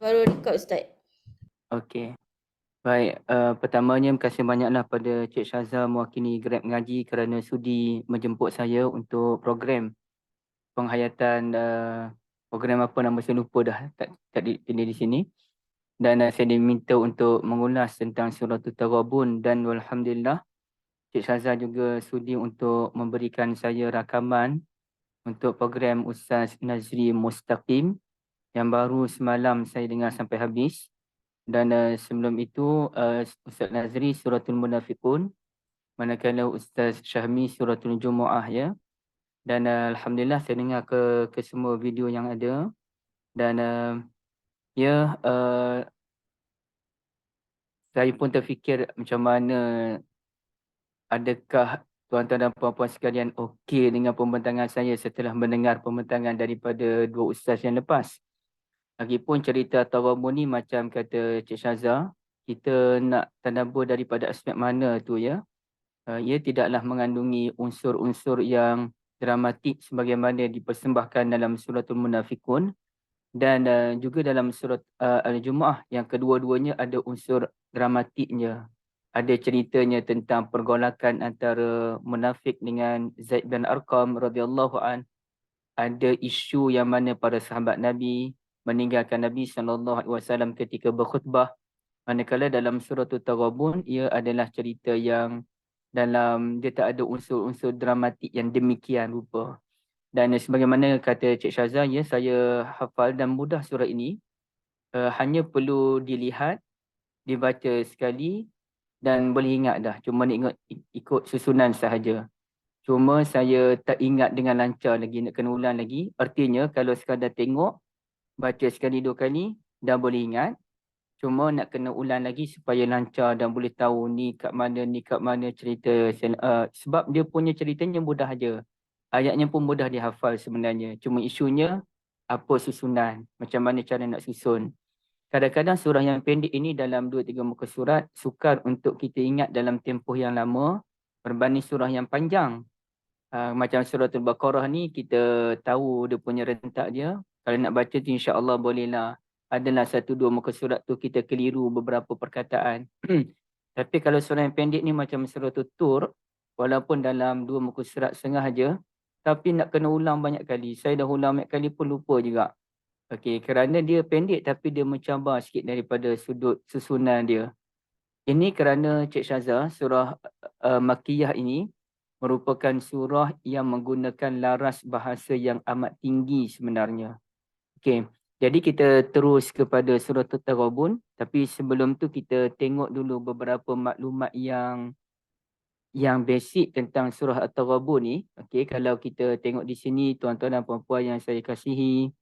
Baru record Ustaz. Okey. Baik, pertamanya terima kasih banyaklah pada Cik Syaza mewakili Grab Mengaji kerana sudi menjemput saya untuk program penghayatan program apa nama saya lupa dah, tak di sini. Dan saya diminta untuk mengulas tentang surah At-Taghabun dan alhamdulillah Cik Syaza juga sudi untuk memberikan saya rakaman untuk program Ustaz Nazri Mustaqim yang baru semalam saya dengar sampai habis. Dan sebelum itu Ustaz Nazri Suratul Munafiqun, manakala Ustaz Syahmi Suratul Jumu'ah ya. Dan alhamdulillah saya dengar ke semua video yang ada. Dan saya pun terfikir macam mana, adakah tuan-tuan dan puan-puan sekalian okey dengan pembentangan saya setelah mendengar pembentangan daripada dua ustaz yang lepas. Lagipun cerita Taghabun ni macam kata Cik Syaza, kita nak tadabbur daripada aspek mana tu ya. Ia tidaklah mengandungi unsur-unsur yang dramatik sebagaimana dipersembahkan dalam suratul Munafiqun dan juga dalam surat Al-Jumu'ah yang kedua-duanya ada unsur dramatiknya. Ada ceritanya tentang pergolakan antara munafik dengan Zaid bin Arqam radhiyallahu an. Ada isu yang mana para sahabat Nabi meninggalkan Nabi SAW ketika berkhutbah. Manakala dalam surah At-Taghabun ia adalah cerita yang dalam dia tak ada unsur-unsur dramatik yang demikian rupa. Dan sebagaimana kata Cik Syaza, ya, saya hafal dan mudah surah ini. Hanya perlu dilihat, dibaca sekali dan boleh ingat dah. Cuma nak ikut susunan sahaja. Cuma saya tak ingat dengan lancar lagi, nak kena ulang lagi. Artinya kalau sekadar tengok, baca sekali dua kali, dah boleh ingat. Cuma nak kena ulang lagi supaya lancar dan boleh tahu ni kat mana cerita. Sebab dia punya ceritanya mudah aja. Ayatnya pun mudah dihafal sebenarnya. Cuma isunya apa susunan, macam mana cara nak susun. Kadang-kadang surah yang pendek ini dalam 2-3 muka surat sukar untuk kita ingat dalam tempoh yang lama berbanding surah yang panjang. Macam surah Al-Baqarah ni kita tahu dia punya rentak dia. Kalau nak baca tu insya-Allah bolehlah. Adalah 1-2 muka surat tu kita keliru beberapa perkataan. Tapi kalau surah yang pendek ni macam surah Tur, walaupun dalam 2 muka surat setengah aja, tapi nak kena ulang banyak kali. Saya dah ulang banyak kali pun lupa juga. Okey, kerana dia pendek tapi dia mencabar sikit daripada sudut susunan dia. Ini kerana Cik Syaza, surah Makkiyah ini merupakan surah yang menggunakan laras bahasa yang amat tinggi sebenarnya. Okey, jadi kita terus kepada surah At-Taghabun, tapi sebelum tu kita tengok dulu beberapa maklumat yang basic tentang surah At-Taghabun ni. Okey, kalau kita tengok di sini tuan-tuan dan puan-puan yang saya kasihi,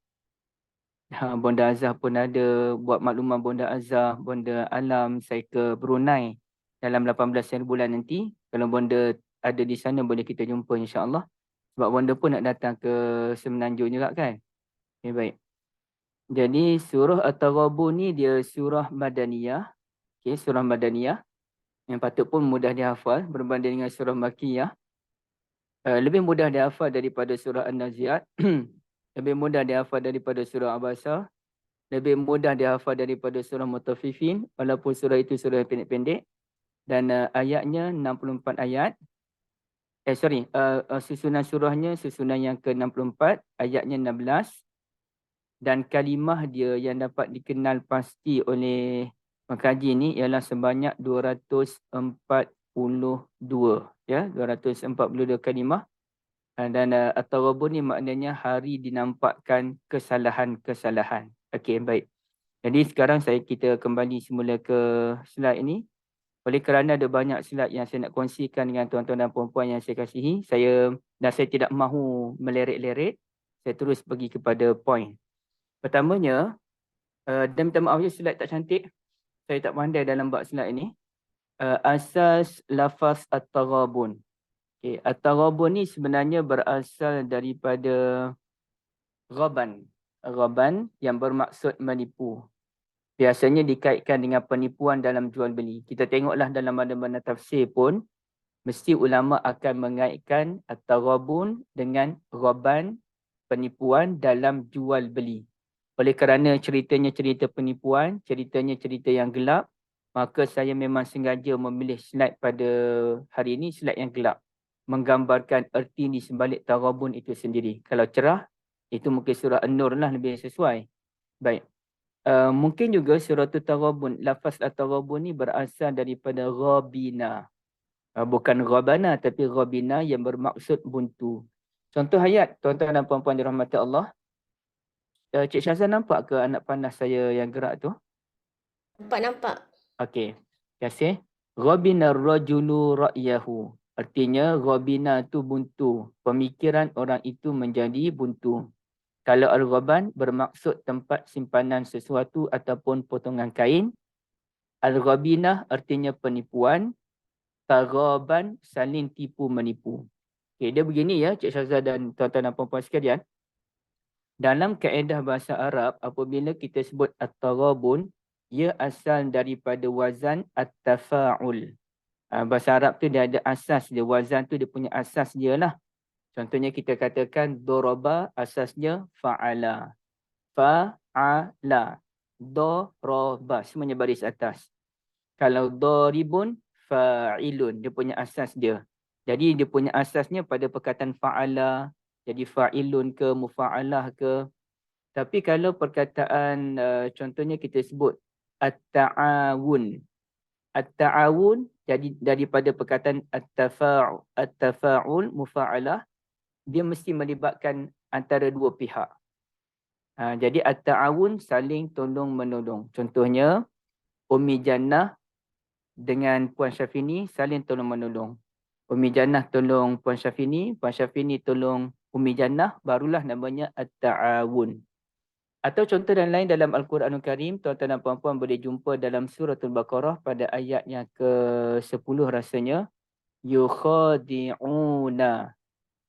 Bonda Azhar pun ada buat maklumat Bonda Azhar, Bonda Alam, saya ke Brunei dalam 18 hari bulan nanti. Kalau Bonda ada di sana boleh kita jumpa insya-Allah. Sebab Bonda pun nak datang ke Semenanjung juga kan. Okay, baik. Jadi surah At-Taghabun ni dia surah Madaniyah. Okay, surah Madaniyah yang patut pun mudah dihafal berbanding dengan surah Makkiyah. Lebih mudah dihafal daripada surah An-Nazi'at. Lebih mudah dihafal daripada surah Abasa. Lebih mudah dihafal daripada surah Mutaffifin, walaupun surah itu surah yang pendek-pendek. Dan ayatnya 64 ayat. Susunan surahnya susunan yang ke-64, ayatnya 16. Dan kalimah dia yang dapat dikenal pasti oleh pengkaji ni ialah sebanyak 242. Ya, 242 kalimah. Dan At-Taghabun ni maknanya hari dinampakkan kesalahan-kesalahan. Okey, baik. Jadi sekarang kita kembali semula ke slide ini. Oleh kerana ada banyak slide yang saya nak kongsikan dengan tuan-tuan dan puan-puan yang saya kasihi, saya tidak mahu meleret-leret. Saya terus pergi kepada poin. Pertamanya, dan minta maaf ya slide tak cantik. Saya tak pandai dalam bab slide ini. Asas lafaz At-Taghabun. Okay. At-Taghabun ni sebenarnya berasal daripada ghaban. Ghaban yang bermaksud menipu. Biasanya dikaitkan dengan penipuan dalam jual beli. Kita tengoklah dalam mana-mana tafsir pun, mesti ulama akan mengaitkan At-Taghabun dengan ghaban, penipuan dalam jual beli. Oleh kerana ceritanya cerita penipuan, ceritanya cerita yang gelap, maka saya memang sengaja memilih slide pada hari ini, slide yang gelap. Menggambarkan erti di sebalik Taghabun itu sendiri. Kalau cerah, itu mungkin surah An-Nur lah lebih sesuai. Baik. Mungkin juga surah Taghabun, lafaz At-Taghabun ni berasal daripada Ghabina. Bukan Ghabana, tapi Ghabina yang bermaksud buntu. Contoh ayat, tuan-tuan dan puan-puan dirahmati Allah. Cik Syazan nampak ke anak panas saya yang gerak tu? Nampak. Okey. Terima kasih. Ghabina rajulu ra'yahu. Artinya ghabina tu buntu. Pemikiran orang itu menjadi buntu. Kalau al-ghaban bermaksud tempat simpanan sesuatu ataupun potongan kain. Al-ghabinah artinya penipuan. Taghaban saling tipu menipu. Okey, dia begini ya Cik Syazah dan tuan-tuan dan puan-puan sekalian. Dalam kaedah bahasa Arab, apabila kita sebut at-taghabun, ia asal daripada wazan at-tafa'ul. Bahasa Arab tu dia ada asas dia. Wazan tu dia punya asas dia lah. Contohnya kita katakan doraba, asasnya fa'ala. Fa'ala. Doraba. Semuanya baris atas. Kalau doribun, fa'ilun. Dia punya asas dia. Jadi dia punya asasnya pada perkataan fa'ala. Jadi fa'ilun ke, mufa'alah ke. Tapi kalau perkataan contohnya kita sebut at-ta'awun. At-ta'awun jadi daripada perkataan at-tafa'ul mufa'alah, dia mesti melibatkan antara dua pihak. Jadi at-ta'awun saling tolong menolong. Contohnya Ummi Jannah dengan Puan Syafini saling tolong menolong. Ummi Jannah tolong Puan Syafini tolong Ummi Jannah, barulah namanya at-ta'awun. Atau contoh dan lain dalam Al-Quranul Karim, tuan-tuan dan puan-puan boleh jumpa dalam suratul Baqarah pada ayat yang ke-10 rasanya. Yukhadi'una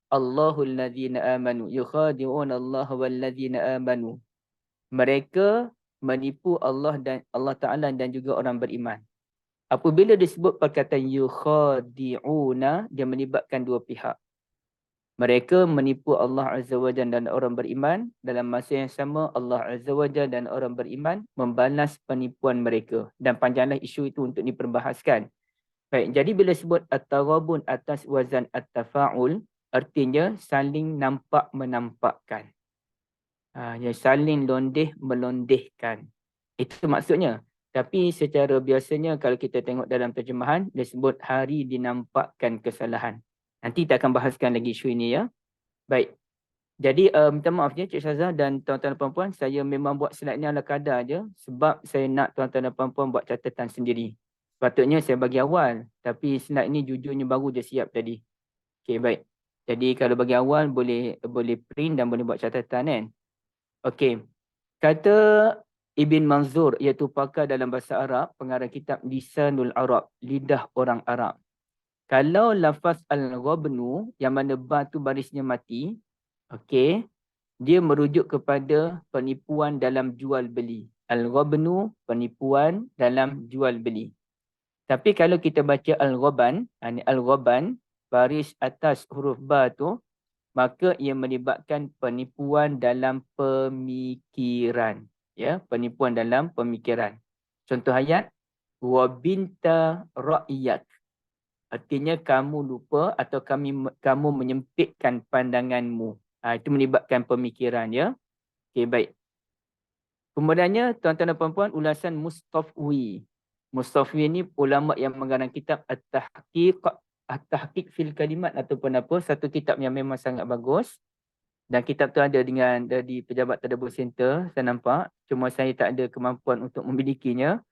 Allahul ladzina amanu. Yukhadi'una Allah wal ladzina amanu. Mereka menipu Allah dan Allah Ta'ala dan juga orang beriman. Apabila disebut perkataan yukhadi'una, dia melibatkan dua pihak. Mereka menipu Allah Azza wa Jalla dan orang beriman. Dalam masa yang sama, Allah Azza wa Jalla dan orang beriman membalas penipuan mereka. Dan panjanglah isu itu untuk diperbahaskan. Baik, jadi bila sebut at-taghabun atas wazan at-tafa'ul, artinya saling nampak menampakkan. Yang saling londeh melondehkan. Itu maksudnya. Tapi secara biasanya kalau kita tengok dalam terjemahan, dia sebut hari dinampakkan kesalahan. Nanti kita akan bahaskan lagi isu ini ya. Baik. Jadi minta maaf ya Cik Syazah dan tuan-tuan dan puan-puan, saya memang buat slide ni ala kadar je sebab saya nak tuan-tuan dan puan-puan buat catatan sendiri. Sepatutnya saya bagi awal, tapi slide ni jujurnya baru je siap tadi. Okey, baik. Jadi kalau bagi awal boleh print dan boleh buat catatan kan. Okey. Kata Ibn Manzur, iaitu pakar dalam bahasa Arab, pengarang kitab Lisanul Arab, lidah orang Arab. Kalau lafaz al-ghabnu yang mana ba tu barisnya mati, okey, dia merujuk kepada penipuan dalam jual beli. Al-ghabnu, penipuan dalam jual beli. Tapi kalau kita baca al-ghaban, al-ghaban, baris atas huruf ba tu, maka ia melibatkan penipuan dalam pemikiran. Ya, penipuan dalam pemikiran. Contoh ayat, wa binta ra'yak. Artinya kamu lupa atau kamu menyempitkan pandanganmu. Itu melibatkan pemikiran ya. Okey, baik. Kemudiannya tuan-tuan dan puan-puan, ulasan Mustafwi. Mustafwi ni ulama yang mengarang kitab At-Tahqiq fil Kalimat ataupun apa, satu kitab yang memang sangat bagus. Dan kitab tu ada di Pejabat Tadabbur Center, saya nampak. Cuma saya tak ada kemampuan untuk memilikinya.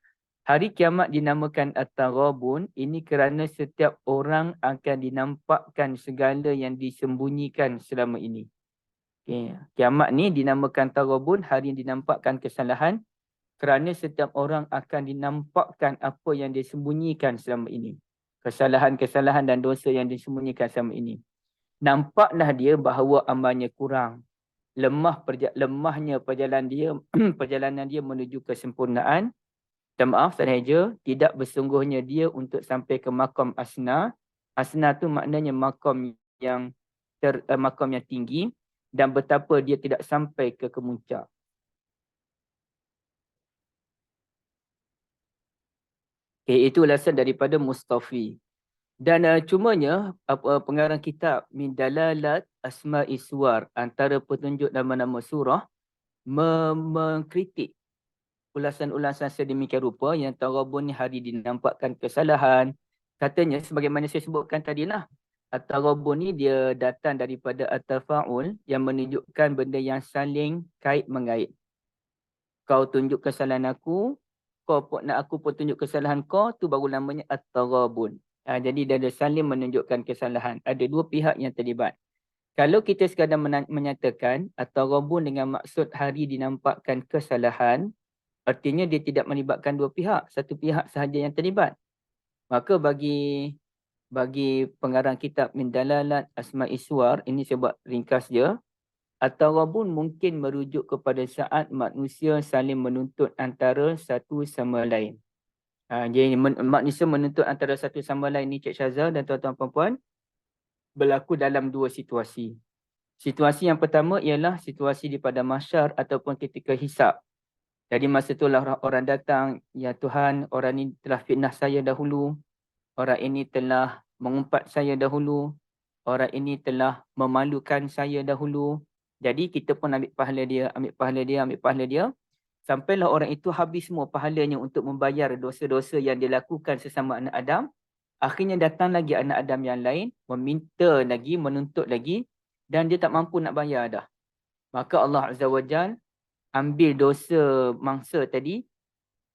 Hari kiamat dinamakan At-Taghabun, ini kerana setiap orang akan dinampakkan segala yang disembunyikan selama ini. Okay. Kiamat ni dinamakan Taghabun, hari yang dinampakkan kesalahan, kerana setiap orang akan dinampakkan apa yang disembunyikan selama ini. Kesalahan-kesalahan dan dosa yang disembunyikan selama ini. Nampaklah dia bahawa amalnya kurang. Lemahnya perjalanan dia menuju kesempurnaan. Dan maaf sahaja, tidak bersungguhnya dia untuk sampai ke maqam asna. Asna tu maknanya maqam yang tinggi dan betapa dia tidak sampai ke kemuncak. Okay, itu ulasan daripada Mustafi. Dan cumanya pengarang kitab min dalalat asma'i suwar, antara petunjuk nama-nama surah, mengkritik ulasan-ulasan sedemikian rupa yang tarabun ni hari dinampakkan kesalahan. Katanya sebagaimana saya sebutkan tadilah, at-tarabun ni dia datang daripada at-tafa'ul yang menunjukkan benda yang saling kait mengait. Kau tunjuk kesalahan aku, nak aku pun tunjuk kesalahan kau, tu baru namanya at-tarabun. Jadi dia ada saling menunjukkan kesalahan. Ada dua pihak yang terlibat. Kalau kita sekadar menyatakan at-tarabun dengan maksud hari dinampakkan kesalahan, artinya dia tidak melibatkan dua pihak, satu pihak sahaja yang terlibat. Maka bagi pengarang kitab Min Dalalat Asma'i Suwar, ini saya buat ringkas je, at-tarabun mungkin merujuk kepada saat manusia saling menuntut antara satu sama lain. Jadi manusia menuntut antara satu sama lain ni, Cik Syazah dan tuan-tuan puan-puan, berlaku dalam dua situasi. Situasi yang pertama ialah situasi di pada mahsyar ataupun ketika hisab. Jadi masa itulah orang datang, ya Tuhan, orang ini telah fitnah saya dahulu, orang ini telah mengumpat saya dahulu, orang ini telah memalukan saya dahulu. Jadi kita pun ambil pahala dia, ambil pahala dia, ambil pahala dia. Sampailah orang itu habis semua pahalanya untuk membayar dosa-dosa yang dilakukan sesama anak Adam. Akhirnya datang lagi anak Adam yang lain, meminta lagi, menuntut lagi, dan dia tak mampu nak bayar dah. Maka Allah Azza wa Jal ambil dosa mangsa tadi,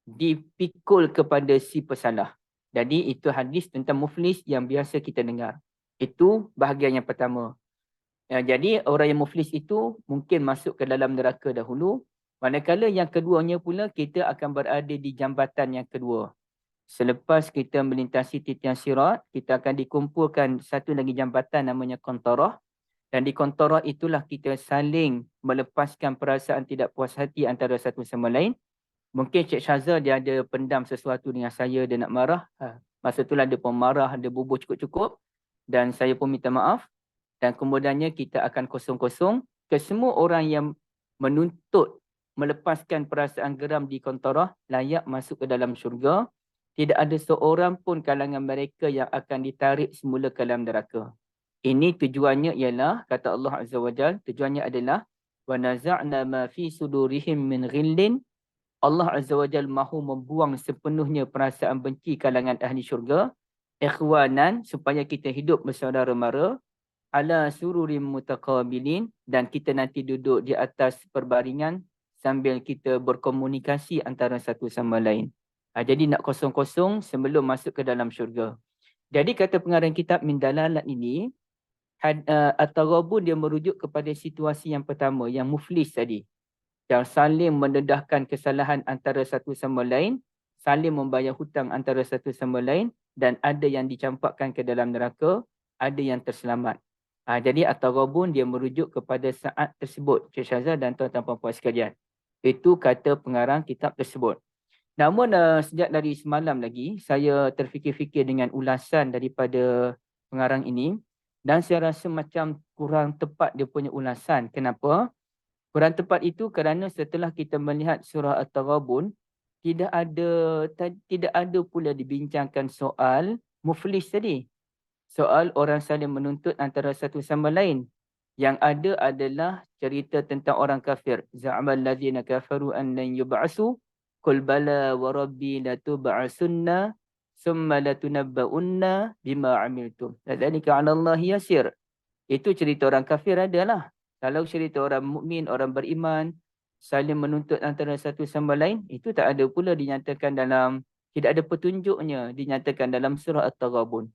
dipikul kepada si pesalah. Jadi itu hadis tentang muflis yang biasa kita dengar. Itu bahagian yang pertama. Jadi orang yang muflis itu mungkin masuk ke dalam neraka dahulu. Manakala yang keduanya pula, kita akan berada di jambatan yang kedua. Selepas kita melintasi titian sirat, kita akan dikumpulkan satu lagi jambatan namanya kontarah. Dan di kontarah itulah kita saling melepaskan perasaan tidak puas hati antara satu sama lain. Mungkin Cik Syazah dia ada pendam sesuatu dengan saya, dia nak marah. Masa itulah dia pun marah, dia bubuh cukup-cukup. Dan saya pun minta maaf. Dan kemudiannya kita akan kosong-kosong. Ke semua orang yang menuntut melepaskan perasaan geram di kontarah, layak masuk ke dalam syurga. Tidak ada seorang pun kalangan mereka yang akan ditarik semula ke dalam neraka. Ini tujuannya ialah, kata Allah Azza wa Jal, tujuannya adalah وَنَزَعْنَا مَا فِي سُدُورِهِمْ مِنْ غِلٍّ. Allah Azza wa Jal mahu membuang sepenuhnya perasaan benci kalangan ahli syurga. Ikhwanan, supaya kita hidup bersaudara mara. Ala sururim mutaqabilin, dan kita nanti duduk di atas perbaringan sambil kita berkomunikasi antara satu sama lain. Jadi nak kosong-kosong sebelum masuk ke dalam syurga. Jadi kata pengarang kitab Min Dalalat ini, at-tarabun dia merujuk kepada situasi yang pertama, yang muflis tadi. Yang saling mendedahkan kesalahan antara satu sama lain, saling membayar hutang antara satu sama lain, dan ada yang dicampakkan ke dalam neraka, ada yang terselamat. Jadi at-tarabun dia merujuk kepada saat tersebut, Cik Syazah dan tuan-tuan puan-puan sekalian. Itu kata pengarang kitab tersebut. Namun sejak dari semalam lagi, saya terfikir-fikir dengan ulasan daripada pengarang ini, dan saya rasa macam kurang tepat dia punya ulasan. Kenapa? Kurang tepat itu kerana setelah kita melihat surah At-Taghabun, tidak ada pula dibincangkan soal muflis tadi. Soal orang saling menuntut antara satu sama lain. Yang ada adalah cerita tentang orang kafir. Za'amal ladzina kafaru an lan yub'asu qul bala wa rabbi latub'asunna summa latunabba'unna bima 'amiltum. Dzalika 'ala Allah yasir. Itu cerita orang kafir adalah. Kalau cerita orang mukmin, orang beriman, saling menuntut antara satu sama lain, itu tak ada pula dinyatakan dalam, tidak ada petunjuknya dinyatakan dalam surah At-Taghabun.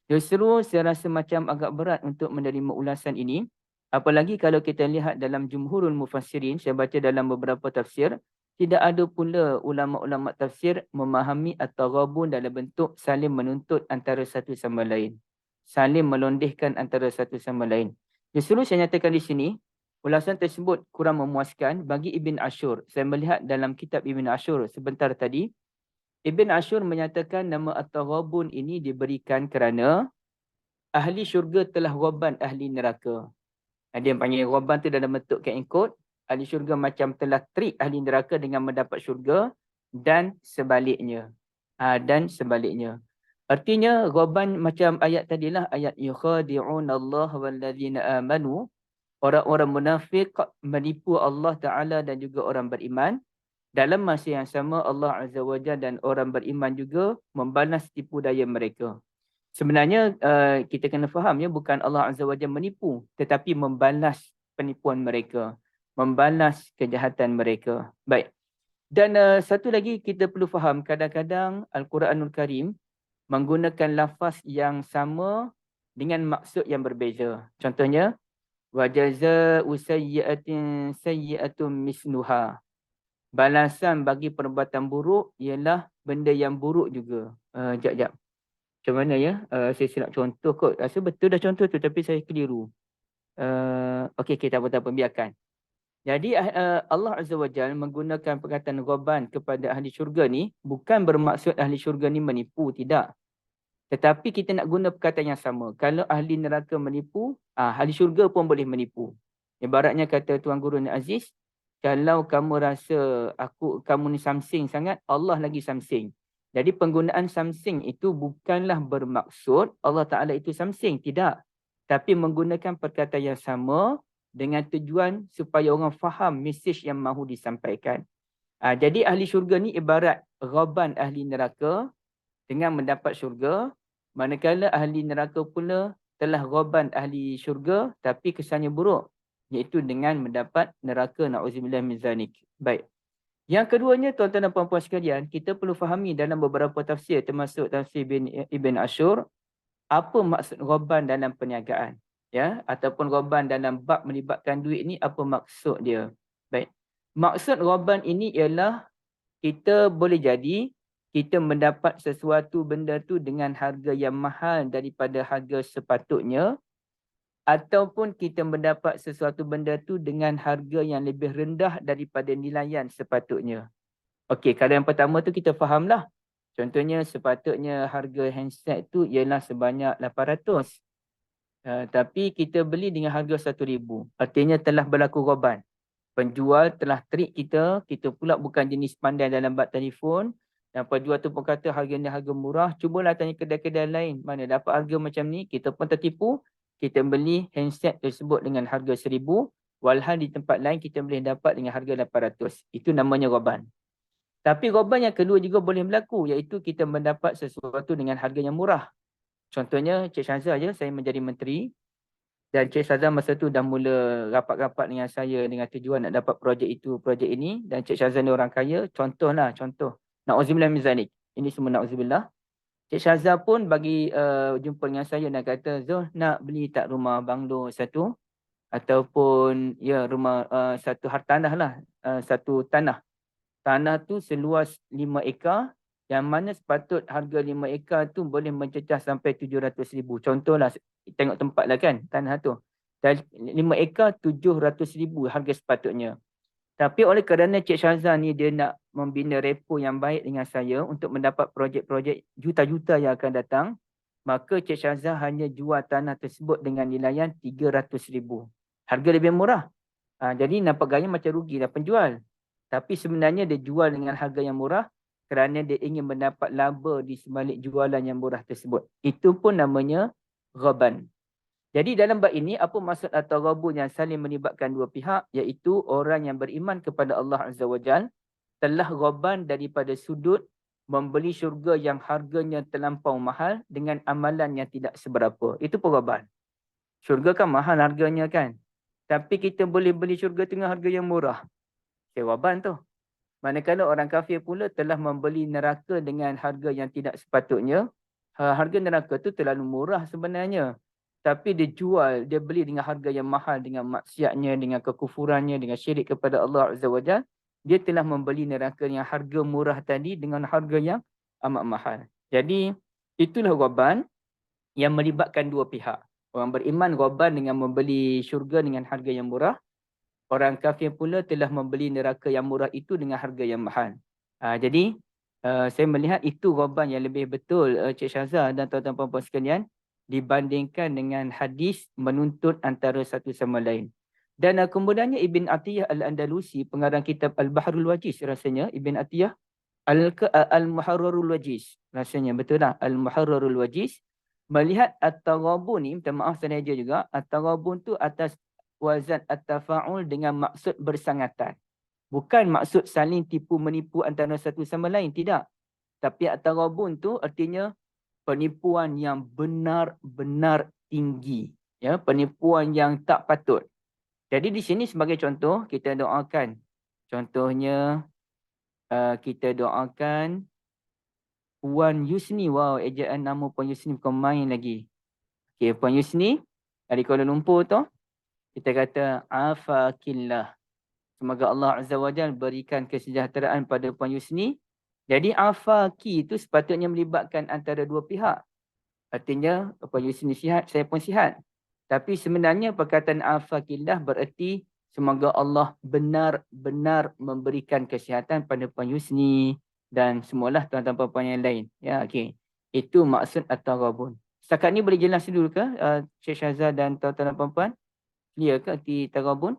Justru saya rasa macam agak berat untuk menerima ulasan ini. Apalagi kalau kita lihat dalam Jumhurul Mufassirin, saya baca dalam beberapa tafsir, tidak ada pula ulama-ulama tafsir memahami At-Taghabun dalam bentuk saling menuntut antara satu sama lain. Saling melondehkan antara satu sama lain. Justru saya nyatakan di sini, ulasan tersebut kurang memuaskan bagi Ibn Ashur. Saya melihat dalam kitab Ibn Ashur sebentar tadi, Ibn Ashur menyatakan nama At-Taghabun ini diberikan kerana ahli syurga telah roban ahli neraka. Dia panggil roban tu dalam bentuk kain kot. Ahli syurga macam telah treat ahli neraka dengan mendapat syurga dan sebaliknya. Dan sebaliknya. Artinya ghaban macam ayat tadilah, ayat yukhadi'un Allah walladzina amanu. Orang-orang munafik menipu Allah Ta'ala dan juga orang beriman. Dalam masa yang sama Allah Azza wa Jalla dan orang beriman juga membalas tipu daya mereka. Sebenarnya kita kena faham ya, bukan Allah Azza wa Jalla menipu, tetapi membalas penipuan mereka, membalas kejahatan mereka. Baik. Dan satu lagi kita perlu faham, kadang-kadang Al-Quranul Karim menggunakan lafaz yang sama dengan maksud yang berbeza. Contohnya, wajaza'u sayyi'atin sayyi'atun misluha. Balasan bagi perbuatan buruk ialah benda yang buruk juga. Jap. Macam mana ya? Saya silap contoh kot. Rasa betul dah contoh tu tapi saya keliru. Okey, tak apa, biarkan. Jadi Allah Azza wa Jalla menggunakan perkataan ghaban kepada ahli syurga ni bukan bermaksud ahli syurga ni menipu, tidak. Tetapi kita nak guna perkataan yang sama. Kalau ahli neraka menipu, ahli syurga pun boleh menipu. Ibaratnya kata Tuan Guru Ni Aziz, kalau kamu rasa kamu ni samsing sangat, Allah lagi samsing. Jadi penggunaan samsing itu bukanlah bermaksud Allah Ta'ala itu samsing, tidak. Tapi menggunakan perkataan yang sama dengan tujuan supaya orang faham mesej yang mahu disampaikan. Jadi ahli syurga ni ibarat ghaban ahli neraka dengan mendapat syurga, manakala ahli neraka pula telah ghaban ahli syurga tapi kesannya buruk, iaitu dengan mendapat neraka, na'udzubillah min zalik. Baik. Yang keduanya, tuan-tuan dan puan-puan sekalian, kita perlu fahami dalam beberapa tafsir termasuk tafsir Ibn Ashur, apa maksud ghaban dalam perniagaan, ya, ataupun ghaban dalam bab melibatkan duit ni, apa maksud dia. Baik. Maksud ghaban ini ialah kita boleh jadi kita mendapat sesuatu benda tu dengan harga yang mahal daripada harga sepatutnya, ataupun kita mendapat sesuatu benda tu dengan harga yang lebih rendah daripada nilaian sepatutnya. Okey, kalau yang pertama tu kita fahamlah. Contohnya sepatutnya harga handset tu ialah sebanyak 800. Tapi kita beli dengan harga 1,000. Artinya telah berlaku ghaban. Penjual telah trik kita pula bukan jenis pandai dalam bab telefon. Dan penjual tu pun kata harga ni harga murah. Cubalah tanya kedai-kedai lain, mana dapat harga macam ni. Kita pun tertipu. Kita beli handset tersebut dengan harga 1,000. Walhal di tempat lain kita boleh dapat dengan harga 800. Itu namanya ghaban. Tapi ghaban yang kedua juga boleh berlaku, iaitu kita mendapat sesuatu dengan harga yang murah. Contohnya Cik Syazah je, saya menjadi menteri. Dan Cik Syazah masa tu dah mula rapat-rapat dengan saya dengan tujuan nak dapat projek itu, projek ini. Dan Cik Syazah ni orang kaya. Contoh. Na'udzubillah min zalik. Ini semua na'udzubillah. Cik Syazah pun bagi jumpa dengan saya dan kata, Zul, nak beli tak rumah banglo satu? Ataupun ya rumah satu hartanah lah. Satu tanah. Tanah tu seluas 5 ekar. Yang mana sepatut harga 5 ekar tu boleh mencecah sampai 700,000. Contohlah, tengok tempat lah kan, tanah tu. Dan 5 ekar 700,000 harga sepatutnya. Tapi oleh kerana Cik Syazah ni dia nak membina repo yang baik dengan saya untuk mendapat projek-projek juta-juta yang akan datang, maka Cik Syazah hanya jual tanah tersebut dengan nilaian 300,000. Harga lebih murah. Jadi nampak gaya macam rugi dah penjual. Tapi sebenarnya dia jual dengan harga yang murah kerana dia ingin mendapat laba di sebalik jualan yang murah tersebut. Itu pun namanya ghaban. Jadi dalam bab ini, apa maksud atau ghabun yang saling melibatkan dua pihak, iaitu orang yang beriman kepada Allah Azza wa Jal telah ghaban daripada sudut membeli syurga yang harganya terlampau mahal dengan amalan yang tidak seberapa. Itu pun ghaban. Syurga kan mahal harganya kan. Tapi kita boleh beli syurga dengan harga yang murah. Ghaban tu. Manakala orang kafir pula telah membeli neraka dengan harga yang tidak sepatutnya. Harga neraka tu terlalu murah sebenarnya. Tapi dia jual, dia beli dengan harga yang mahal, dengan maksiatnya, dengan kekufurannya, dengan syirik kepada Allah Azza wa Jalla. Dia telah membeli neraka yang harga murah tadi dengan harga yang amat mahal. Jadi itulah ghaban yang melibatkan dua pihak. Orang beriman ghaban dengan membeli syurga dengan harga yang murah. Orang kafir pula telah membeli neraka yang murah itu dengan harga yang mahal. Jadi saya melihat itu ghaban yang lebih betul, Cik Syazah dan tuan-tuan puan-puan sekalian, dibandingkan dengan hadis menuntut antara satu sama lain. Dan kemudiannya Ibn Atiyah Al-Andalusi, pengarang kitab Al-Bahrul Wajiz rasanya, Ibn Atiyah Al-Muharrarul Wajiz. Rasanya betul tak? Al-Muharrarul Wajiz. Melihat at-taghabun ni, minta maaf sengaja juga, at-taghabun tu atas wazan at-tafa'ul dengan maksud bersangatan. Bukan maksud saling tipu menipu antara satu sama lain, tidak. Tapi at-taghabun tu artinya penipuan yang benar-benar tinggi. Ya, penipuan yang tak patut. Jadi di sini sebagai contoh, kita doakan. Contohnya, kita doakan Puan Yusni. Wow, ejaan nama Puan Yusni bukan main lagi. Okay, Puan Yusni dari Kuala Lumpur tu, kita kata afakillah. Semoga Allah Azza wa Jalla berikan kesejahteraan pada Puan Yusni. Jadi afaki itu sepatutnya melibatkan antara dua pihak. Artinya Puan Yusni sihat, saya pun sihat. Tapi sebenarnya perkataan afakillah bererti semoga Allah benar-benar memberikan kesihatan pada Puan Yusni dan semualah tuan-tuan puan-puan yang lain. Ya, okey. Itu maksud at-taghabun. Setakat ni boleh jelas dulu ke Cik Syahzah dan tuan-tuan dan puan-puan? Clear ke arti taghabun?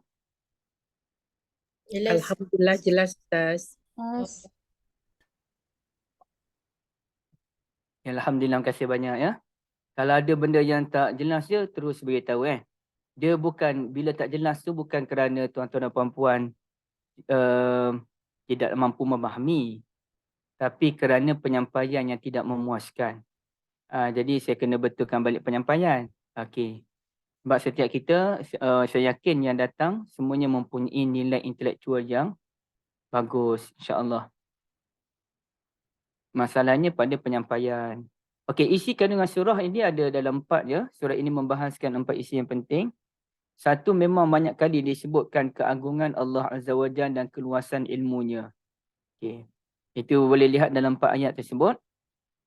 Jelas. Alhamdulillah jelas Ustaz. Alhamdulillah, terima kasih banyak ya. Kalau ada benda yang tak jelas je, terus beritahu Dia bukan, bila tak jelas tu bukan kerana tuan-tuan dan puan-puan tidak mampu memahami. Tapi kerana penyampaian yang tidak memuaskan. Jadi saya kena betulkan balik penyampaian. Okey. Sebab setiap kita, saya yakin yang datang semuanya mempunyai nilai intelektual yang bagus, insya-Allah. Masalahnya pada penyampaian. Okey, isi kandungan surah ini ada dalam 4 ya. Surah ini membahaskan 4 isi yang penting. Satu, memang banyak kali disebutkan keagungan Allah Azza wa Jalla dan keluasan ilmunya. Okey. Itu boleh lihat dalam 4 ayat tersebut.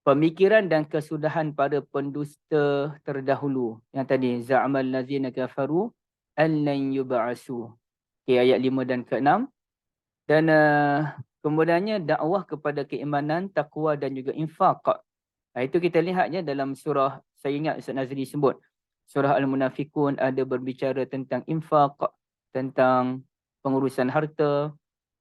Pemikiran dan kesudahan para pendusta terdahulu. Yang tadi, za'amal ladzina kafaru an lan yub'asu. Okey, ayat 5 dan ke-6. Dan kemudiannya dakwah kepada keimanan, takwa dan juga infaq. Itu kita lihatnya dalam surah, saya ingat Ustaz Nazri sebut. Surah Al-Munafikun ada berbicara tentang infaq, tentang pengurusan harta.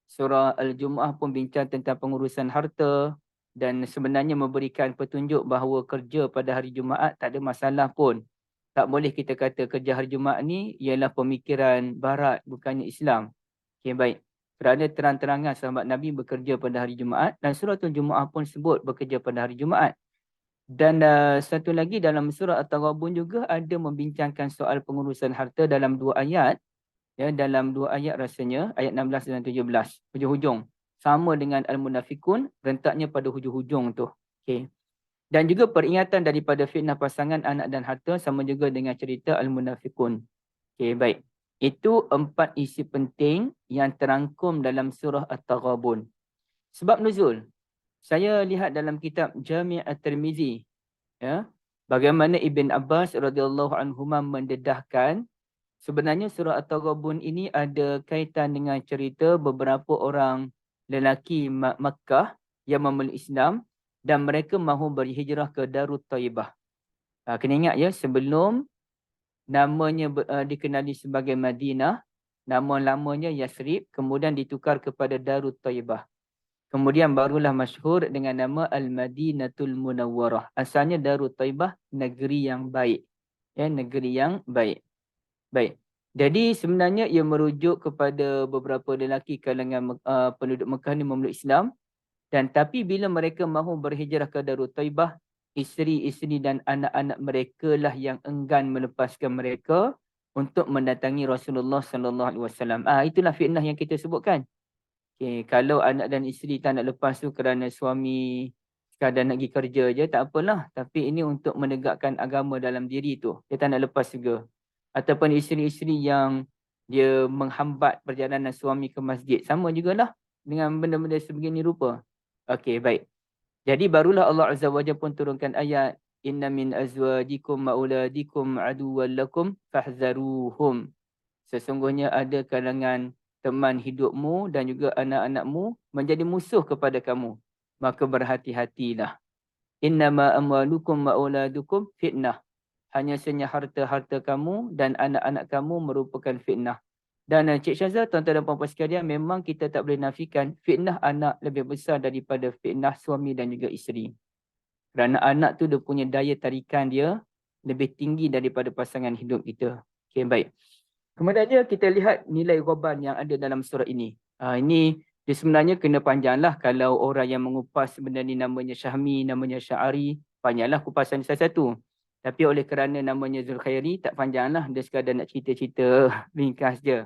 Surah Al-Jumu'ah pun bincang tentang pengurusan harta. Dan sebenarnya memberikan petunjuk bahawa kerja pada hari Jumaat tak ada masalah pun. Tak boleh kita kata kerja hari Jumaat ni ialah pemikiran barat, bukannya Islam. Okay, baik. Kerana terang-terangan sahabat Nabi bekerja pada hari Jumaat dan surah Al-Jumu'ah pun sebut bekerja pada hari Jumaat. Dan satu lagi dalam surah At-Taghabun juga ada membincangkan soal pengurusan harta dalam 2 ayat. Ya, dalam 2 ayat rasanya, ayat 16 dan 17. Hujung-hujung. Sama dengan Al-Munafikun, rentaknya pada hujung-hujung tu. Okay. Dan juga peringatan daripada fitnah pasangan, anak dan harta sama juga dengan cerita Al-Munafikun. Okay, baik. Itu 4 isi penting yang terangkum dalam surah At-Taghabun. Sebab nuzul. Saya lihat dalam kitab Jami' At-Tirmizi, ya, bagaimana Ibn Abbas radhiyallahu anhuma mendedahkan sebenarnya surah At-Taghabun ini ada kaitan dengan cerita beberapa orang lelaki Makkah yang memeluk Islam dan mereka mahu berhijrah ke Darut Taibah. Kena ingat ya, sebelum namanya dikenali sebagai Madinah, nama lamanya Yasrib, kemudian ditukar kepada Darut Taibah. Kemudian barulah masyhur dengan nama Al-Madinatul Munawwarah. Asalnya Darut Taibah, negeri yang baik. Ya, negeri yang baik. Baik. Jadi sebenarnya ia merujuk kepada beberapa lelaki kalangan penduduk Mekah ni memeluk Islam. Dan tapi bila mereka mahu berhijrah ke Darut Taibah, isteri-isteri dan anak-anak mereka lah yang enggan melepaskan mereka untuk mendatangi Rasulullah sallallahu alaihi wasallam. Itulah fitnah yang kita sebutkan. Okay, kalau anak dan isteri tak nak lepas tu kerana suami sekadar nak pergi kerja je, tak apalah. Tapi ini untuk menegakkan agama dalam diri tu. Dia tak nak lepas juga. Ataupun isteri-isteri yang dia menghambat perjalanan suami ke masjid. Sama jugalah dengan benda-benda sebegini rupa. Okey, baik. Jadi barulah Allah Azza wa Jalla pun turunkan ayat. Inna min azwajikum ma'uladikum aduwwan lakum fahzaruhum. Sesungguhnya ada kalangan teman hidupmu dan juga anak-anakmu menjadi musuh kepada kamu. Maka berhati-hatilah. Innama amwalukum wa auladukum fitnah. Hanya sahaja harta-harta kamu dan anak-anak kamu merupakan fitnah. Dan Cik Syazah, tuan-tuan dan puan-puan sekalian, memang kita tak boleh nafikan fitnah anak lebih besar daripada fitnah suami dan juga isteri. Kerana anak tu dia punya daya tarikan dia lebih tinggi daripada pasangan hidup kita. Okey, baik. Kemudian kita lihat nilai korban yang ada dalam surah ini. Ini dia sebenarnya kena panjanglah kalau orang yang mengupas benda ni namanya Syahmi, namanya Sya'ari, panjanglah kupasan satu-satu. Tapi oleh kerana namanya Zulkhairi, tak panjanglah, dia sekadar nak cerita-cerita ringkas je.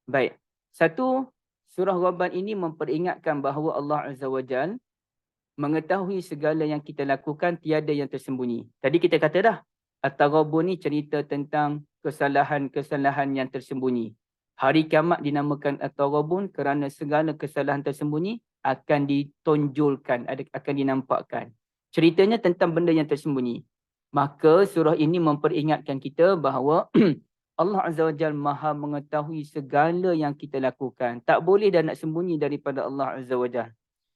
Baik. Satu, surah Ghaban ini memperingatkan bahawa Allah Azza wa Jal mengetahui segala yang kita lakukan, tiada yang tersembunyi. Tadi kita kata dah, At-Taghabun ni cerita tentang kesalahan-kesalahan yang tersembunyi. Hari kiamat dinamakan At-Taghabun kerana segala kesalahan tersembunyi akan ditonjolkan, akan dinampakkan. Ceritanya tentang benda yang tersembunyi. Maka surah ini memperingatkan kita bahawa Allah Azza wa Jal maha mengetahui segala yang kita lakukan. Tak boleh dah nak sembunyi daripada Allah Azza wa Jal.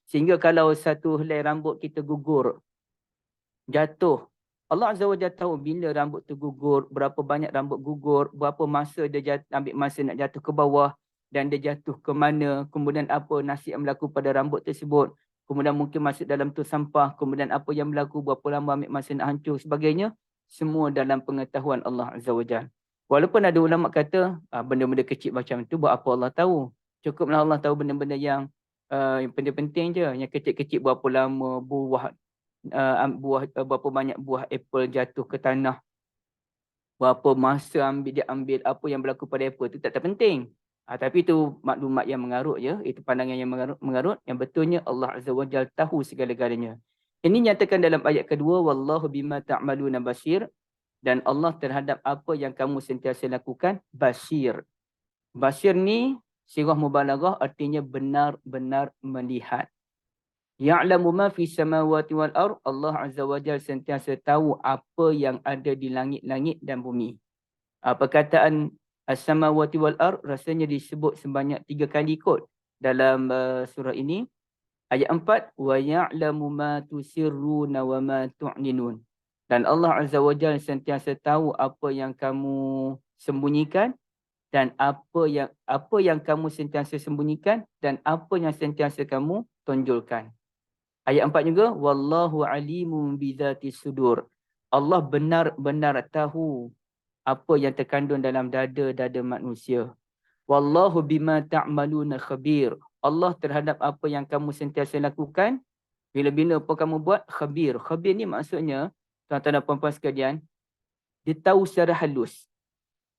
Sehingga kalau satu helai rambut kita gugur, jatuh, Allah Azza wa Jalla tahu bila rambut tu gugur, berapa banyak rambut gugur, berapa masa dia ambil masa nak jatuh ke bawah dan dia jatuh ke mana, kemudian apa nasib yang berlaku pada rambut tersebut, kemudian mungkin masuk dalam tu sampah, kemudian apa yang berlaku, berapa lama ambil masa nak hancur, sebagainya, semua dalam pengetahuan Allah Azza wa Jalla. Walaupun ada ulama kata benda-benda kecil macam tu buat apa Allah tahu. Cukuplah Allah tahu benda-benda yang penting-penting je, yang kecil-kecil berapa lama buah berapa banyak buah apple jatuh ke tanah, berapa masa dia ambil, apa yang berlaku pada apple tu tak penting. Tapi itu maklumat yang mengarut je, itu pandangan yang mengarut. Yang betulnya Allah Azza wa Jalla tahu segala-galanya. Ini nyatakan dalam ayat kedua, wallahu bima ta'maluna basir, dan Allah terhadap apa yang kamu sentiasa lakukan basir. Basir ni sirah mubalaghah, artinya benar-benar melihat. Ya'lamu ma fi samawati wal ard, Allah Azza wa Jalla sentiasa tahu apa yang ada di langit-langit dan bumi. Perkataan as-samawati wal ard rasanya disebut sebanyak 3 kali kot dalam surah ini. Ayat 4, wa ya'lamu ma tusirruna wa ma tu'linun. Dan Allah Azza wa Jalla sentiasa tahu apa yang kamu sembunyikan dan apa yang kamu sentiasa sembunyikan dan apa yang sentiasa kamu tonjolkan. Ayat 4 juga, wallahu alimun bidzati sudur. Allah benar-benar tahu apa yang terkandung dalam dada-dada manusia. Wallahu bima ta'maluna khabir. Allah terhadap apa yang kamu sentiasa lakukan, bila-bila apa kamu buat, khabir. Khabir ni maksudnya, tuan-tuan dan puan-puan sekalian, dia tahu secara halus.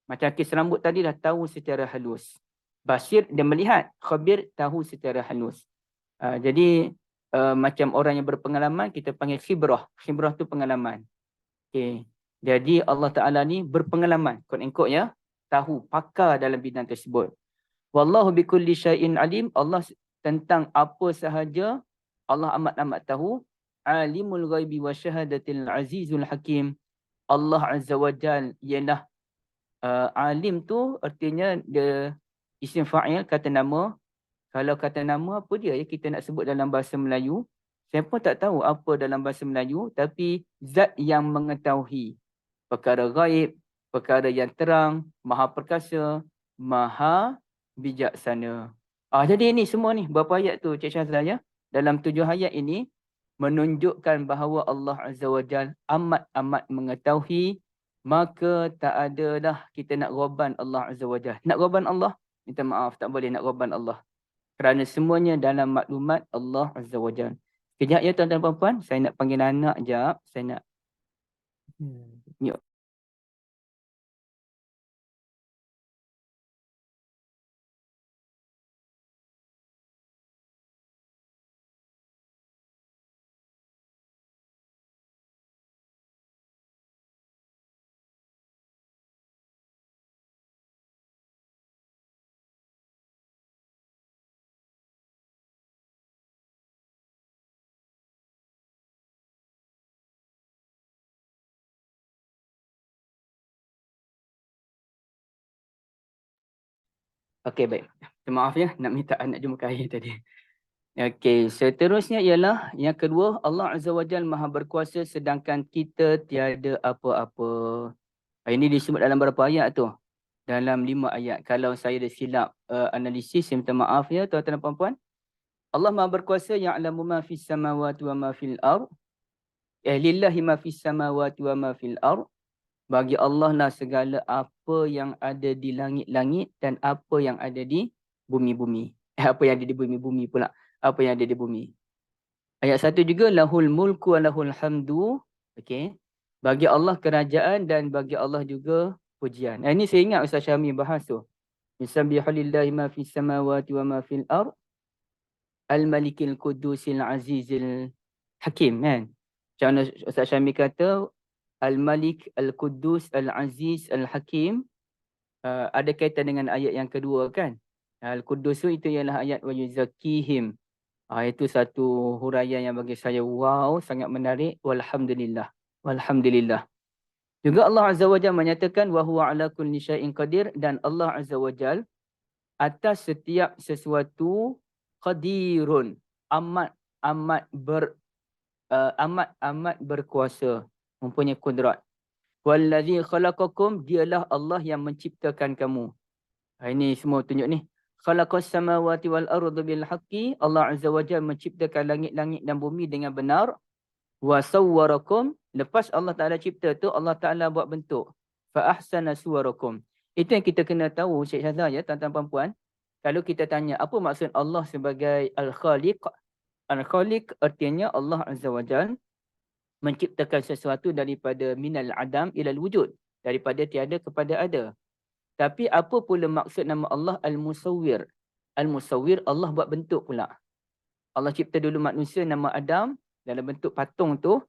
Macam kes rambut tadi dah tahu secara halus. Basir dia melihat, khabir tahu secara halus. Jadi macam orang yang berpengalaman kita panggil khibrah. Khibrah tu pengalaman. Okay. Jadi Allah Ta'ala ni berpengalaman. Quote-unquote ya. Tahu, pakar dalam bidang tersebut. Wallahu bikulli syai'in alim. Allah tentang apa sahaja Allah amat-amat tahu. Alimul ghaibi wa syahadatil azizul hakim. Allah Azza wa Jal ialah alim tu artinya dia isim fa'il, kata nama. Kalau kata nama apa dia ya kita nak sebut dalam bahasa Melayu. Saya pun tak tahu apa dalam bahasa Melayu. Tapi zat yang mengetahui perkara gaib, perkara yang terang, maha perkasa, maha bijaksana. Jadi ini semua ni berapa ayat tu Cik Syazlah ya. Dalam 7 ayat ini menunjukkan bahawa Allah Azza wa Jal amat-amat mengetahui. Maka tak ada dah kita nak roban Allah Azza wa Jal. Nak roban Allah, minta maaf tak boleh nak roban Allah. Kerana semuanya dalam maklumat Allah Azza wa Jalla. Kejap ya tuan-tuan dan puan-puan. Saya nak panggil anak sekejap. Saya nak... Yuk. Okey, baik. Maaf ya, nak minta anak jumpa air tadi. Okey, seterusnya ialah yang kedua, Allah Azza wa Jalla Maha berkuasa sedangkan kita tiada apa-apa. Ini disebut dalam berapa ayat tu? dalam 5 ayat. Kalau saya dah silap analisis, saya minta maaf ya tuan-tuan dan puan-puan. Allah Maha berkuasa, ya'lamu ma fis samawati wa ma fil ard. Lillahi ma fis samawati wa ma fil ard. Bagi Allah lah segala apa yang ada di langit-langit dan apa yang ada di bumi-bumi. Apa yang ada di bumi-bumi pula. Apa yang ada di bumi. Ayat 1 juga, lahul mulku wa lahul hamdu. Okey. Bagi Allah kerajaan dan bagi Allah juga pujian. Ini saya ingat Ustaz Syahmi bahas tu. Yusabbihu lillahi ma fis samawati wa ma fil ard. Al-Malikil Qudusil Azizil Hakim, kan? Macam mana Ustaz Syahmi kata, Al-Malik, Al-Quddus, Al-Aziz, Al-Hakim, ada kaitan dengan ayat yang kedua, kan? Al-Quddus itu ialah ayat wa yuzakihim. Itu satu huraian yang bagi saya wow, sangat menarik. Walhamdulillah. Walhamdulillah. Juga Allah Azza wa Jalla menyatakan wa huwa ala kulli syai'in qadir, dan Allah Azza wa Jalla atas setiap sesuatu qadirun, amat berkuasa, mempunyai kudrat. Wallazi khalaqakum, dialah Allah yang menciptakan kamu. Ini semua tunjuk ni. Khalaqas samawati wal arda bil haqqi, Allah Azza wa Jalla menciptakan langit-langit dan bumi dengan benar. Wa sawwarakum, lepas Allah Taala cipta tu, Allah Taala buat bentuk. Fa ahsana suwarakum. Itu yang kita kena tahu, Syekh Syazah ya, tuan-tuan puan-puan. Kalau kita tanya apa maksud Allah sebagai Al-Khaliq? Al-Khaliq artinya Allah Azza wa Jalla menciptakan sesuatu daripada minal adam ilal wujud. Daripada tiada kepada ada. Tapi apa pula maksud nama Allah Al-Musawwir? Al-Musawwir, Allah buat bentuk pula. Allah cipta dulu manusia nama Adam dalam bentuk patung tu.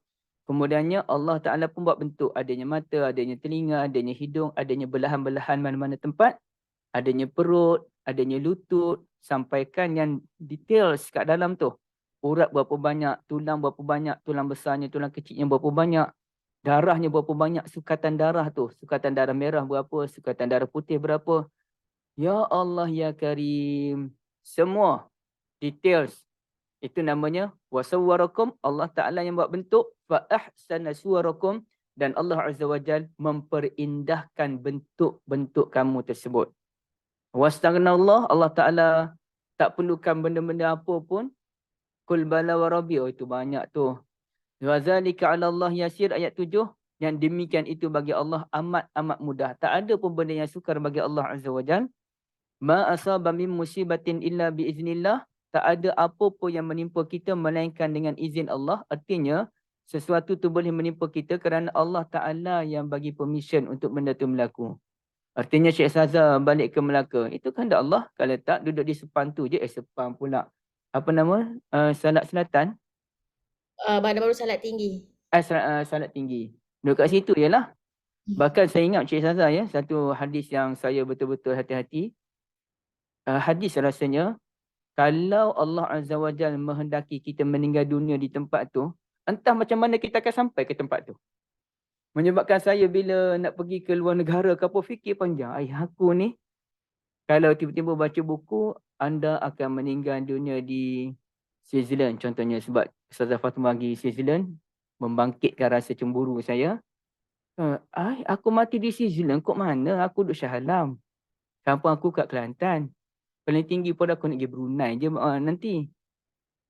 Kemudiannya Allah Ta'ala pun buat bentuk. Adanya mata, adanya telinga, adanya hidung, adanya belahan-belahan mana-mana tempat. Adanya perut, adanya lutut. Sampaikan yang details kat dalam tu. Urat berapa banyak, tulang berapa banyak, tulang besarnya, tulang kecilnya berapa banyak. Darahnya berapa banyak, sukatan darah tu. Sukatan darah merah berapa, sukatan darah putih berapa. Ya Allah ya Karim. Semua details. Itu namanya wasawwarakum, Allah Ta'ala yang buat bentuk. Fa ahsana suwarakum, dan Allah Azza wa Jal memperindah bentuk-bentuk kamu tersebut. Wastaghnallaah, Allah Ta'ala tak perlukan benda-benda apa pun. Qul bala wa rabbi, itu banyak tu. Wa zalika 'ala Allah yasir, ayat 7. Yang demikian itu bagi Allah amat-amat mudah. Tak ada pun benda yang sukar bagi Allah Azza wa Jal. Ma asaba min musibatin illa biiznillah. Tak ada apa pun yang menimpa kita melainkan dengan izin Allah. Artinya, sesuatu tu boleh menimpa kita kerana Allah Ta'ala yang bagi permission untuk benda tu berlaku. Artinya Syekh Syazah balik ke Melaka. Itu kan dah Allah. Kalau tak, duduk di Sepang tu je. Sepang pula. Apa nama? Salat Selatan. Bandar Baru Salat Tinggi. Salat Tinggi. Duduk kat situ je lah. Bahkan saya ingat Syekh Syazah ya, satu hadis yang saya betul-betul hati-hati. Hadis rasanya, kalau Allah Azza wa Jalla menghendaki kita meninggal dunia di tempat tu, entah macam mana kita akan sampai ke tempat tu. Menyebabkan saya bila nak pergi ke luar negara ke apa, fikir panjang. Aku ni, kalau tiba-tiba baca buku, anda akan meninggal dunia di Switzerland contohnya. Sebab Ustazah Fatimah pergi Switzerland, membangkitkan rasa cemburu saya. Aku mati di Switzerland, kok mana? Aku duduk Shah Alam. Kampung aku kat Kelantan. Paling tinggi pun aku nak pergi Brunei je nanti.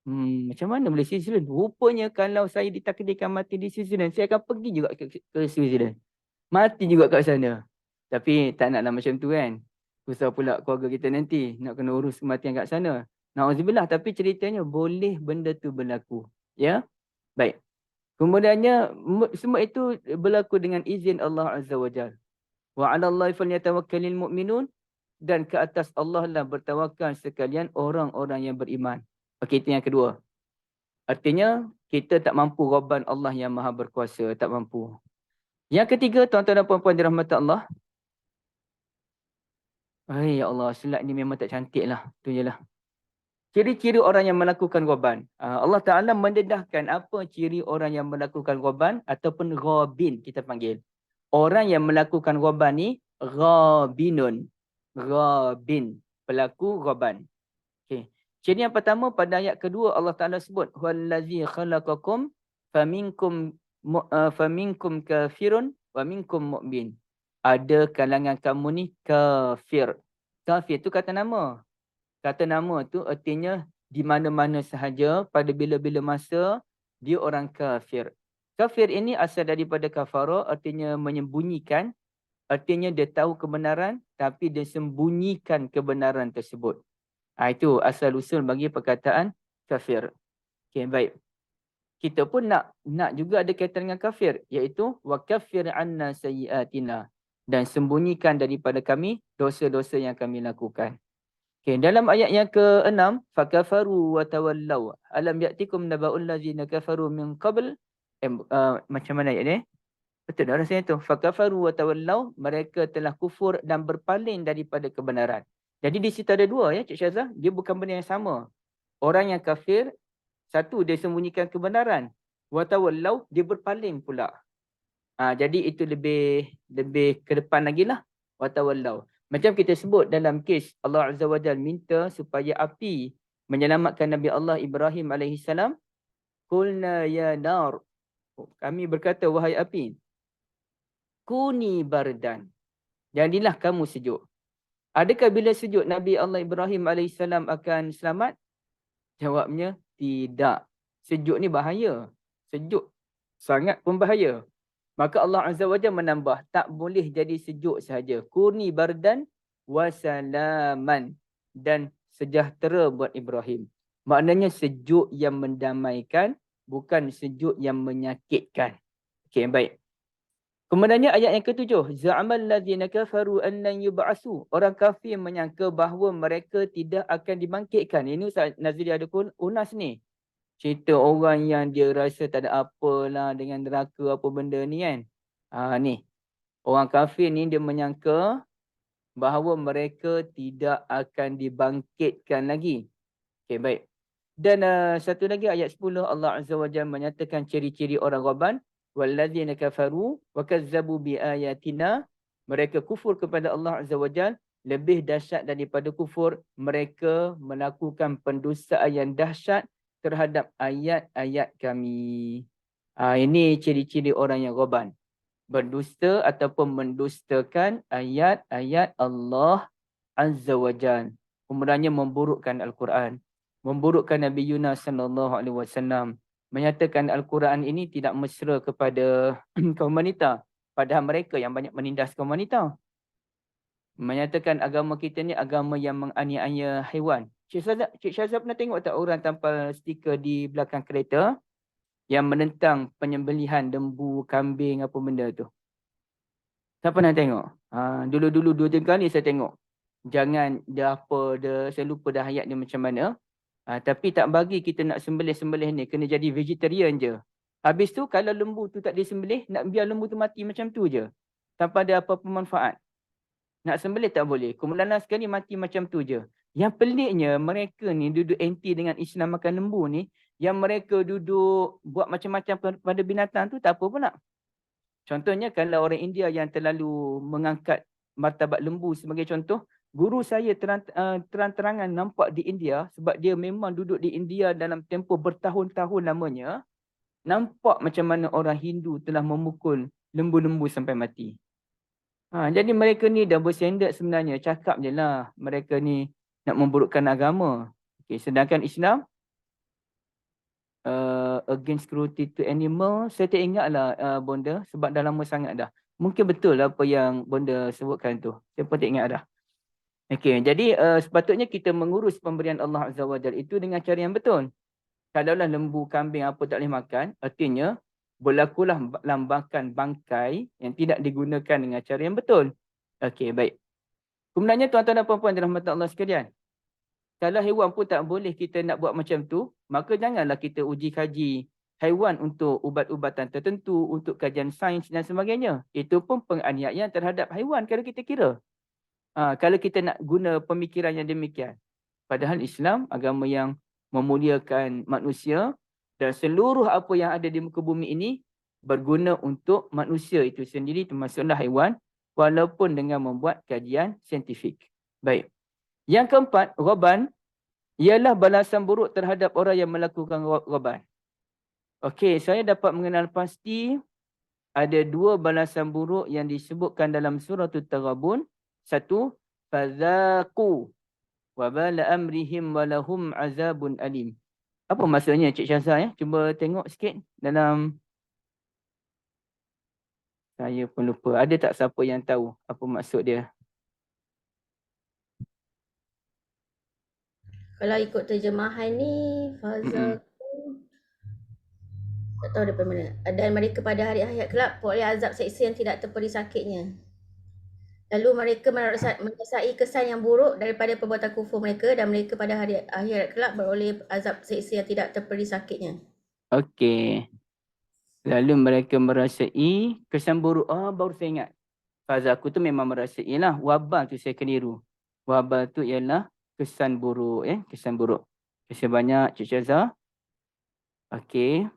Macam mana boleh Switzerland? Rupanya kalau saya ditakdirkan mati di Switzerland, saya akan pergi juga ke Switzerland. Mati juga kat sana. Tapi tak naklah macam tu kan. Susah pula keluarga kita nanti. Nak kena urus kematian kat sana. Na'udzubillah. Tapi ceritanya boleh benda tu berlaku. Ya? Baik. Kemudiannya semua itu berlaku dengan izin Allah Azza wa Jalla. Wa 'ala Allahi falyatawakkalul mu'minun, dan ke atas Allah lah bertawakal sekalian orang-orang yang beriman. Okey, itu yang kedua. Artinya kita tak mampu Rabban Allah yang Maha berkuasa, tak mampu. Yang ketiga, tuan-tuan dan puan-puan dirahmati Allah. Ya Allah, slide ni memang tak cantik lah. Itu je lah. Ciri-ciri orang yang melakukan Rabban. Allah Ta'ala mendedahkan apa ciri orang yang melakukan Rabban ataupun Rabin kita panggil. Orang yang melakukan Rabban ni Rabinun. Rabin. Pelaku Rabban. Okay. Ciri yang pertama pada ayat kedua Allah Ta'ala sebut. Wallazi khalaqakum faminkum kafirun wa minkum mu'min. ada kalangan kamu ni kafir. Kafir tu kata nama. Kata nama tu artinya di mana-mana sahaja, pada bila-bila masa, dia orang kafir. Kafir ini asal daripada kafara, artinya menyembunyikan. Artinya dia tahu kebenaran, tapi dia sembunyikan kebenaran tersebut. Itu asal usul bagi perkataan kafir. Okay, baik. Kita pun nak juga ada kaitan dengan kafir, iaitu wa kaffir anna sayyiatina, dan sembunyikan daripada kami dosa-dosa yang kami lakukan. Okay, dalam ayat yang ke-6, fakafaru wa tawallaw alam ya'tikum naba'ul ladzina kafaru min qabl. Macam mana ayat ni? Betul dah rasanya tu. Fakafaru wa tawallaw, mereka telah kufur dan berpaling daripada kebenaran. Jadi di situ ada dua ya Cik Syazah, dia bukan benda yang sama. Orang yang kafir, satu dia sembunyikan kebenaran, wa tawallaw, dia berpaling pula. Jadi itu lebih ke depan lagi lah. Wa tawallaw. Macam kita sebut dalam kes Allah Azza wa Jalla minta supaya api menyelamatkan Nabi Allah Ibrahim AS. Qulna ya nar, kami berkata wahai api, kuni bardan, jadilah kamu sejuk. Adakah bila sejuk Nabi Allah Ibrahim AS akan selamat? Jawabnya tidak. Sejuk ni bahaya. Sejuk sangat pun bahaya. Maka Allah Azza wa Jalla menambah, tak boleh jadi sejuk sahaja. Kuni bardan wa salaman, dan sejahtera buat Ibrahim. Maknanya sejuk yang mendamaikan, bukan sejuk yang menyakitkan. Okey, baik. Kemudiannya ayat yang ke-7, za'amal ladzina kafaru an lan yub'asu. Orang kafir menyangka bahawa mereka tidak akan dibangkitkan. Ini Ustaz Nazri ada unas ni. Cerita orang yang dia rasa tak ada apalah dengan neraka apa benda ni kan. Ni. Orang kafir ni dia menyangka bahawa mereka tidak akan dibangkitkan lagi. Okey, baik. Dan satu lagi ayat 10, Allah Azza wa Jalla menyatakan ciri-ciri orang Raban. Walladzina kafaru wa kazzabu biayatina. Mereka kufur kepada Allah Azza wa Jalla. Lebih dahsyat daripada kufur, mereka melakukan pendustaan yang dahsyat terhadap ayat-ayat kami. Ini ciri-ciri orang yang Raban. Berdusta ataupun mendustakan ayat-ayat Allah Azza wa Jalla. Kemudiannya memburukkan Al-Quran. Memburukkan Nabi Yunus sallallahu alaihi wasallam. Menyatakan Al-Quran ini tidak mesra kepada kaum wanita. Padahal mereka yang banyak menindas kaum wanita. Menyatakan agama kita ni agama yang menganiaya haiwan. Cik Syazab pernah tengok tak orang tampal stiker di belakang kereta yang menentang penyembelihan lembu, kambing, apa benda tu? Tak pernah tengok? Dulu-dulu 2-3 kali saya tengok. Jangan saya lupa dah ayat dia macam mana. Tapi tak bagi kita nak sembelih-sembelih ni, kena jadi vegetarian je. Habis tu kalau lembu tu tak disembelih, nak biar lembu tu mati macam tu je. Tanpa ada apa-apa manfaat. Nak sembelih tak boleh. Kemudian sekali mati macam tu je. Yang peliknya mereka ni duduk anti dengan Islam makan lembu ni. Yang mereka duduk buat macam-macam pada binatang tu tak apa pun nak. Contohnya kalau orang India yang terlalu mengangkat martabat lembu sebagai contoh. Guru saya terang-terangan nampak di India. Sebab dia memang duduk di India dalam tempoh bertahun-tahun lamanya. Nampak macam mana orang Hindu telah memukul lembu-lembu sampai mati. Jadi mereka ni dah bersendek sebenarnya. Cakap je lah mereka ni nak memburukkan agama. Sedangkan Islam against cruelty to animal, saya tak ingat lah bonda sebab dah lama sangat dah. Mungkin betul lah apa yang bonda sebutkan tu. Saya pun tak ingat dah. Jadi sepatutnya kita mengurus pemberian Allah Azza wa Jalla itu dengan cara yang betul. Kalaulah lembu, kambing apa tak boleh makan, artinya berlakulah lambakan bangkai yang tidak digunakan dengan cara yang betul. Baik. Kemudiannya tuan-tuan dan puan-puan dirahmati Allah sekalian. Kalau haiwan pun tak boleh kita nak buat macam tu, maka janganlah kita uji kaji haiwan untuk ubat-ubatan tertentu, untuk kajian sains dan sebagainya. Itu pun penganiayaan terhadap haiwan kalau kita kira. Kalau kita nak guna pemikiran yang demikian. Padahal Islam agama yang memuliakan manusia dan seluruh apa yang ada di muka bumi ini berguna untuk manusia itu sendiri, termasuklah haiwan, walaupun dengan membuat kajian saintifik. Baik. Yang keempat, Raban, ialah balasan buruk terhadap orang yang melakukan Raban. Saya dapat mengenal pasti ada 2 balasan buruk yang disebutkan dalam surah At-Taghabun. 1, fadzaqu wa bala amrihim wa lahum azabun alim. Apa maksudnya Cik Syazah ya? Cuba tengok sikit dalam, saya pun lupa. Ada tak siapa yang tahu apa maksud dia? Kalau ikut terjemahan ni, Mm-mm. tak tahu daripada mana. Dan mereka pada hari akhirat kelak oleh azab seksa yang tidak terperi sakitnya. Lalu mereka merasai kesan yang buruk daripada perbuatan kufur mereka dan mereka pada hari akhirat kelak beroleh azab seksa yang tidak terperi sakitnya. Okey. Lalu mereka merasai kesan buruk. Baru saya ingat. Fazaku tu memang merasai lah. Wabal tu saya keliru. Wabal tu ialah kesan buruk. Kesan buruk. Terima kasih banyak Cik Syazah. Okey.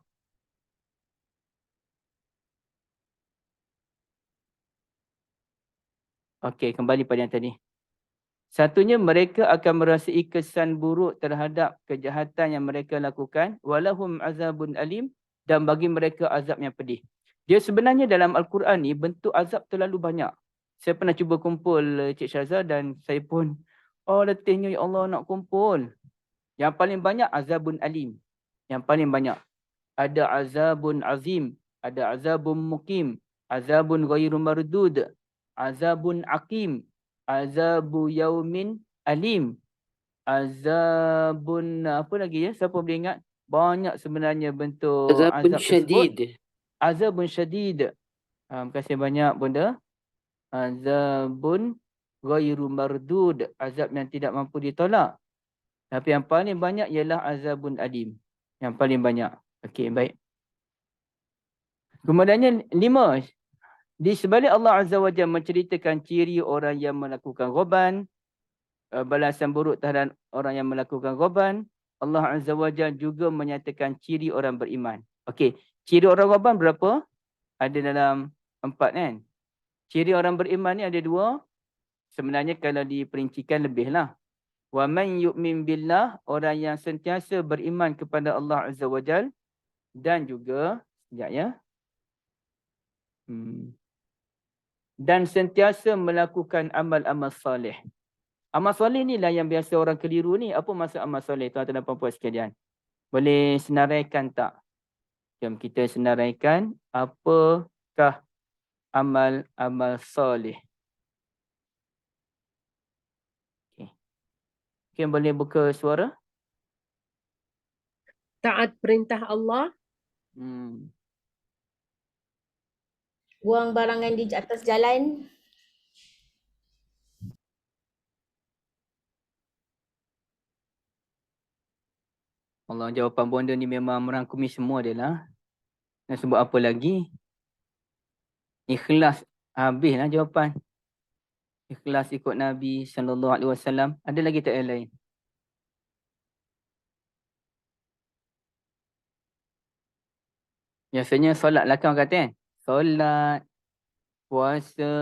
Okey, kembali pada yang tadi. Satunya, mereka akan merasai kesan buruk terhadap kejahatan yang mereka lakukan. Walahum azabun alim. Dan bagi mereka azab yang pedih. Dia sebenarnya dalam Al-Quran ni bentuk azab terlalu banyak. Saya pernah cuba kumpul Cik Syazah dan saya pun, letihnya ya Allah nak kumpul. Yang paling banyak azabun alim. Yang paling banyak. Ada azabun azim. Ada azabun mukim. Azabun ghairu mardud. Azabun aqim. Azabu yaumin alim. Azabun apa lagi ya? Siapa boleh ingat? Banyak sebenarnya bentuk Azabun azab tersebut. syadid. Azabun syadid. Terima kasih banyak bunda. Azabun ghairu mardud. Azab yang tidak mampu ditolak. Tapi yang paling banyak ialah azabun alim. Yang paling banyak. Okey, baik. Kemudiannya 5. Di sebalik Allah Azza wa Jalla menceritakan ciri orang yang melakukan ghaban, balasan buruk terhadap orang yang melakukan ghaban, Allah Azza wa Jalla juga menyatakan ciri orang beriman. Okey, ciri orang ghaban berapa? Ada dalam 4 kan? Ciri orang beriman ni ada 2. Sebenarnya kalau diperincikan lebihlah. Wa man yu'min billah, orang yang sentiasa beriman kepada Allah Azza wa Jalla, dan juga sekejap ya. Dan sentiasa melakukan amal-amal soleh. Amal soleh ni lah yang biasa orang keliru ni. Apa maksud amal soleh, tuan-tuan dan puan-puan sekalian? Boleh senaraikan tak? Jom kita senaraikan apakah amal-amal soleh. Okay. Mungkin boleh buka suara? Taat perintah Allah. Buang barangan di atas jalan. Allah, jawapan bonda ni memang merangkumi semua dia lah. Nak sebut apa lagi? Ikhlas. Habislah jawapan. Ikhlas ikut Nabi SAW. Ada lagi tak yang lain? Biasanya solat lah kan orang kata kan? Solat, puasa,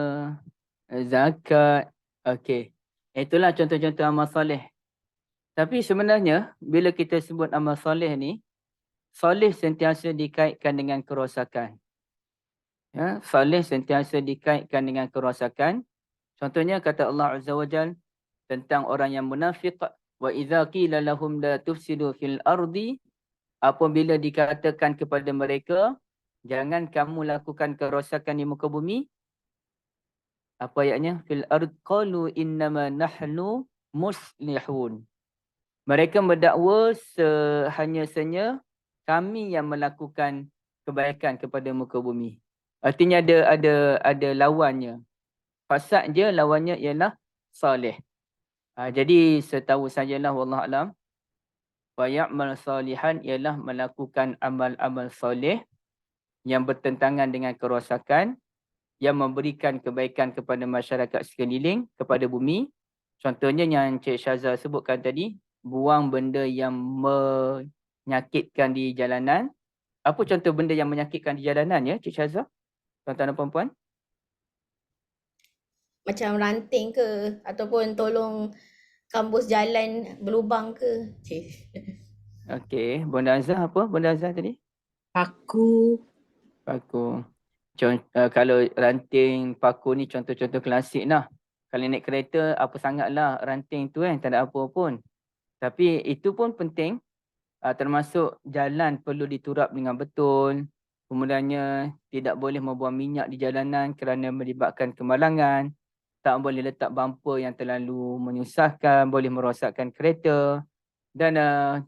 zakat. Okey. Itulah contoh-contoh amal soleh. Tapi sebenarnya bila kita sebut amal soleh ni, soleh sentiasa dikaitkan dengan kerosakan. Ya, soleh sentiasa dikaitkan dengan kerosakan. Contohnya kata Allah Azza wa Jal tentang orang yang munafik, wa idza qila lahum la tufsidu fil ardi, apabila dikatakan kepada mereka jangan kamu lakukan kerosakan di muka bumi. Apa ayatnya? Fil ard qalu innama nahnu muslihun. Mereka mendakwa hanya kami yang melakukan kebaikan kepada muka bumi. Artinya ada lawannya. Fasad je, lawannya ialah salih. Jadi setahu sajalah wallahu alam, wa ya'mal salihan ialah melakukan amal-amal soleh yang bertentangan dengan kerosakan, yang memberikan kebaikan kepada masyarakat sekeliling, kepada bumi. Contohnya yang Cik Syazah sebutkan tadi, buang benda yang menyakitkan di jalanan. Apa contoh benda yang menyakitkan di jalanan ya Cik Syazah? Tuan-tuan dan puan-puan. Macam ranting ke, ataupun tolong kambus jalan berlubang ke. Okey, Bunda Azhar apa? Bunda Azhar tadi? Paku. Paku. Kalau ranting paku ni contoh-contoh klasik lah. Kalau naik kereta apa sangatlah ranting tu tak ada apa pun. Tapi itu pun penting, termasuk jalan perlu diturap dengan betul. Kemudiannya tidak boleh membuang minyak di jalanan kerana melibatkan kemalangan. Tak boleh letak bumper yang terlalu menyusahkan, boleh merosakkan kereta. Dan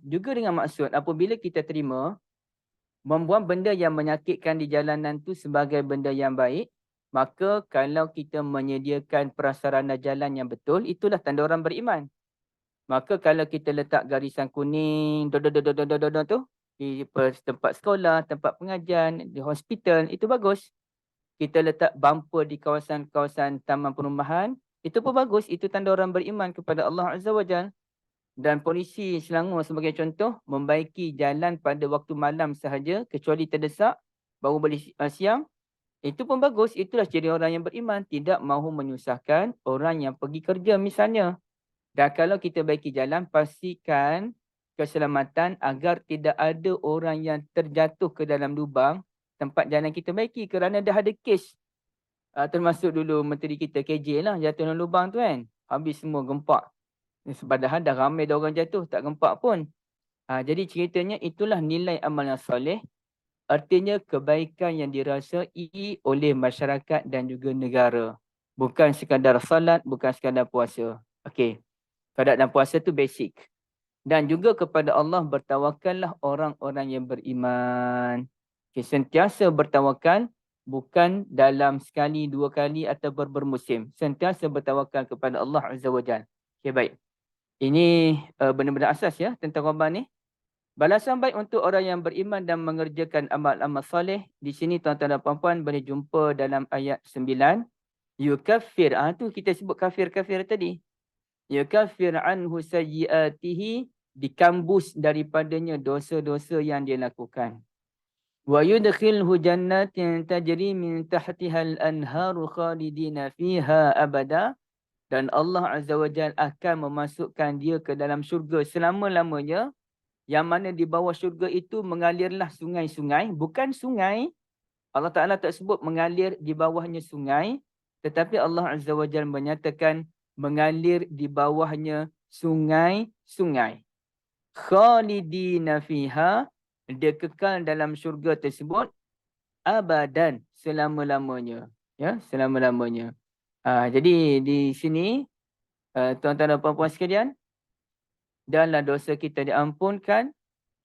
juga dengan maksud apabila kita terima membuang benda yang menyakitkan di jalanan tu sebagai benda yang baik, maka kalau kita menyediakan prasarana jalan yang betul, itulah tanda orang beriman. Maka kalau kita letak garisan kuning tu di tempat sekolah, tempat pengajian, di hospital, itu bagus. Kita letak bumper di kawasan-kawasan taman perumahan, itu pun bagus. Itu tanda orang beriman kepada Allah Azza wa Jalla. Dan polisi Selangor sebagai contoh membaiki jalan pada waktu malam sahaja kecuali terdesak baru boleh siang. Itu pun bagus. Itulah ciri orang yang beriman, tidak mahu menyusahkan orang yang pergi kerja misalnya. Dan kalau kita baiki jalan, pastikan keselamatan agar tidak ada orang yang terjatuh ke dalam lubang tempat jalan kita baiki, kerana dah ada kes. Termasuk dulu menteri kita KJ lah jatuh dalam lubang tu kan. Habis semua gempak. Padahal dah ramai dah orang jatuh, tak gempak pun. Jadi ceritanya itulah nilai amal yang soleh. Artinya kebaikan yang dirasai oleh masyarakat dan juga negara. Bukan sekadar salat, bukan sekadar puasa. Okey. Salat dan puasa tu basic. Dan juga kepada Allah bertawakallah orang-orang yang beriman. Okay, sentiasa bertawakal, bukan dalam sekali, dua kali atau bermusim. Sentiasa bertawakal kepada Allah Azza wa Jalla. Okay, baik. Ini benda-benda asas ya tentang korban ni. Balasan baik untuk orang yang beriman dan mengerjakan amal-amal soleh. Di sini tuan-tuan dan puan-puan boleh jumpa dalam ayat 9. Yukaffir. Tu kita sebut kafir-kafir tadi. Yukaffir anhu sayyiatihi. Dikambus daripadanya dosa-dosa yang dia lakukan. Wa yudkhilhu jannatin tajri min tahtiha al-anharu khalidina fiha abada. Dan Allah Azza wa Jalla akan memasukkan dia ke dalam syurga selama-lamanya. Yang mana di bawah syurga itu mengalirlah sungai-sungai. Bukan sungai. Allah Ta'ala tak sebut mengalir di bawahnya sungai. Tetapi Allah Azza wa Jalla menyatakan mengalir di bawahnya sungai-sungai. Khalidina fiha. Dia kekal dalam syurga tersebut. Abadan. Selama-lamanya. Ya, selama-lamanya. Jadi di sini tuan-tuan dan puan-puan sekalian, dalam dosa kita diampunkan,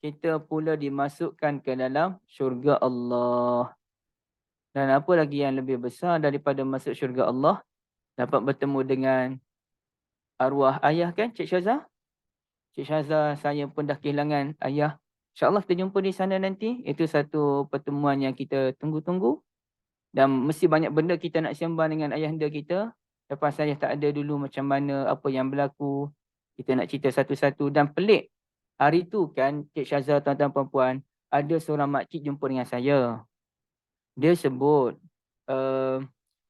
kita pula dimasukkan ke dalam syurga Allah. Dan apa lagi yang lebih besar daripada masuk syurga Allah? Dapat bertemu dengan arwah ayah kan, Cik Syazah? Cik Syazah, saya pun dah kehilangan ayah. InsyaAllah kita jumpa di sana nanti. Itu satu pertemuan yang kita tunggu-tunggu. Dan mesti banyak benda kita nak sembang dengan ayahanda kita. Lepas saya tak ada dulu macam mana, apa yang berlaku. Kita nak cerita satu-satu. Dan pelik, hari tu kan, Cik Syazah, tuan-tuan puan-puan, ada seorang makcik jumpa dengan saya. Dia sebut,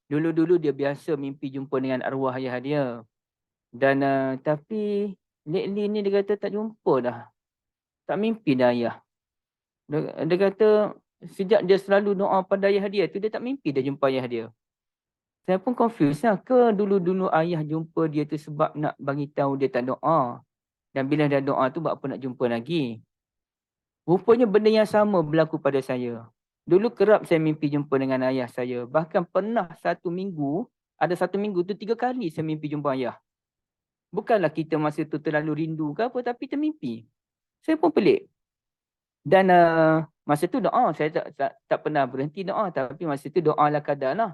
dulu-dulu dia biasa mimpi jumpa dengan arwah ayah dia. Dan tapi, lately ni dia kata tak jumpa dah. Tak mimpi dah ayah. Dia kata, sejak dia selalu doa pada ayah dia tu, dia tak mimpi dah jumpa ayah dia. Saya pun confused lah. Ke dulu-dulu ayah jumpa dia tu sebab nak bagi tahu dia tak doa. Dan bila dah doa tu, buat apa nak jumpa lagi. Rupanya benda yang sama berlaku pada saya. Dulu kerap saya mimpi jumpa dengan ayah saya. Bahkan pernah satu minggu tu 3 kali saya mimpi jumpa ayah. Bukanlah kita masa tu terlalu rindu ke apa, tapi termimpi. Saya pun pelik. Dan masa tu doa, saya tak pernah berhenti doa. Tapi masa tu doa ala kadar lah.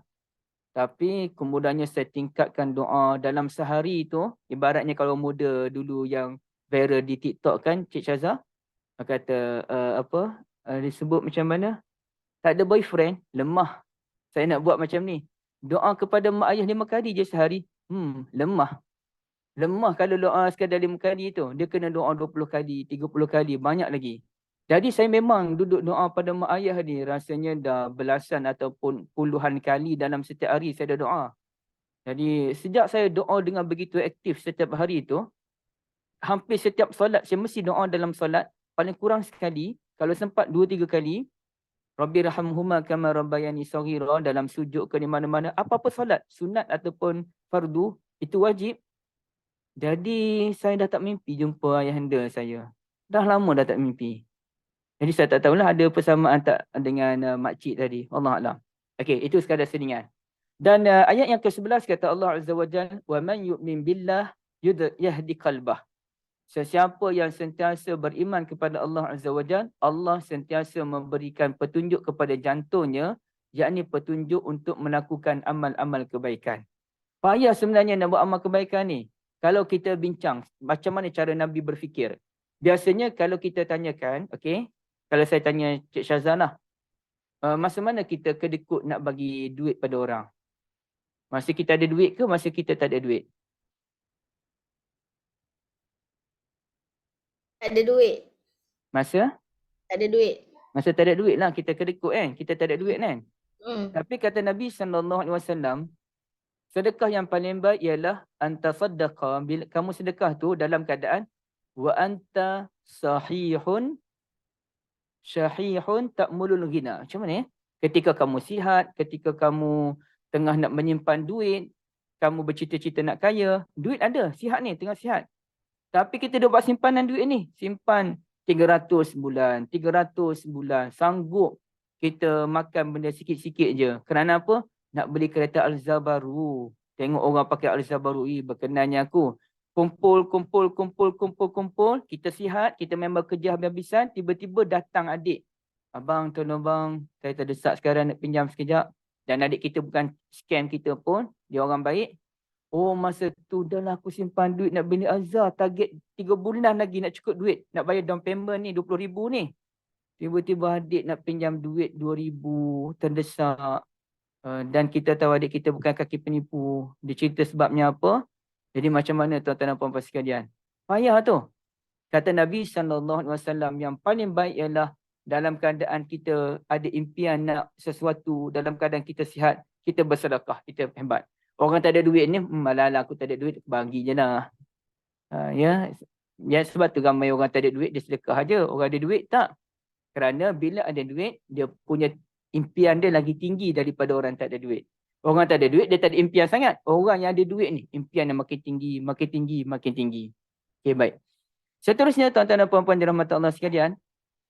Tapi kemudiannya saya tingkatkan doa dalam sehari tu. Ibaratnya kalau muda dulu yang viral di TikTok kan, Cik Syazah. Kata disebut macam mana? Tak ada boyfriend, lemah. Saya nak buat macam ni. Doa kepada mak ayah 5 kali je sehari. Lemah. Lemah kalau doa sekadar 5 kali tu. Dia kena doa 20 kali, 30 kali, banyak lagi. Jadi saya memang duduk doa pada mak ayah ni. Rasanya dah belasan ataupun puluhan kali dalam setiap hari saya dah doa. Jadi sejak saya doa dengan begitu aktif setiap hari tu, hampir setiap solat saya mesti doa dalam solat. Paling kurang sekali, kalau sempat 2-3 kali, Rabbi rahamhuma kama rabbayani saghira, dalam sujud ke di mana-mana, apa-apa solat, sunat ataupun fardu, itu wajib. Jadi saya dah tak mimpi jumpa ayahanda saya. Dah lama dah tak mimpi. Jadi saya tak tahulah ada persamaan tak dengan makcik tadi. Allah Alam. Okey, itu sekadar selingan. Dan ayat yang ke-11 kata Allah Azza wa Jalla, wa man yu'min billah yahdi qalbah. Sesiapa yang sentiasa beriman kepada Allah Azza wa Jalla, Allah sentiasa memberikan petunjuk kepada jantungnya, yakni petunjuk untuk melakukan amal-amal kebaikan. Payah sebenarnya nak buat amal kebaikan ni. Kalau kita bincang macam mana cara Nabi berfikir. Biasanya kalau kita tanyakan, okey, kalau saya tanya Cik Syazanah, masa mana kita kedekut nak bagi duit pada orang? Masa kita ada duit ke masa kita tak ada duit? Tak ada duit. Masa? Tak ada duit. Masa tak ada duit lah kita kedekut kan. Kita tak ada duit kan. Hmm. Tapi kata Nabi SAW, sedekah yang paling baik ialah anta saddaqa, bila kamu sedekah tu dalam keadaan wa anta sahihun syahihun ta'mulul ghina. Macam mana? Ketika kamu sihat, ketika kamu tengah nak menyimpan duit, kamu bercita-cita nak kaya, duit ada, sihat ni, tengah sihat. Tapi kita dah buat simpanan duit ni, simpan 300 bulan, 300 bulan, sanggup kita makan benda sikit-sikit je. Kerana apa? Nak beli kereta Alza baru. Tengok orang pakai Alza baru, berkenannya aku. Kumpul, kita sihat, kita memang kerja habis-habisan, tiba-tiba datang adik. Abang, tolong bang, saya terdesak sekarang nak pinjam sekejap. Dan adik kita bukan scam kita pun, dia orang baik. Oh, masa tu dah lah aku simpan duit nak beli Alza. Target 3 bulan lagi nak cukup duit. Nak bayar down payment ni, 20,000 ni. Tiba-tiba adik nak pinjam duit 2,000, terdesak. Dan kita tahu adik kita bukan kaki penipu. Dia cerita sebabnya apa. Jadi macam mana tuan-tuan dan puan-puan sekalian? Payah tu. Kata Nabi SAW, yang paling baik ialah dalam keadaan kita ada impian nak sesuatu, dalam keadaan kita sihat, kita bersedekah, kita hebat. Orang tak ada duit ni, malah aku tak ada duit, bagi je lah. Ya, sebab tu ramai orang tak ada duit, dia sedekah aja. Orang ada duit tak. Kerana bila ada duit, dia punya impian dia lagi tinggi daripada orang tak ada duit. Orang tak ada duit, dia tak ada impian sangat. Orang yang ada duit ni, impian yang makin tinggi, makin tinggi, makin tinggi. Okey, baik. Seterusnya, tuan-tuan dan puan-puan dirahmati Allah sekalian,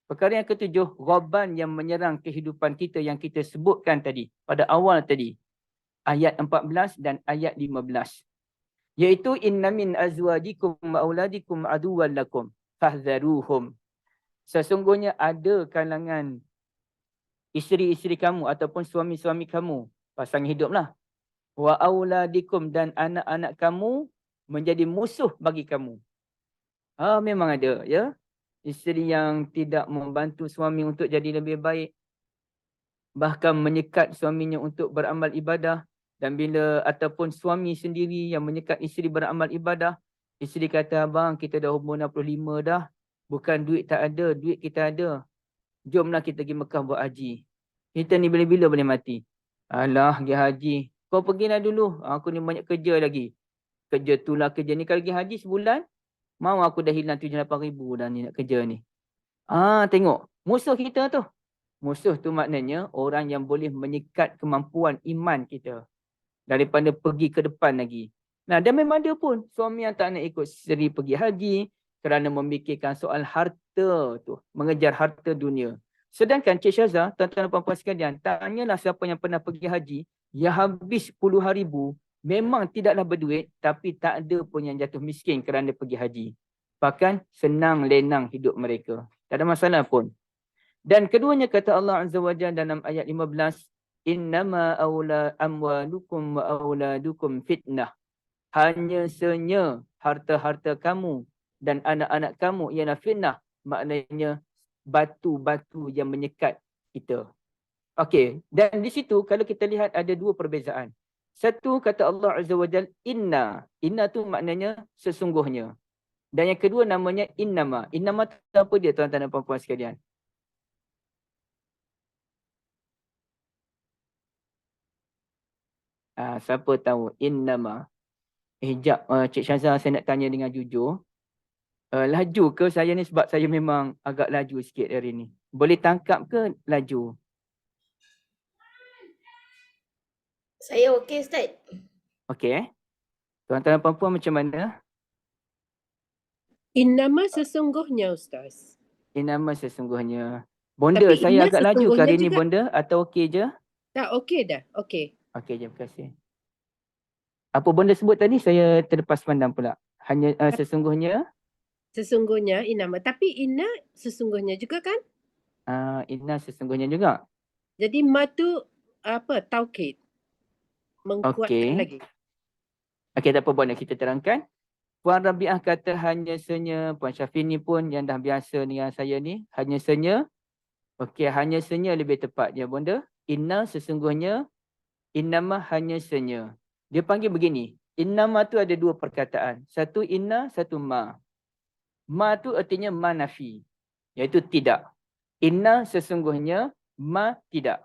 perkara yang ketujuh, ghaban yang menyerang kehidupan kita yang kita sebutkan tadi, pada awal tadi. Ayat 14 dan ayat 15. Iaitu inna min azwajikum wa auladikum aduwwan lakum fahdharuhum. Sesungguhnya ada kalangan isteri-isteri kamu ataupun suami-suami kamu, pasangan hiduplah. Wa auladikum, dan anak-anak kamu menjadi musuh bagi kamu. Memang ada ya. Isteri yang tidak membantu suami untuk jadi lebih baik. Bahkan menyekat suaminya untuk beramal ibadah. Dan bila ataupun suami sendiri yang menyekat isteri beramal ibadah, isteri kata, abang kita dah umur 65 dah. Bukan duit tak ada, duit kita ada. Jomlah kita pergi Mekah buat haji. Kita ni bila-bila boleh mati. Alah, pergi haji. Kau pergilah dulu. Aku ni banyak kerja lagi. Kerja tu lah kerja ni. Kalau pergi haji sebulan, mau aku dah hilang 7-8 ribu dah ni nak kerja ni. Tengok. Musuh kita tu. Musuh tu maknanya orang yang boleh menyekat kemampuan iman kita. Daripada pergi ke depan lagi. Nah, dan memang ada pun suami yang tak nak ikut isteri pergi haji kerana memikirkan soal harta tu, mengejar harta dunia. Sedangkan Cik Syazah, tuan-tuan dan puan-puan sekalian, tanyalah siapa yang pernah pergi haji, yang habis puluhan ribu, memang tidaklah berduit, tapi tak ada pun yang jatuh miskin kerana pergi haji. Bahkan senang lenang hidup mereka. Tak ada masalah pun. Dan keduanya kata Allah Azza wa Jalla dalam ayat 15, innama amwalukum wa auladukum fitnah. Hanya senya harta-harta kamu dan anak-anak kamu ialah fitnah. Maknanya batu-batu yang menyekat kita. Okey, dan di situ kalau kita lihat ada dua perbezaan. Satu kata Allah Azza wa Jalla inna. Inna tu maknanya sesungguhnya. Dan yang kedua namanya innama. Innama tu apa dia tuan-tuan dan puan-puan sekalian? Siapa tahu innama. Hijab Cik Syazah, saya nak tanya dengan jujur. Laju ke saya ni sebab saya memang agak laju sikit hari ni. Boleh tangkap ke laju? Saya okey Ustaz. Okey. Tuan-tuan dan puan-puan macam mana? Innama sesungguhnya Ustaz. Nama sesungguhnya. Bonda, Tapi saya inna agak laju ke sesungguhnya hari ni juga bonda atau okey je? tak okey dah. Okey. Okey je, terima kasih. Apa bonda sebut tadi? Saya terlepas pandang pula. Hanya sesungguhnya Sesungguhnya innama. Tapi inna sesungguhnya juga kan? inna sesungguhnya juga. Jadi ma tu apa? Taukid. Mengkuatkan Okey. lagi. Okey, tak apa bonda, kita terangkan. Puan Rabiah kata hanya senya, Puan Syafini pun yang dah biasa dengan saya ni, hanya senya. Okey, hanya senya lebih tepatnya bonda. Inna sesungguhnya, innama hanya senya. Dia panggil begini, innama tu ada dua perkataan. Satu inna, satu ma. Ma tu artinya ma nafi, iaitu tidak. Inna sesungguhnya, ma tidak.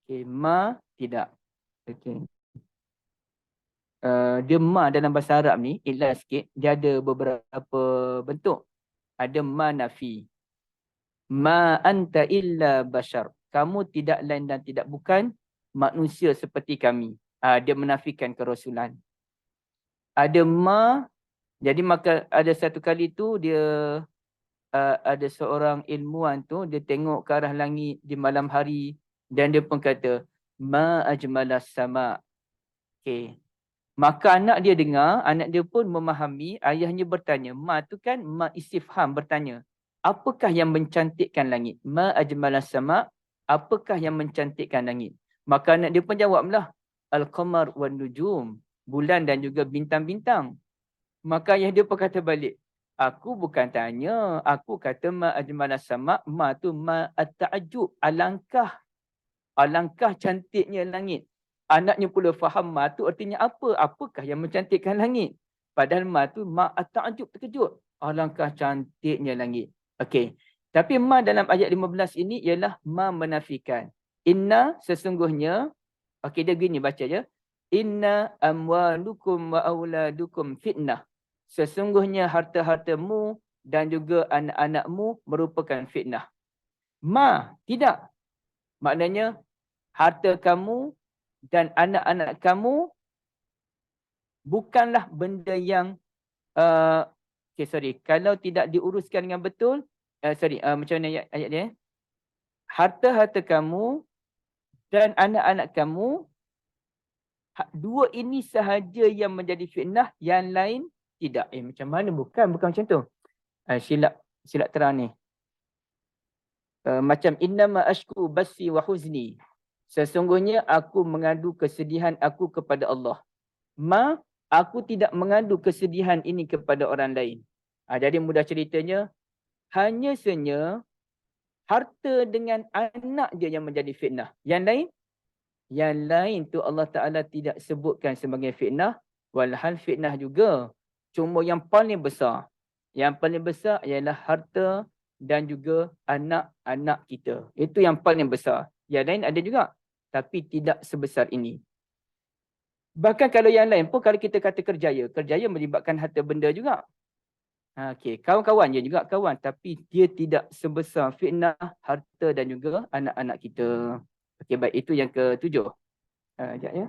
Okey, ma tidak. Okey. Dia ma dalam bahasa Arab ni, ilah sikit, dia ada beberapa bentuk. Ada ma nafi. Ma anta illa bashar. Kamu tidak lain dan tidak bukan manusia seperti kami. Dia menafikan kerasulan. Ada ma, jadi maka ada satu kali tu dia ada seorang ilmuwan tu, dia tengok ke arah langit di malam hari dan dia pun kata, ma ajmalas sama. Okay. Maka anak dia dengar, anak dia pun memahami, ayahnya bertanya. Ma tu kan ma istifham, bertanya. Apakah yang mencantikkan langit? Ma ajmalas sama, apakah yang mencantikkan langit? Maka anak dia pun jawablah, al-qamar wan nujum, bulan dan juga bintang-bintang. Maka ayah dia pun kata balik, aku bukan tanya, aku kata ma ajmalas sama, ma tu ma at-ta'ajjub, alangkah cantiknya langit. Anaknya pula faham ma tu artinya apa? Apakah yang mencantikkan langit? Padahal ma tu ma at-ta'ajjub, terkejut. Alangkah cantiknya langit. Okey. Tapi ma dalam ayat 15 ini ialah ma menafikan. Inna sesungguhnya, okey dia gini baca je. Inna amwalukum wa auladukum fitnah. Sesungguhnya harta-hartamu dan juga anak-anakmu merupakan fitnah. Ma, tidak. Maknanya harta kamu dan anak-anak kamu bukanlah benda yang kalau tidak diuruskan dengan betul, macam mana ayat dia? Harta-harta kamu dan anak-anak kamu, dua ini sahaja yang menjadi fitnah, yang lain tidak. Macam mana? Bukan macam tu. Silap terang ni. Macam innama ashku basi wa huzni. Sesungguhnya aku mengadu kesedihan aku kepada Allah. Ma, aku tidak mengadu kesedihan ini kepada orang lain. Jadi mudah ceritanya, hanya saja harta dengan anak dia yang menjadi fitnah. Yang lain tu Allah Ta'ala tidak sebutkan sebagai fitnah. Walhal fitnah juga. Cuma yang paling besar ialah harta dan juga anak-anak kita. Itu yang paling besar. Yang lain ada juga, tapi tidak sebesar ini. Bahkan kalau yang lain pun, kalau kita kata kerjaya melibatkan harta benda juga. Okey, kawan-kawan je juga kawan, tapi dia tidak sebesar fitnah, harta dan juga anak-anak kita. Okey, baik, itu yang ke-7. Sekejap ya.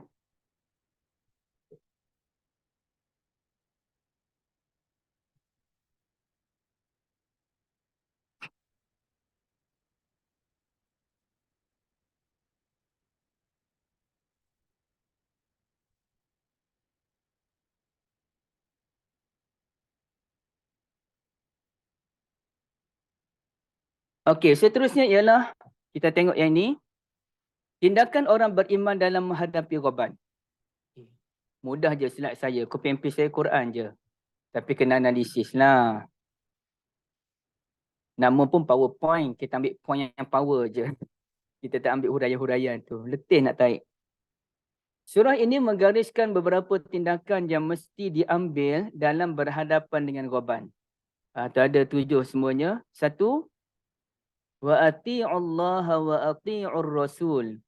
Okey, seterusnya ialah kita tengok yang ini. Tindakan orang beriman dalam menghadapi goban. Mudah je slide saya. Copy and paste saya Quran je. Tapi kena analisis lah. Nama pun PowerPoint. Kita ambil point yang power je. Kita tak ambil huraian-huraian tu. Letih nak tarik. Surah ini menggariskan beberapa tindakan yang mesti diambil dalam berhadapan dengan goban. Tu ada 7 semuanya. 1. Wa ati'ullaha wa ati'ur rasul.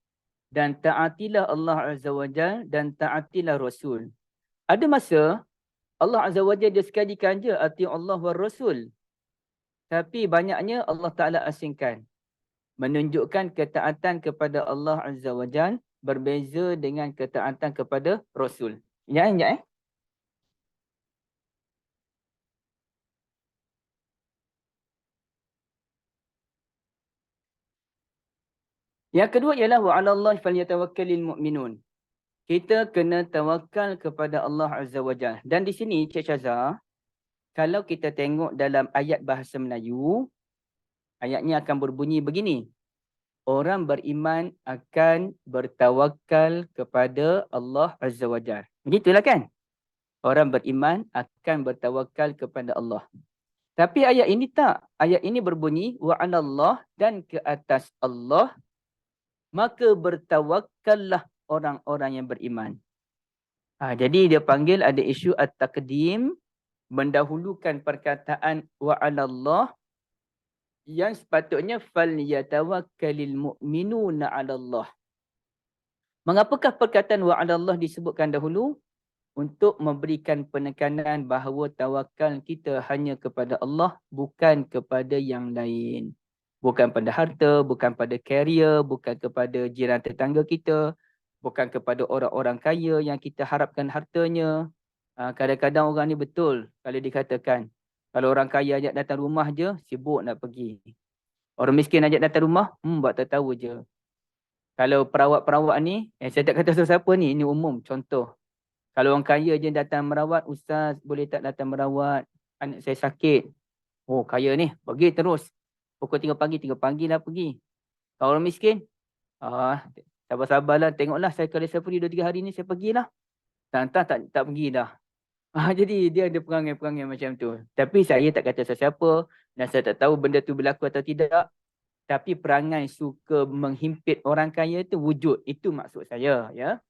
Dan taatilah Allah Azza wa Jal dan taatilah Rasul. Ada masa Allah Azza wa Jal dia sekalikan je ati'ullah wa Rasul. Tapi banyaknya Allah Ta'ala asingkan. Menunjukkan ketaatan kepada Allah Azza wa Jal berbeza dengan ketaatan kepada Rasul. Ya. Yang kedua ialah wa 'alallahi falyatawakkalul mu'minun. Kita kena tawakal kepada Allah Azza wa Jalla. Dan di sini Cik Syazah, kalau kita tengok dalam ayat bahasa Melayu, ayatnya akan berbunyi begini. Orang beriman akan bertawakal kepada Allah Azza wa Jalla. Begitulah kan? Orang beriman akan bertawakal kepada Allah. Tapi ayat ini tak. Ayat ini berbunyi wa 'alallah, dan ke atas Allah maka bertawakkallah orang-orang yang beriman. Jadi dia panggil ada isu at-taqdim, mendahulukan perkataan wa 'alallah yang sepatutnya falyatawakkalul mu'minuna 'alallah. Mengapakah perkataan wa 'alallah disebutkan dahulu? Untuk memberikan penekanan bahawa tawakal kita hanya kepada Allah, bukan kepada yang lain. Bukan pada harta, bukan pada karier, bukan kepada jiran tetangga kita, bukan kepada orang-orang kaya yang kita harapkan hartanya. Kadang-kadang orang ni betul kalau dikatakan, kalau orang kaya ajak datang rumah je, sibuk nak pergi. Orang miskin ajak datang rumah, buat tak tahu je. Kalau perawat-perawat ni, saya tak kata siapa ni, ini umum, contoh. Kalau orang kaya je datang merawat, ustaz boleh tak datang merawat, anak saya sakit. Oh kaya ni, pergi terus. Pukul 3 pagi lah pergi. Kalau orang miskin, sabar-sabarlah, tengoklah kalau saya pergi 2-3 hari ni saya pergilah. Tak pergi dah. Jadi dia ada perangai-perangai macam tu. Tapi saya tak kata siapa dan saya tak tahu benda tu berlaku atau tidak. Tapi perangai suka menghimpit orang kaya tu wujud. Itu maksud saya, ya.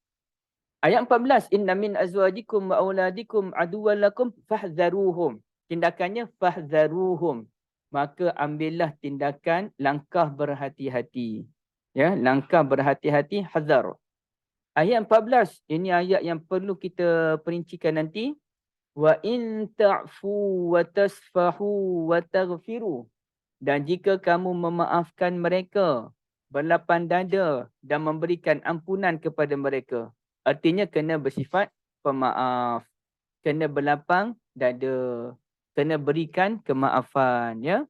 Ayat 14, inna min azwajikum wa auladikum aduwwan lakum fahdharuhum. Tindakannya fahdharuhum. Maka ambillah tindakan langkah berhati-hati. Ya, langkah berhati-hati, hazar. Ayat 14, ini ayat yang perlu kita perincikan nanti. Wa in ta'fu wa tasfahu wa taghfiru. Dan jika kamu memaafkan mereka, berlapang dada dan memberikan ampunan kepada mereka. Artinya kena bersifat pemaaf. Kena berlapang dada. Kena berikan kemaafan. Ya.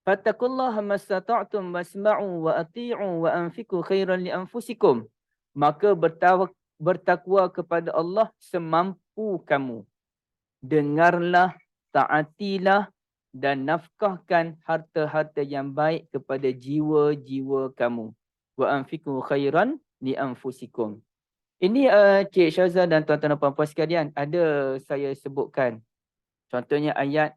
Fattaqullaha mastata'tum wasma'u wa ati'u wa anfiqu khairan li anfusikum. Maka bertakwa kepada Allah semampu kamu. Dengarlah, taatilah dan nafkahkan harta-harta yang baik kepada jiwa-jiwa kamu. Wa anfiqu khairan li anfusikum. Ini Cik Syazah dan tuan-tuan dan puan-puan sekalian, ada saya sebutkan. Contohnya ayat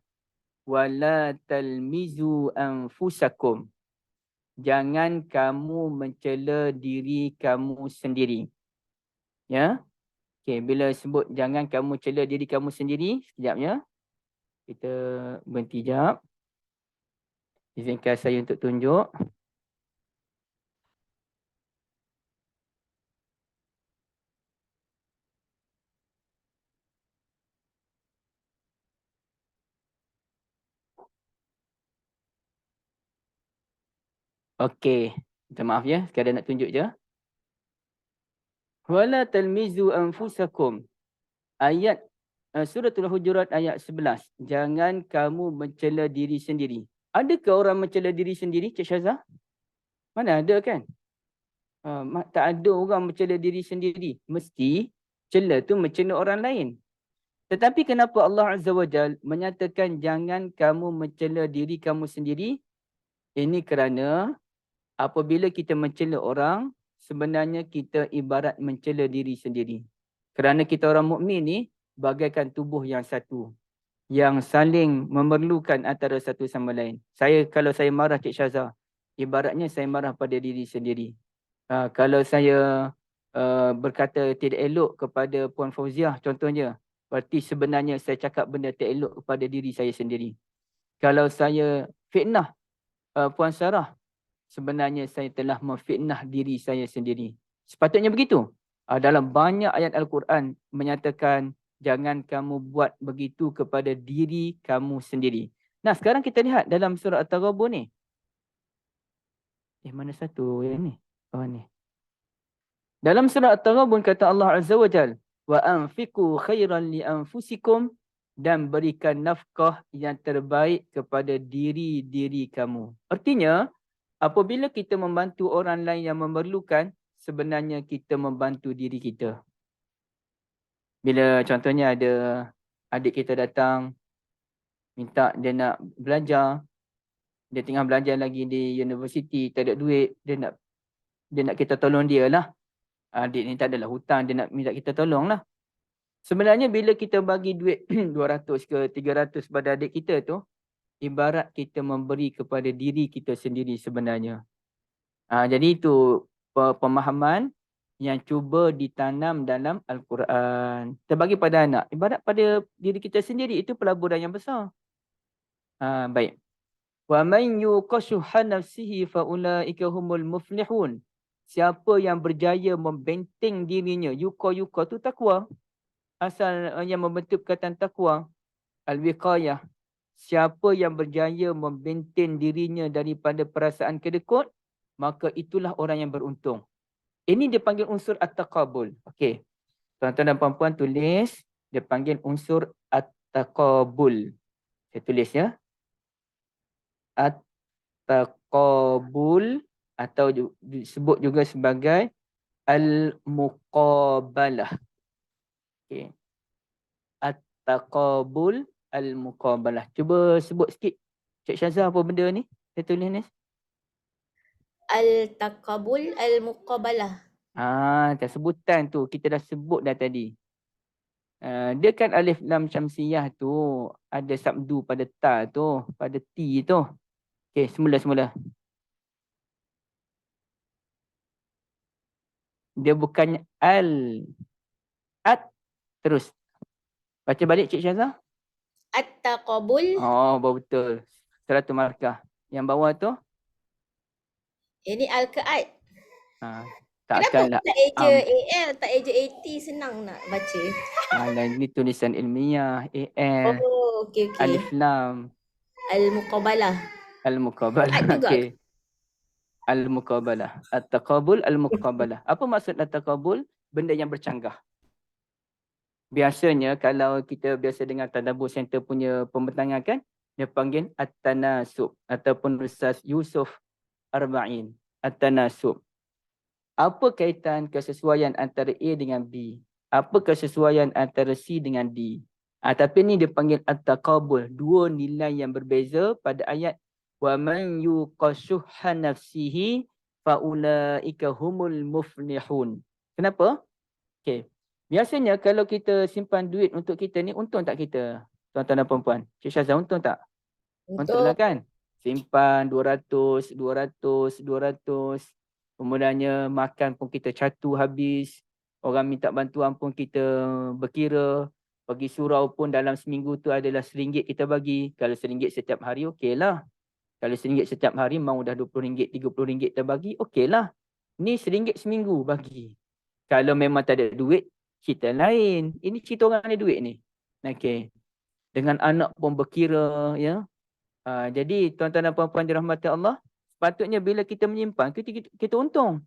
wala talmizu anfusakum. Jangan kamu mencela diri kamu sendiri. Ya. Okey, bila sebut jangan kamu cela diri kamu sendiri, sekejap ya. Kita berhenti jap. Izinkan saya untuk tunjuk. Okey, minta maaf ya, sekadar nak tunjuk je. Wala talmizu anfusakum. Ayat Suratul Hujurat ayat 11. Jangan kamu mencela diri sendiri. Adakah orang mencela diri sendiri, Cik Syazah? Mana ada kan? Tak ada orang mencela diri sendiri. Mesti cela tu mencela orang lain. Tetapi kenapa Allah Azza wa Jal menyatakan jangan kamu mencela diri kamu sendiri? Ini kerana apabila kita mencela orang, sebenarnya kita ibarat mencela diri sendiri. Kerana kita orang mukmin ni bagaikan tubuh yang satu, yang saling memerlukan antara satu sama lain. Kalau saya marah Cik Syazah, ibaratnya saya marah pada diri sendiri. Kalau saya berkata tidak elok kepada Puan Fauziah contohnya, berarti sebenarnya saya cakap benda tidak elok kepada diri saya sendiri. Kalau saya fitnah Puan Sarah, sebenarnya saya telah memfitnah diri saya sendiri. Sepatutnya begitu. Dalam banyak ayat Al-Quran menyatakan jangan kamu buat begitu kepada diri kamu sendiri. Nah, sekarang kita lihat dalam surah At-Taghabun ni. Mana satu yang ni? Oh ni. Dalam surah At-Taghabun kata Allah Azza wa Jal, wa anfiqu khairan li anfusikum, dan berikan nafkah yang terbaik kepada diri-diri kamu. Artinya, apabila kita membantu orang lain yang memerlukan, sebenarnya kita membantu diri kita. Bila contohnya ada adik kita datang, minta dia nak belajar, dia tengah belajar lagi di universiti, tak ada duit, dia nak kita tolong dia lah. Adik ni tak adalah hutang, dia nak minta kita tolong lah. Sebenarnya bila kita bagi duit 200 ke 300 pada adik kita tu, ibarat kita memberi kepada diri kita sendiri sebenarnya. Jadi itu pemahaman yang cuba ditanam dalam Al-Quran. Terbagi pada anak. Ibarat pada diri kita sendiri, itu pelaburan yang besar. Baik. Wa man yuqashuha nafsihi fa ulaika humul muflihun. Siapa yang berjaya membenteng dirinya, yuqa tu takwa. Asal yang membentuk perkataan takwa, al-wiqayah. Siapa yang berjaya membenteng dirinya daripada perasaan kedekut, maka itulah orang yang beruntung. Ini dia panggil unsur at-taqabul. Okey. Tuan-tuan dan puan-puan tulis, dia panggil unsur at-taqabul. Saya tulis ya. At-taqabul atau disebut juga sebagai al-muqabalah. Okey. At-taqabul al-muqabalah. Cuba sebut sikit. Cik Syazah apa benda ni? Saya tulis ni. Al-taqabul al-muqabalah. Sebutan tu kita dah sebut dah tadi. Dia kan alif lam syamsiyah tu ada sabdu pada ta tu, pada ti tu. Okey, semula. Dia bukannya at terus. Baca balik Cik Syazah. At-taqabul. Oh, betul. 100 markah. Yang bawah tu? Ini al-qa'ad. Tak Kenapa akanlah. tak eja AL, tak eja AT, senang nak baca. Ini tulisan ilmiah, AL, okey. alif lam. Al-muqabalah. Al-muqabalah. Okey. Al-muqabalah. At-taqabul al-muqabalah. Apa maksud at-taqabul? Benda yang bercanggah. Biasanya kalau kita biasa dengar Tadabbur Center punya pembentangan kan, dia panggil at-tanasub ataupun Ustaz Yusuf Arba'in. At-tanasub. Apa kaitan kesesuaian antara A dengan B? Apa kesesuaian antara C dengan D? Tapi ni dia panggil at-taqabul. Dua nilai yang berbeza pada ayat wa man yuqashuha nafsihi fa ulaika humul muflihun. Kenapa? Okey. Biasanya kalau kita simpan duit untuk kita ni, untung tak kita? Tuan-tuan dan puan-puan. Cik Syazah, untung tak? Untung lah kan? Simpan 200. Kemudiannya makan pun kita catu habis. Orang minta bantuan pun kita berkira. Pergi surau pun dalam seminggu tu adalah RM1 kita bagi. Kalau RM1 setiap hari, okey lah. Kalau RM1 setiap hari, memang dah RM20, RM30 kita bagi, okey lah. Ni RM1 seminggu bagi. Kalau memang tak ada duit, cerita lain. Ini cerita orang ada duit ni. Okey. Dengan anak pun berkira, ya. Jadi tuan-tuan dan puan-puan dirahmati Allah, sepatutnya bila kita menyimpan, kita untung.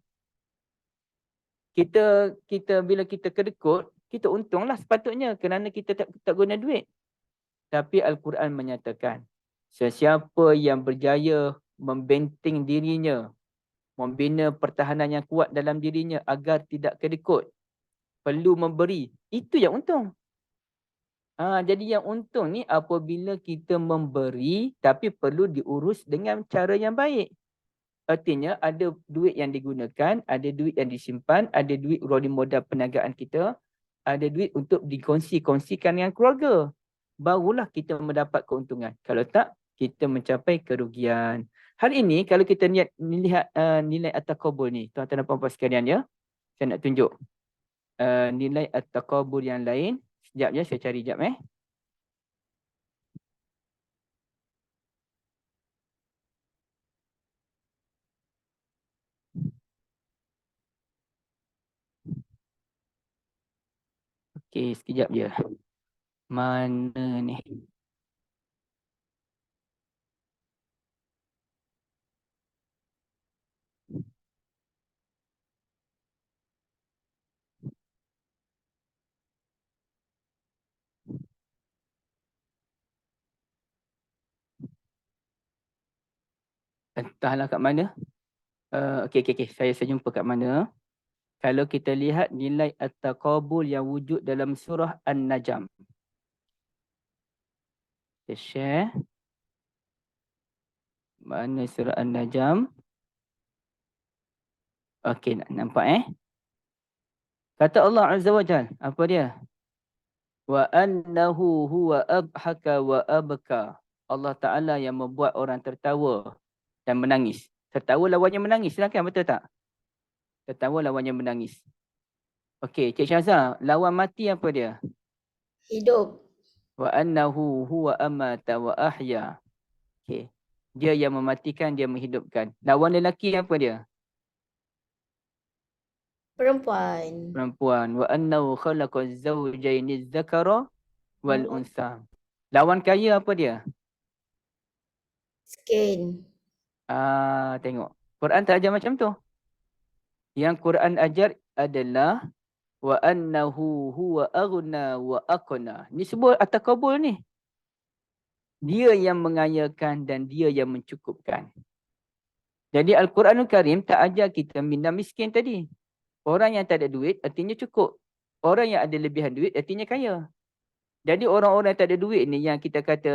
Kita bila kita kedekut, kita untunglah sepatutnya kerana kita tak guna duit. Tapi Al-Quran menyatakan, sesiapa yang berjaya membenteng dirinya, membina pertahanan yang kuat dalam dirinya agar tidak kedekut, perlu memberi, itu yang untung. Jadi yang untung ni apabila kita memberi tapi perlu diurus dengan cara yang baik. Artinya ada duit yang digunakan, ada duit yang disimpan, ada duit roli modal perniagaan kita, ada duit untuk dikongsi-kongsikan dengan keluarga. Barulah kita mendapat keuntungan. Kalau tak, kita mencapai kerugian. Hari ini kalau kita lihat nilai at-taqabul ni, tuan-tuan dan puan-puan sekalian ya, saya nak tunjuk nilai at-taqabul yang lain. Sekejap ya, saya cari sekejap . Okey, sekejap je. Mana ni? Entahlah kat mana. Okey. Saya jumpa kat mana. Kalau kita lihat nilai at-taqabul yang wujud dalam surah An-Najm. Kita share. Mana surah An-Najm? Okey, nak nampak Kata Allah Azza wa Jal, apa dia? Wa annahu huwa abhaka wa abka. Allah Ta'ala yang membuat orang tertawa dan menangis. Tertawa lawannya menangis, silakan, betul tak? Tertawa lawannya menangis. Okey, Cik Syazah, lawan mati apa dia? Hidup. Wa annahu huwa amata wa ahya. Okey. Dia yang mematikan, dia menghidupkan. Lawan lelaki apa dia? Perempuan. Perempuan. Wa annahu khalaqa zawjaini dzakara wal Hmm. unsa. Lawan kaya apa dia? Miskin. Tengok. Quran tak ajar macam tu. Yang Quran ajar adalah wa annahu huwa aghna wa aqna. Ni semua at-taqabul ni. Dia yang mengayakan dan dia yang mencukupkan. Jadi Al-Quranul Karim tak ajar kita minda miskin tadi. Orang yang tak ada duit artinya cukup. Orang yang ada lebihan duit artinya kaya. Jadi orang-orang yang tak ada duit ni yang kita kata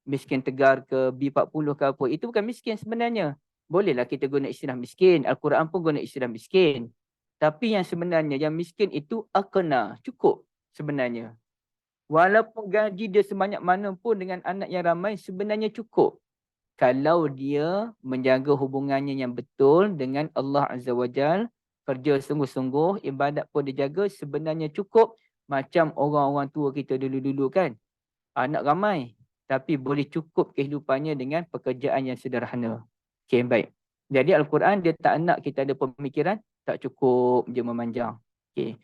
miskin tegar ke B40 ke apa, itu bukan miskin sebenarnya. Bolehlah kita guna istilah miskin. Al-Quran pun guna istilah miskin. Tapi yang sebenarnya yang miskin itu aqna, cukup sebenarnya. Walaupun gaji dia sebanyak mana pun dengan anak yang ramai sebenarnya cukup. Kalau dia menjaga hubungannya yang betul dengan Allah Azza wa Jal, kerja sungguh-sungguh, ibadat pun dia jaga, sebenarnya cukup. Macam orang-orang tua kita dulu-dulu kan. Anak ramai. Tapi boleh cukup kehidupannya dengan pekerjaan yang sederhana. Okay, baik. Jadi Al-Quran dia tak nak kita ada pemikiran, tak cukup je memanjang. Okay.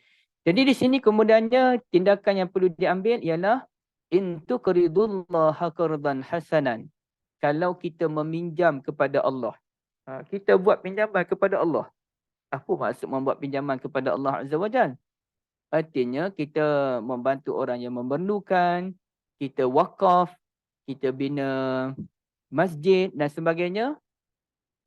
Jadi di sini kemudiannya tindakan yang perlu diambil ialah in tuqridullaha qardan hasanan. Kalau kita meminjam kepada Allah. Kita buat pinjaman kepada Allah. Apa maksud membuat pinjaman kepada Allah Azza wa Jal? Artinya kita membantu orang yang memerlukan, kita wakaf, kita bina masjid dan sebagainya.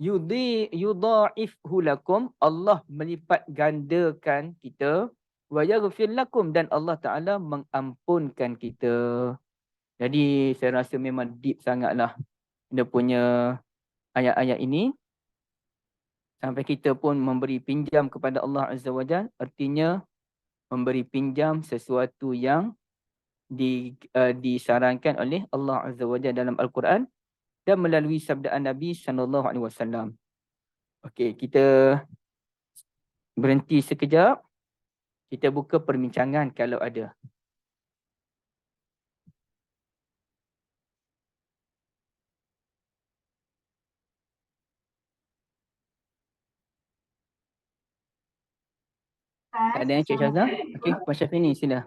Yudha'ifhu lakum, Allah melipat gandakan kita, wa yaghfir lakum, dan Allah Ta'ala mengampunkan kita. Jadi saya rasa memang deep sangatlah dia punya ayat-ayat ini. Sampai kita pun memberi pinjam kepada Allah Azza wa Jal, artinya memberi pinjam sesuatu yang disarankan oleh Allah Azza wa Jalla dalam Al-Quran dan melalui sabdaan Nabi SAW. Okey, kita berhenti sekejap. Kita buka perbincangan kalau ada. Tak ada yang Cik Syazah? Okey, Puan Syafini sila.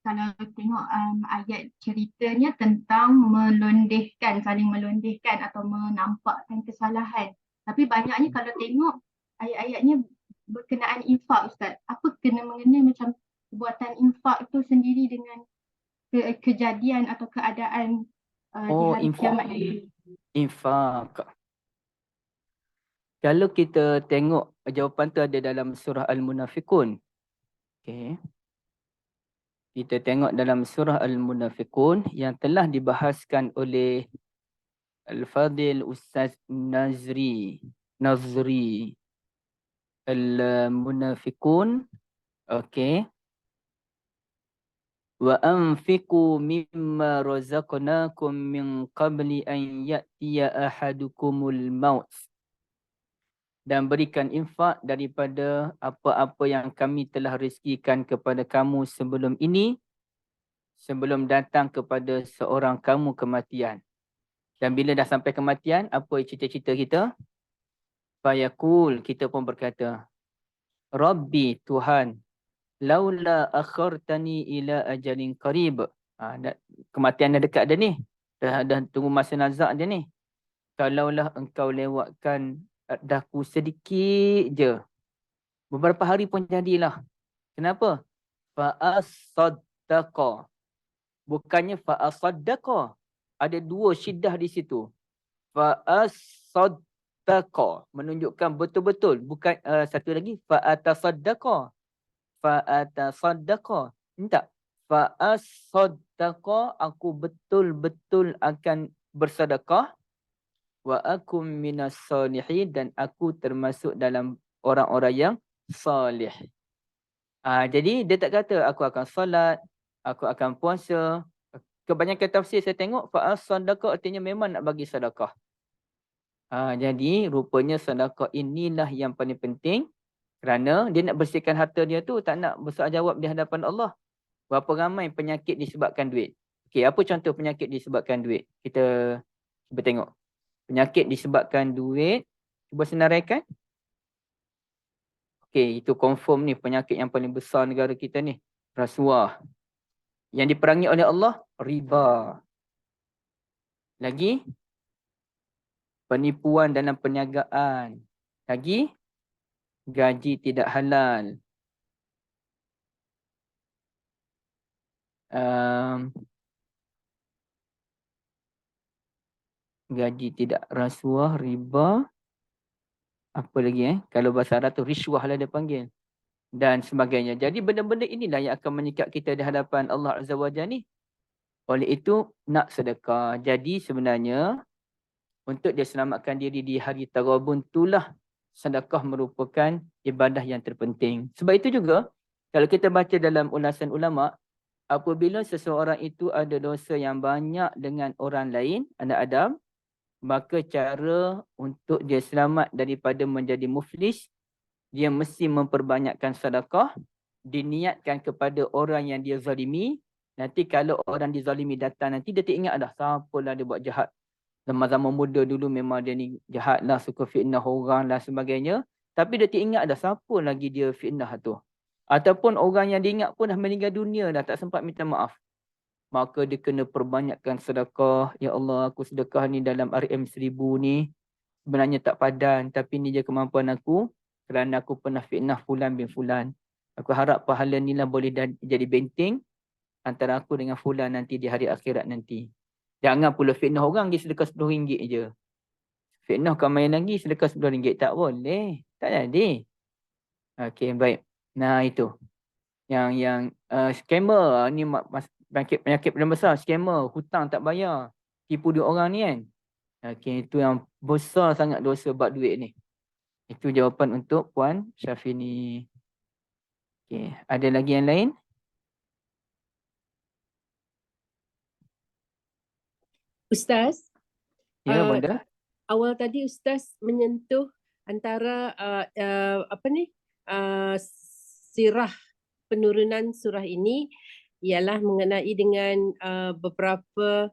Kalau tengok ayat ceritanya tentang saling melondehkan atau menampakkan kesalahan. Tapi banyaknya kalau tengok ayat-ayatnya berkenaan infak, Ustaz. Apa kena-mengena macam perbuatan infak itu sendiri dengan kejadian atau keadaan di hari kiamat nanti? Infak. Kalau kita tengok jawapan tu ada dalam surah Al-Munafiqun. Okey. Kita tengok dalam surah Al-Munafiqun yang telah dibahaskan oleh Al-Fadil Ustaz Nazri. Al-Munafiqun. Okey. Wa anfiqu mimma razaqnakum min qabli an ya'tiya ahadukumul maut. Dan berikan infak daripada apa-apa yang kami telah rezekikan kepada kamu sebelum ini, sebelum datang kepada seorang kamu kematian. Dan bila dah sampai kematian, apa cita-cita kita? Fayaqul, kita pun berkata, Rabbi, Tuhan, laula akhartani ila ajalin qarib. Kematian dah dekat dah ni. Dah tunggu masa nazak dia ni. Kalaulah engkau lewatkan dahku sedikit je. Beberapa hari pun jadilah. Kenapa? Fa'asaddaqa. Bukannya fa'asaddaqa. Ada dua syiddah di situ. fa'asaddaqa, menunjukkan betul-betul, bukan satu lagi fa'atasaddaqa, fa'atasaddaqa. Tak, fa'asaddaqa, aku betul-betul akan bersedekah, wa akum minas salihin, dan aku termasuk dalam orang-orang yang salih. Jadi dia tak kata aku akan solat, aku akan puasa. Kebanyakan tafsir saya tengok fa'as-sadaqah artinya memang nak bagi sedekah. Jadi rupanya sedekah inilah yang paling penting, kerana dia nak bersihkan harta dia tu, tak nak bersoal jawab di hadapan Allah. Berapa ramai penyakit disebabkan duit? Okey, apa contoh penyakit disebabkan duit? Kita cuba tengok. Penyakit disebabkan duit, cuba senaraikan. Okey, itu confirm ni penyakit yang paling besar negara kita ni. Rasuah. Yang diperangi oleh Allah, riba. Lagi, penipuan dalam perniagaan. Lagi, gaji tidak halal. Gaji tidak rasuah, riba. Apa lagi Kalau bahasa Arab tu riswah lah dia panggil. Dan sebagainya. Jadi benda-benda inilah yang akan menyikat kita di hadapan Allah Azza wa Jalla ni. Oleh itu, nak sedekah. Jadi sebenarnya, untuk dia selamatkan diri di hari Taghabun, itulah sedekah merupakan ibadah yang terpenting. Sebab itu juga, kalau kita baca dalam ulasan ulama, apabila seseorang itu ada dosa yang banyak dengan orang lain, anak Adam, maka cara untuk dia selamat daripada menjadi muflis, dia mesti memperbanyakkan sedekah, diniatkan kepada orang yang dia zalimi. Nanti kalau orang dizalimi datang, nanti dia tak ingat dah siapalah dia buat jahat. Zaman-zaman muda dulu memang dia ni jahat lah, suka fitnah orang lah sebagainya. Tapi dia tak ingat dah siapa lagi dia fitnah tu. Ataupun orang yang dia ingat pun dah meninggal dunia dah, tak sempat minta maaf. Maka dia kena perbanyakkan sedekah. Ya Allah, aku sedekah ni dalam RM1000 ni. Sebenarnya tak padan, tapi ni je kemampuan aku. Kerana aku pernah fitnah fulan bin fulan. Aku harap pahala ni lah boleh jadi benteng antara aku dengan fulan nanti di hari akhirat nanti. Jangan pula fitnah orang pergi sedekah RM10 je. Fitnah kau main lagi sedekah RM10. Tak boleh. Tak jadi. Okey, baik. Nah itu. Yang scammer ni penyakit paling besar. Scammer, hutang tak bayar. Tipu duit orang ni kan. Okey, itu yang besar sangat dosa bab duit ni. Itu jawapan untuk Puan Syafini. Okey, ada lagi yang lain? Ustaz, Ya, Bunda. awal tadi Ustaz menyentuh antara sirah penurunan surah ini ialah mengenai dengan beberapa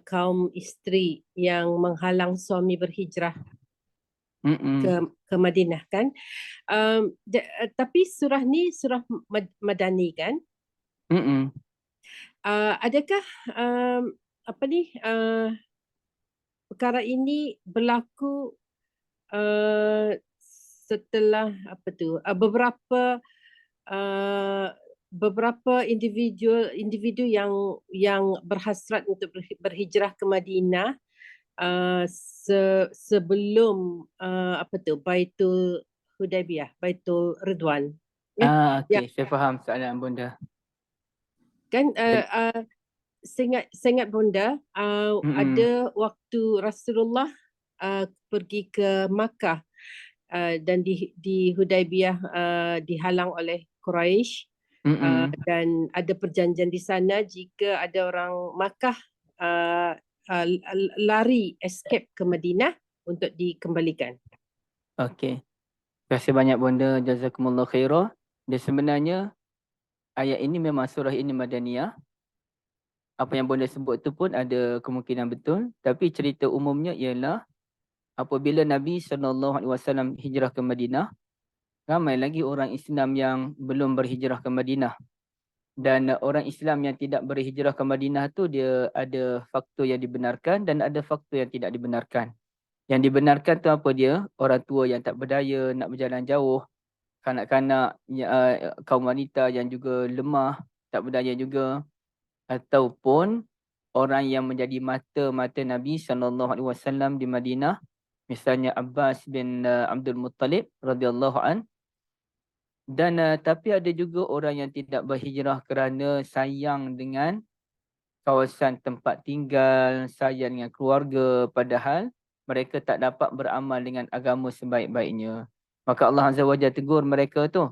kaum isteri yang menghalang suami berhijrah ke Madinah kan. Tapi surah ni surah Madani kan. Adakah perkara ini berlaku setelah beberapa individu yang berhasrat untuk berhijrah ke Madinah sebelum Baitul Hudaybiyah, Baitul Ridwan. Okey, saya faham soalan Bunda. Kan Seingat Bonda, ada waktu Rasulullah pergi ke Makkah dan di Hudaybiyah dihalang oleh Quraisy dan ada perjanjian di sana jika ada orang Makkah lari escape ke Madinah untuk dikembalikan. Okey. Terima kasih banyak Bonda, jazakumullah khairah. Dan sebenarnya ayat ini memang surah ini Madaniyah. Apa yang Bonda sebut tu pun ada kemungkinan betul, tapi cerita umumnya ialah apabila Nabi SAW hijrah ke Madinah, ramai lagi orang Islam yang belum berhijrah ke Madinah. Dan orang Islam yang tidak berhijrah ke Madinah tu dia ada faktor yang dibenarkan dan ada faktor yang tidak dibenarkan. Yang dibenarkan tu apa dia? Orang tua yang tak berdaya nak berjalan jauh, kanak-kanak, kaum wanita yang juga lemah, tak berdaya juga, ataupun orang yang menjadi mata Nabi SAW di Madinah. Misalnya Abbas bin Abdul Muttalib radhiyallahu an. Dan tapi ada juga orang yang tidak berhijrah kerana sayang dengan kawasan tempat tinggal, sayang dengan keluarga, padahal mereka tak dapat beramal dengan agama sebaik-baiknya. Maka Allah Azza wa Jalla tegur mereka tu.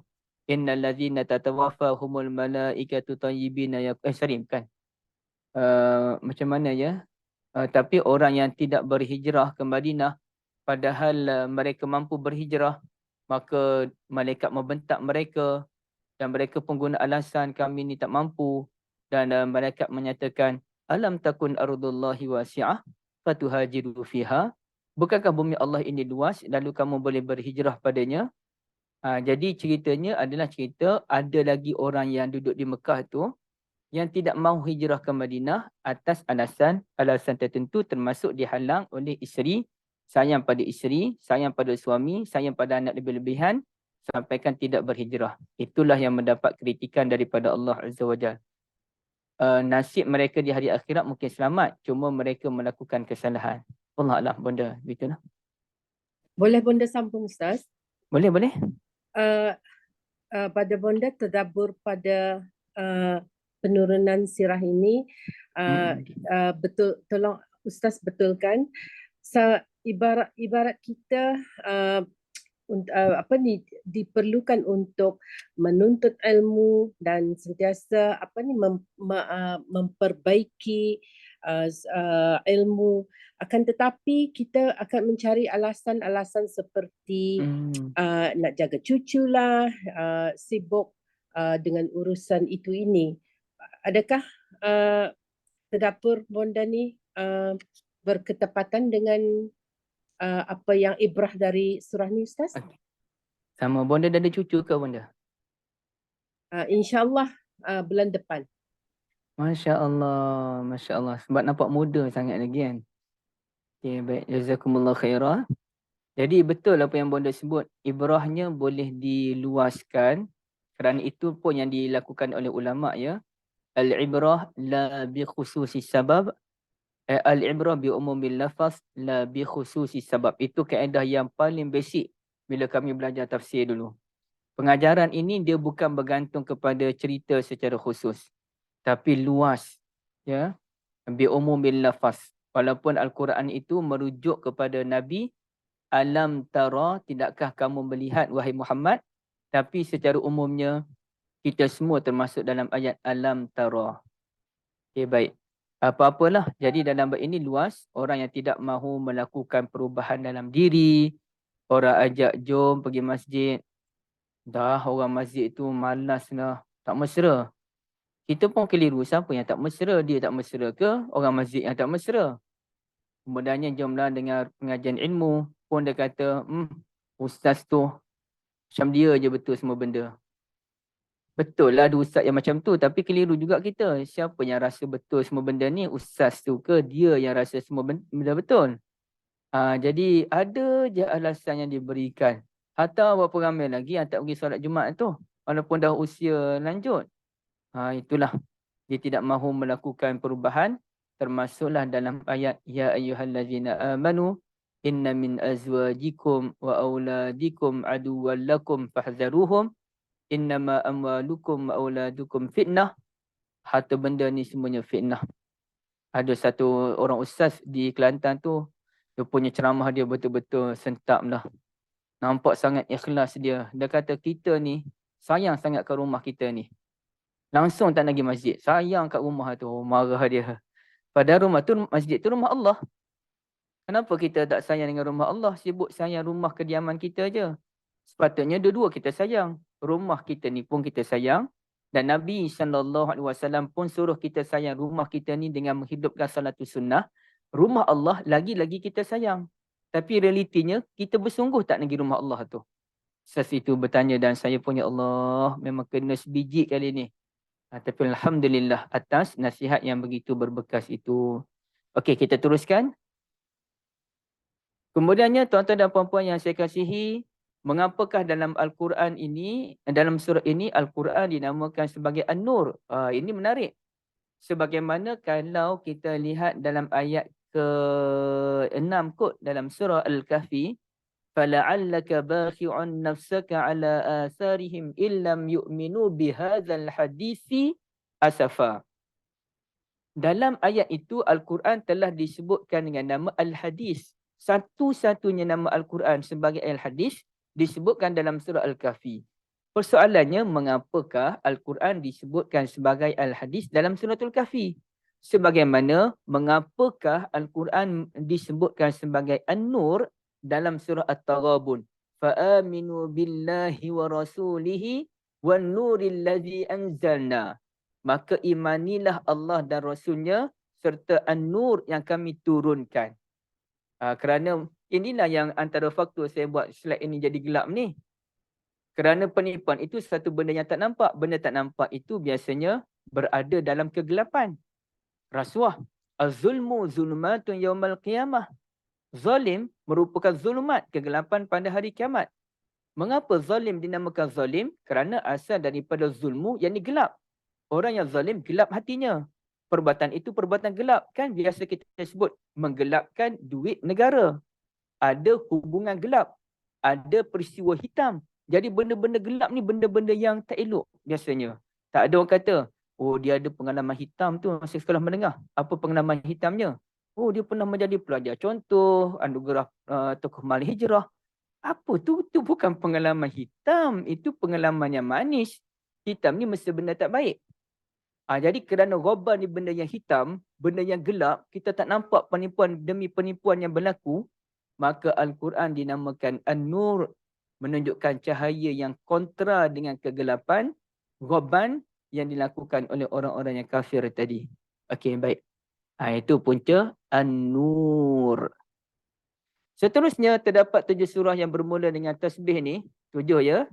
Innal ladzina tatawaffahumul malaikatu tayyibina bukan. Macam mana ya? Tapi orang yang tidak berhijrah ke Madinah padahal mereka mampu berhijrah, maka malaikat membentak mereka dan mereka pun guna alasan kami ni tak mampu, dan malaikat menyatakan alam takun ardullahi wasi'ah fatuhajiru fiha, bukankah bumi Allah ini luas lalu kamu boleh berhijrah padanya. Jadi ceritanya adalah cerita ada lagi orang yang duduk di Mekah tu yang tidak mahu hijrah ke Madinah atas alasan tertentu, termasuk dihalang oleh isteri, sayang pada isteri, sayang pada suami, sayang pada anak lebih-lebihan, sampaikan tidak berhijrah. Itulah yang mendapat kritikan daripada Allah Azza wa Jalla. Nasib mereka di hari akhirat mungkin selamat, cuma mereka melakukan kesalahan. Allah Alam, Bonda. Begitulah. Boleh Bonda sambung Ustaz? Boleh. Pada Bonda tadabbur pada penurunan sirah ini, betul, tolong Ustaz betulkan. Ibarat kita diperlukan untuk menuntut ilmu dan sentiasa memperbaiki ilmu, akan tetapi kita akan mencari alasan-alasan seperti nak jaga cucu lah, sibuk dengan urusan itu ini. Adakah tadabbur Bonda ni berketepatan dengan apa yang ibrah dari surah ni Ustaz? Sama Bonda dah ada cucu ke Bonda? InsyaAllah bulan depan. Masya Allah. Sebab nampak muda sangat lagi kan. Okay, baik. Jazakumullah khairah. Jadi betul apa yang Bonda sebut. Ibrahnya boleh diluaskan. Kerana itu pun yang dilakukan oleh ulama ya. Al-ibrah la bi khususi sabab. Al-ibrah bi umumil lafaz la bi khususi sabab. Itu kaedah yang paling basic bila kami belajar tafsir dulu. Pengajaran ini dia bukan bergantung kepada cerita secara khusus, tapi luas ya, bi umumil lafaz. Walaupun Al-Quran itu merujuk kepada Nabi, alam tara, tidakkah kamu melihat wahai Muhammad, tapi secara umumnya kita semua termasuk dalam ayat alam tara. Okay, baik. Apa-apalah, jadi dalam bab ini luas. Orang yang tidak mahu melakukan perubahan dalam diri, orang ajak jom pergi masjid, dah orang masjid tu malas lah, tak mesra. Kita pun keliru, siapa yang tak mesra? Dia tak mesra ke orang masjid yang tak mesra? Kemudiannya jomlah dengar pengajian ilmu, pun dia kata ustaz tu macam dia je betul semua benda. Betul lah ada ustaz yang macam tu, tapi keliru juga kita. Siapa yang rasa betul semua benda ni? Ustaz tu ke dia yang rasa semua benda betul? Jadi ada je alasan yang diberikan. Atau berapa ramai lagi yang tak pergi solat Jumaat tu, walaupun dah usia lanjut. Itulah, dia tidak mahu melakukan perubahan. Termasuklah dalam ayat ya ayyuhallazina amanu inna min azwajikum wa auladikum aduwwan lakum fahdharuhum innama amwalukum wa auladukum fitnah. Harta benda ni semuanya fitnah. Ada satu orang ustaz di Kelantan tu, dia punya ceramah dia betul-betul sentap lah. Nampak sangat ikhlas dia. Dia kata kita ni sayang sangat kat rumah kita ni. Langsung tak nak pergi masjid. Sayang kat rumah tu. Marah dia. Padahal rumah tu, masjid tu rumah Allah. Kenapa kita tak sayang dengan rumah Allah? Sibuk sayang rumah kediaman kita je. Sepatutnya dua-dua kita sayang. Rumah kita ni pun kita sayang. Dan Nabi SAW pun suruh kita sayang rumah kita ni dengan menghidupkan salatus sunnah. Rumah Allah lagi-lagi kita sayang. Tapi realitinya kita bersungguh tak nak pergi rumah Allah tu. Ustaz itu bertanya dan saya pun ya Allah memang kena sebiji kali ni. Tapi Alhamdulillah atas nasihat yang begitu berbekas itu. Okey, kita teruskan. Kemudiannya tuan-tuan dan puan-puan yang saya kasihi, mengapakah dalam Al-Quran ini, dalam surah ini Al-Quran dinamakan sebagai An-Nur? Ini menarik. Sebagaimana kalau kita lihat dalam ayat ke-6 kot dalam surah Al-Kahfi, فَلَعَلَّكَ بَاخِعٌ نَفْسَكَ عَلَى آثَارِهِمْ إِلَّمْ يُؤْمِنُوا بِهَذَا الْحَدِيثِ أَسَفًا. Dalam ayat itu Al-Quran telah disebutkan dengan nama Al-Hadis. Satu-satunya nama Al-Quran sebagai Al-Hadis disebutkan dalam surah Al-Kahfi. Persoalannya, mengapakah Al-Quran disebutkan sebagai Al-Hadis dalam surah Al-Kahfi? Sebagaimana mengapakah Al-Quran disebutkan sebagai An-Nur dalam surah At-Taghabun. فَآمِنُوا بِاللَّهِ وَرَسُولِهِ وَالنُّورِ الَّذِي أَنزَلْنَا. Maka imanilah Allah dan Rasulnya serta An-Nur yang kami turunkan. Kerana inilah yang antara faktor saya buat slide ini jadi gelap ni. Kerana penipuan itu satu benda yang tak nampak. Benda tak nampak itu biasanya berada dalam kegelapan. Rasuah. Az-zulmu zulmatun yaumal qiyamah. Zalim merupakan zulumat, kegelapan pada hari kiamat. Mengapa zalim dinamakan zalim? Kerana asal daripada zulmu yang gelap. Orang yang zalim gelap hatinya. Perbuatan itu perbuatan gelap. Kan biasa kita sebut menggelapkan duit negara. Ada hubungan gelap. Ada peristiwa hitam. Jadi benda-benda gelap ni benda-benda yang tak elok biasanya. Tak ada orang kata, oh dia ada pengalaman hitam tu masa sekolah menengah. Apa pengalaman hitamnya? Oh dia pernah menjadi pelajar contoh, anugerah tokoh Malik Hijrah. Apa tu? Tu bukan pengalaman hitam. Itu pengalaman yang manis. Hitam ni mesti benda tak baik. Jadi kerana ghabar ni benda yang hitam, benda yang gelap, kita tak nampak penipuan demi penipuan yang berlaku, maka Al-Quran dinamakan An-Nur, menunjukkan cahaya yang kontra dengan kegelapan, ghaban yang dilakukan oleh orang-orang yang kafir tadi. Okey, baik. Itu punca An-Nur. Seterusnya terdapat 7 surah yang bermula dengan tasbih ni, 7 ya.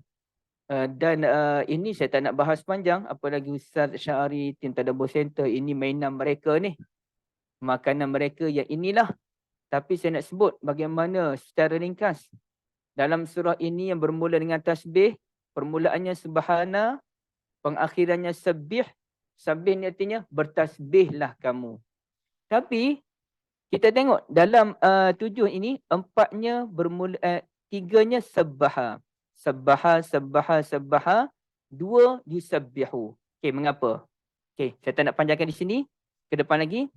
Dan ini saya tak nak bahas panjang, apalagi Ustaz Syari, Tim Tadabbur Center, ini mainan mereka ni. Makanan mereka yang inilah. Tapi saya nak sebut bagaimana secara ringkas. Dalam surah ini yang bermula dengan tasbih, permulaannya subhana, pengakhirannya sabih. Sabih ni artinya bertasbihlah kamu. Tapi kita tengok dalam 7 ini, 4-nya bermula, 3-nya sabbaha. Sabbaha, sabbaha, sabbaha. 2 yusabbihu. Okey, mengapa? Okey, saya tak nak panjangkan di sini. Ke depan lagi.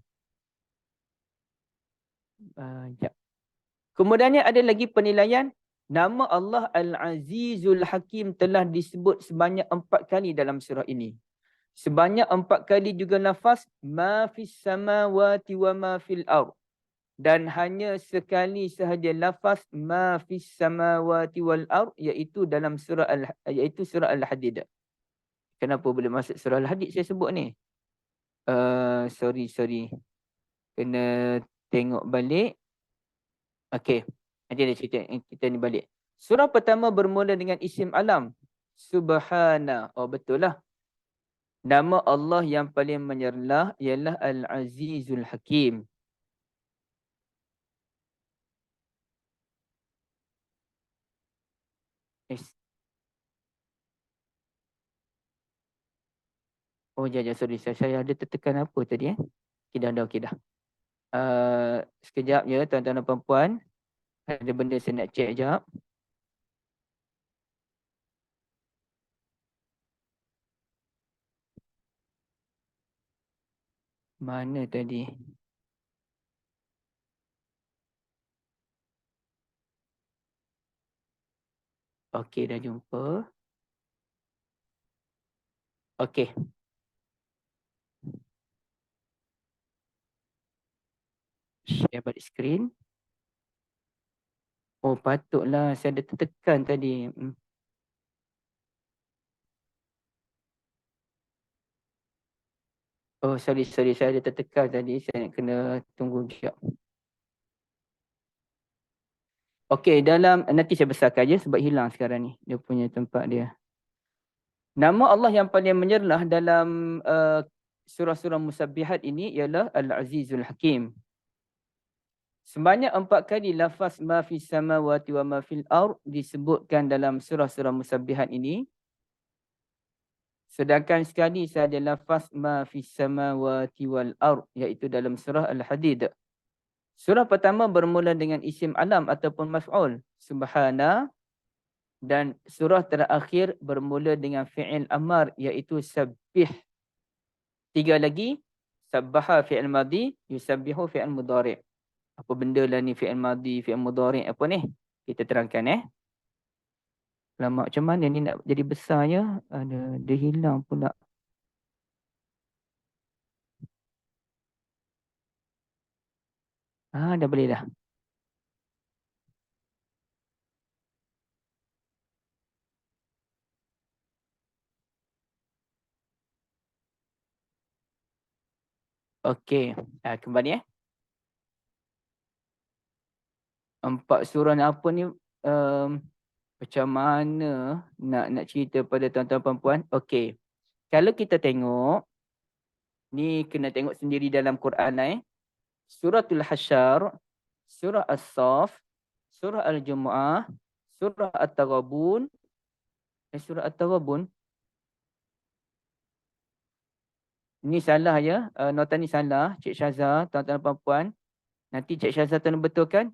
Ya. Kemudiannya ada lagi penilaian. Nama Allah Al-Azizul Hakim telah disebut sebanyak 4 kali dalam surah ini. Sebanyak 4 kali juga lafaz ma fis samawati wa ma fil ardh. Dan hanya sekali sahaja lafaz ma fis samawati wal ard, iaitu dalam surah Al-Hadid. Kenapa boleh masuk surah Al-Hadid saya sebut ni? Sorry. Kena tengok balik. Okey. Nanti ada cerita kita ni balik. Surah pertama bermula dengan isim alam. Subhana. Oh betul lah. Nama Allah yang paling menyerlah ialah Al-Azizul Hakim. Oh ya, sorry. Saya ada tertekan apa tadi Okey dah. Sekejap ya tuan-tuan dan puan-puan. Ada benda saya nak check sekejap. Mana tadi? Okey, dah jumpa. Okey. Share balik skrin. Oh, patutlah saya ada tertekan tadi. Oh, sorry. Saya ada tertekan tadi. Saya nak kena tunggu sekejap. Okey, nanti saya besarkan je sebab hilang sekarang ni. Dia punya tempat dia. Nama Allah yang paling menyerlah dalam surah-surah musabbihat ini ialah Al-Azizul Hakim. Sebanyak 4 kali lafaz ma fis samawati wa ma fil ard disebutkan dalam surah-surah musabbihat ini. Sedangkan sekali sahaja lafaz ma fis samawati wal ard, iaitu dalam surah Al-Hadid. Surah pertama bermula dengan isim alam ataupun maf'ul, subhana, dan surah terakhir bermula dengan fi'il amar, iaitu sabbih. 3 lagi, sabbaha fi'il madhi, yusabbihu fi'il mudhari'. Apa benda lah ni fi'il madhi, fi'il mudhari' apa ni? Kita terangkan Lama macam mana ni nak jadi besarnya? Dia hilang pula. Dah boleh dah. Okey, kembali 4 surah ni apa ni? Macam mana nak cerita pada tuan-tuan puan-puan? Okey. Kalau kita tengok, ni kena tengok sendiri dalam Quran Suratul Hasyr, Surah As-Saff, Surah Al-Jumu'ah, Surah At-Taghabun. Surah At-Taghabun. Ni salah ya. Nota ni salah. Cik Syazah, tuan-tuan puan-puan. Nanti Cik Syazah tolong betulkan.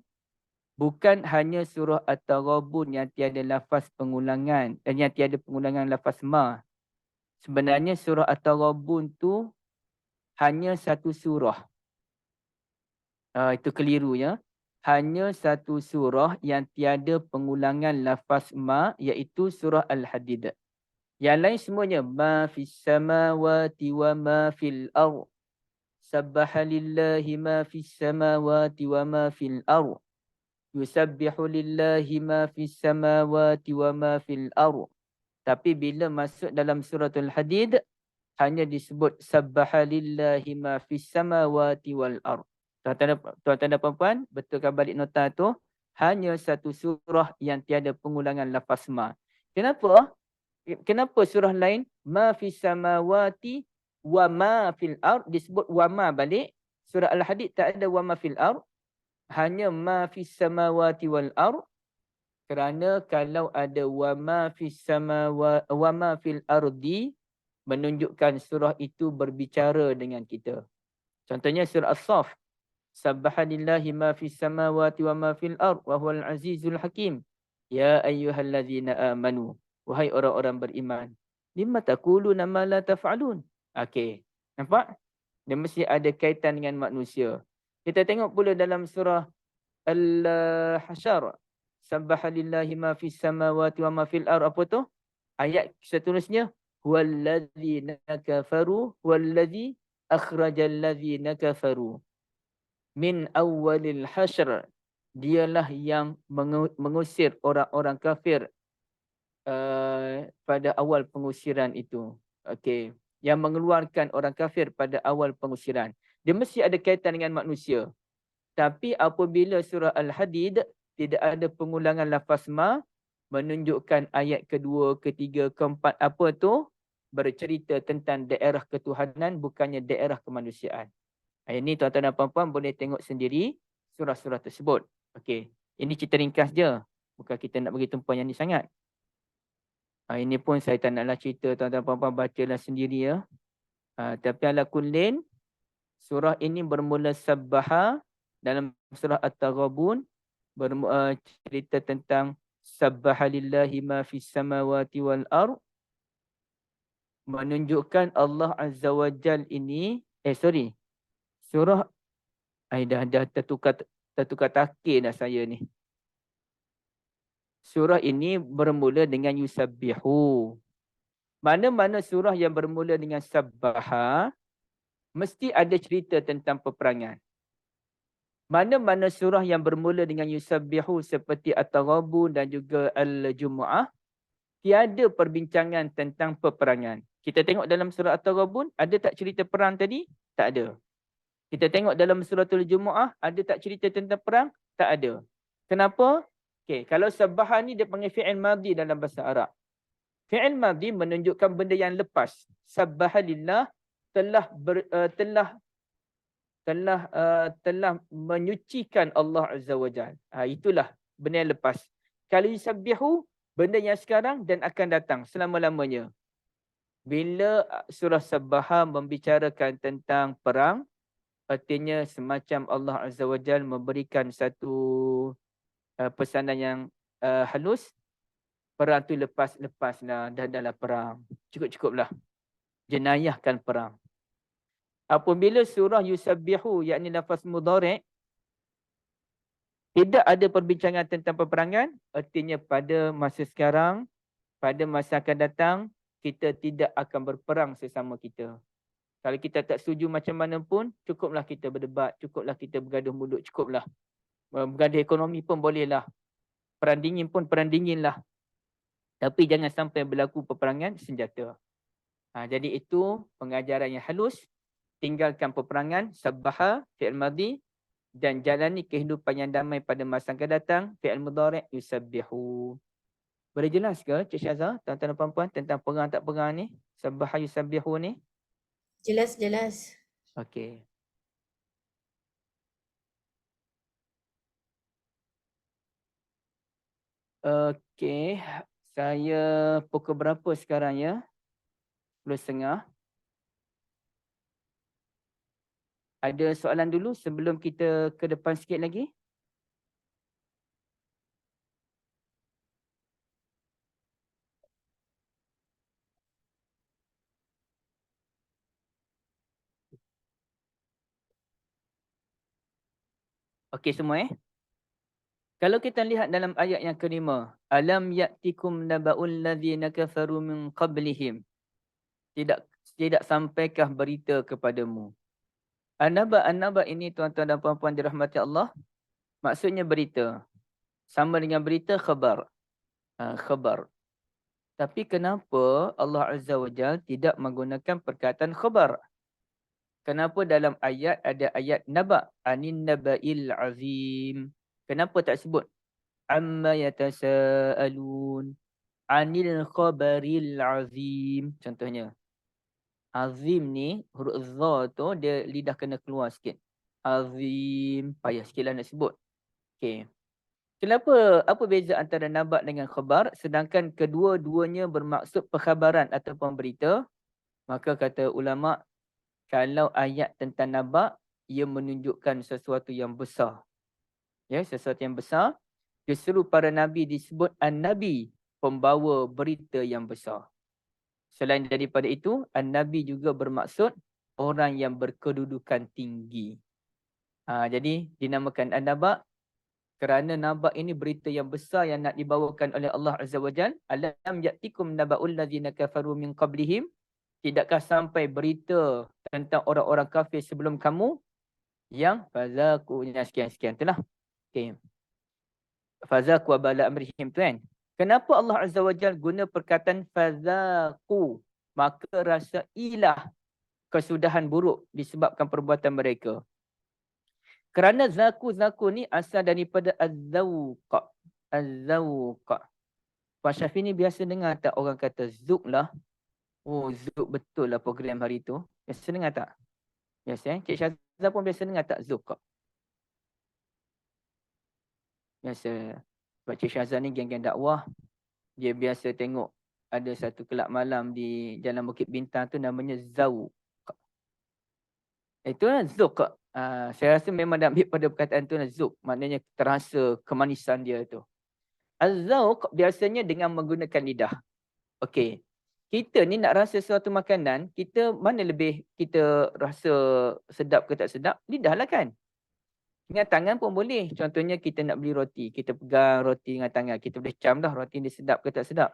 Bukan hanya surah At-Taghabun yang tiada lafaz pengulangan. Yang tiada pengulangan lafaz ma. Sebenarnya surah At-Taghabun tu hanya satu surah. Itu keliru ya. Hanya satu surah yang tiada pengulangan lafaz ma, iaitu surah Al-Hadid. Yang lain semuanya ma fis samawati wa ma fil ardh. Sabbaha lillahi ma fis samawati wa ma fil ardh. Yusabbihu lillahi ma fis samawati wa ma fil ardh. Tapi bila masuk dalam suratul Hadid, hanya disebut sabbaha lillahi ma fis samawati wal ardh. Tuan-tuan dan puan-puan, betulkan balik nota tu. Hanya satu surah yang tiada pengulangan lafaz ma. Kenapa? Kenapa surah lain ma fis samawati wa ma fil ardh disebut wa ma balik? Surah Al-Hadid tak ada wa ma fil ardh. Hanya ma fis samawati wal ardh, kerana kalau ada wa ma fil ardi menunjukkan surah itu berbicara dengan kita. Contohnya surah As-Saff, Subhanallahi ma fis samawati wa ma fil ardh wa huwal azizul hakim. Ya ayyuhallazina amanu, wahai orang-orang beriman, lima taquluna ma la taf'alun. Okey, nampak? Dia mesti ada kaitan dengan manusia. Kita tengok pula dalam surah Al-Hasyr. Subhanallahi ma fis samawati wa ma fil ardh. Apa tu? Ayat seterusnya, huwalladzina kafaru huwallazi akhrajal ladzina kafaru min awwalil hasyr. Dialah yang mengusir orang-orang kafir pada awal pengusiran itu. Okey, yang mengeluarkan orang kafir pada awal pengusiran. Dia mesti ada kaitan dengan manusia. Tapi apabila surah Al-Hadid tidak ada pengulangan lafaz ma, menunjukkan ayat kedua, ketiga, keempat apa tu bercerita tentang daerah ketuhanan, bukannya daerah kemanusiaan. Ini tuan-tuan dan puan-puan boleh tengok sendiri surah-surah tersebut. Okey, ini cerita ringkas je. Bukan kita nak bagi tumpuan yang ni sangat. Ini pun saya tak naklah cerita, tuan-tuan dan puan-puan bacalah sendiri ya. Tapi ala kullin, surah ini bermula sabbaha. Dalam surah At-Taghabun cerita tentang sabbaha lillahi ma fis samawati wal ardh, menunjukkan Allah Azza wa Jal ini surah dah tertukar takkir dah saya ni. Surah ini bermula dengan yusabbihu. Mana-mana surah yang bermula dengan sabbaha mesti ada cerita tentang peperangan. Mana-mana surah yang bermula dengan yusabbihu seperti At-Taghabun dan juga Al-Jumu'ah, tiada perbincangan tentang peperangan. Kita tengok dalam surah At-Taghabun, ada tak cerita perang tadi? Tak ada. Kita tengok dalam surah Al-Jumu'ah, ada tak cerita tentang perang? Tak ada. Kenapa? Okay, kalau sabbaha ni dia panggil fi'il madhi dalam bahasa Arab. Fi'il madhi menunjukkan benda yang lepas. Sabbaha lillah telah menyucikan Allah Azza wa Jal. Itulah benda yang lepas. Kalau yusabbihu, benda yang sekarang dan akan datang selama-lamanya. Bila surah Sabbaha membicarakan tentang perang, artinya semacam Allah Azza wa Jal memberikan satu pesanan yang halus. Perang tu lepas-lepaslah, dah dalam perang. Cukup-cukuplah. Jenayahkan perang. Apabila surah Yusabbihu, yakni lafaz mudhari', tidak ada perbincangan tentang peperangan, artinya pada masa sekarang, pada masa akan datang, kita tidak akan berperang sesama kita. Kalau kita tak setuju macam mana pun, cukuplah kita berdebat, cukuplah kita bergaduh mulut, cukuplah. Bergaduh ekonomi pun bolehlah. Perang dingin pun perang dinginlah. Tapi jangan sampai berlaku peperangan senjata. Jadi itu pengajaran yang halus. Tinggalkan peperangan, sabbaha, fi'il madhi, dan jalani kehidupan yang damai pada masa akan datang, fi'il mudhari' yusabbihu. Boleh jelas ke Cik Syazah, tuan-tuan dan puan-puan, tentang perang tak perang ni? Sabbaha yusabbihu ni? Jelas. Okey. Okey. Saya pukul berapa sekarang ya? 10.30. Ada soalan dulu sebelum kita ke depan sikit lagi? Okey semua Kalau kita lihat dalam ayat yang kelima, alam ya'tikum naba'ul ladzina kafaru min qablihim. Tidak sampaikah berita kepadamu. An-naba ini tuan-tuan dan puan-puan dirahmati Allah, maksudnya berita. Sama dengan berita khabar. Khabar. Tapi kenapa Allah Azza wa Jal tidak menggunakan perkataan khabar? Kenapa dalam ayat ada ayat naba, anin naba'il azim? Kenapa tak sebut amma yatasaalun anil khabaril azim? Contohnya, azim ni huruf za tu dia lidah kena keluar sikit. Azim, payah sikitlah nak sebut. Okey. Kenapa? Apa beza antara naba dengan khabar sedangkan kedua-duanya bermaksud perkhabaran ataupun berita? Maka kata ulama, kalau ayat tentang naba, ia menunjukkan sesuatu yang besar. Ya, sesuatu yang besar. Justru para nabi disebut an-nabi, pembawa berita yang besar. Selain daripada itu, an-nabi juga bermaksud orang yang berkedudukan tinggi. Jadi dinamakan an-naba kerana naba ini berita yang besar yang nak dibawakan oleh Allah Azza wa Jal. Alam ya'tikum naba'ul ladzina kafaru min qablihim. Tidakkah sampai berita tentang orang-orang kafir sebelum kamu yang fazaku sekian-sekian itulah. Okey. Fazaku abala amrihim tu kan. Kenapa Allah Azza wa Jal guna perkataan fazaku? Maka rasailah kesudahan buruk disebabkan perbuatan mereka. Kerana zaku ni asal daripada az-zawq. Az-zawq. Puan Syafi ni biasa dengar tak orang kata zuk lah? Oh, zuk betul lah program hari tu. Biasa dengar tak? Biasa Cik Syazah pun biasa dengar tak zuk? Biasa. Sebab Cik Syazah ni geng-geng dakwah. Dia biasa tengok ada satu kelab malam di Jalan Bukit Bintang tu namanya Zawq. Itu lah zuk. Saya rasa memang dah ambil pada perkataan tu lah zuk. Maknanya terasa kemanisan dia tu. Az-zawq biasanya dengan menggunakan lidah. Okey. Kita ni nak rasa suatu makanan, kita mana lebih kita rasa sedap ke tak sedap? Lidah lah kan? Dengan tangan pun boleh. Contohnya kita nak beli roti. Kita pegang roti dengan tangan. Kita boleh cam dah roti ni sedap ke tak sedap.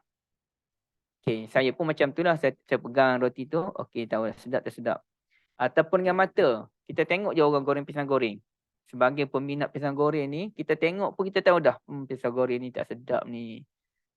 Okey. Saya pun macam tu lah. Saya pegang roti tu. Okey, tahu lah sedap tak sedap. Ataupun dengan mata. Kita tengok je orang goreng pisang goreng. Sebagai peminat pisang goreng ni, kita tengok pun kita tahu dah. Pisang goreng ni tak sedap ni.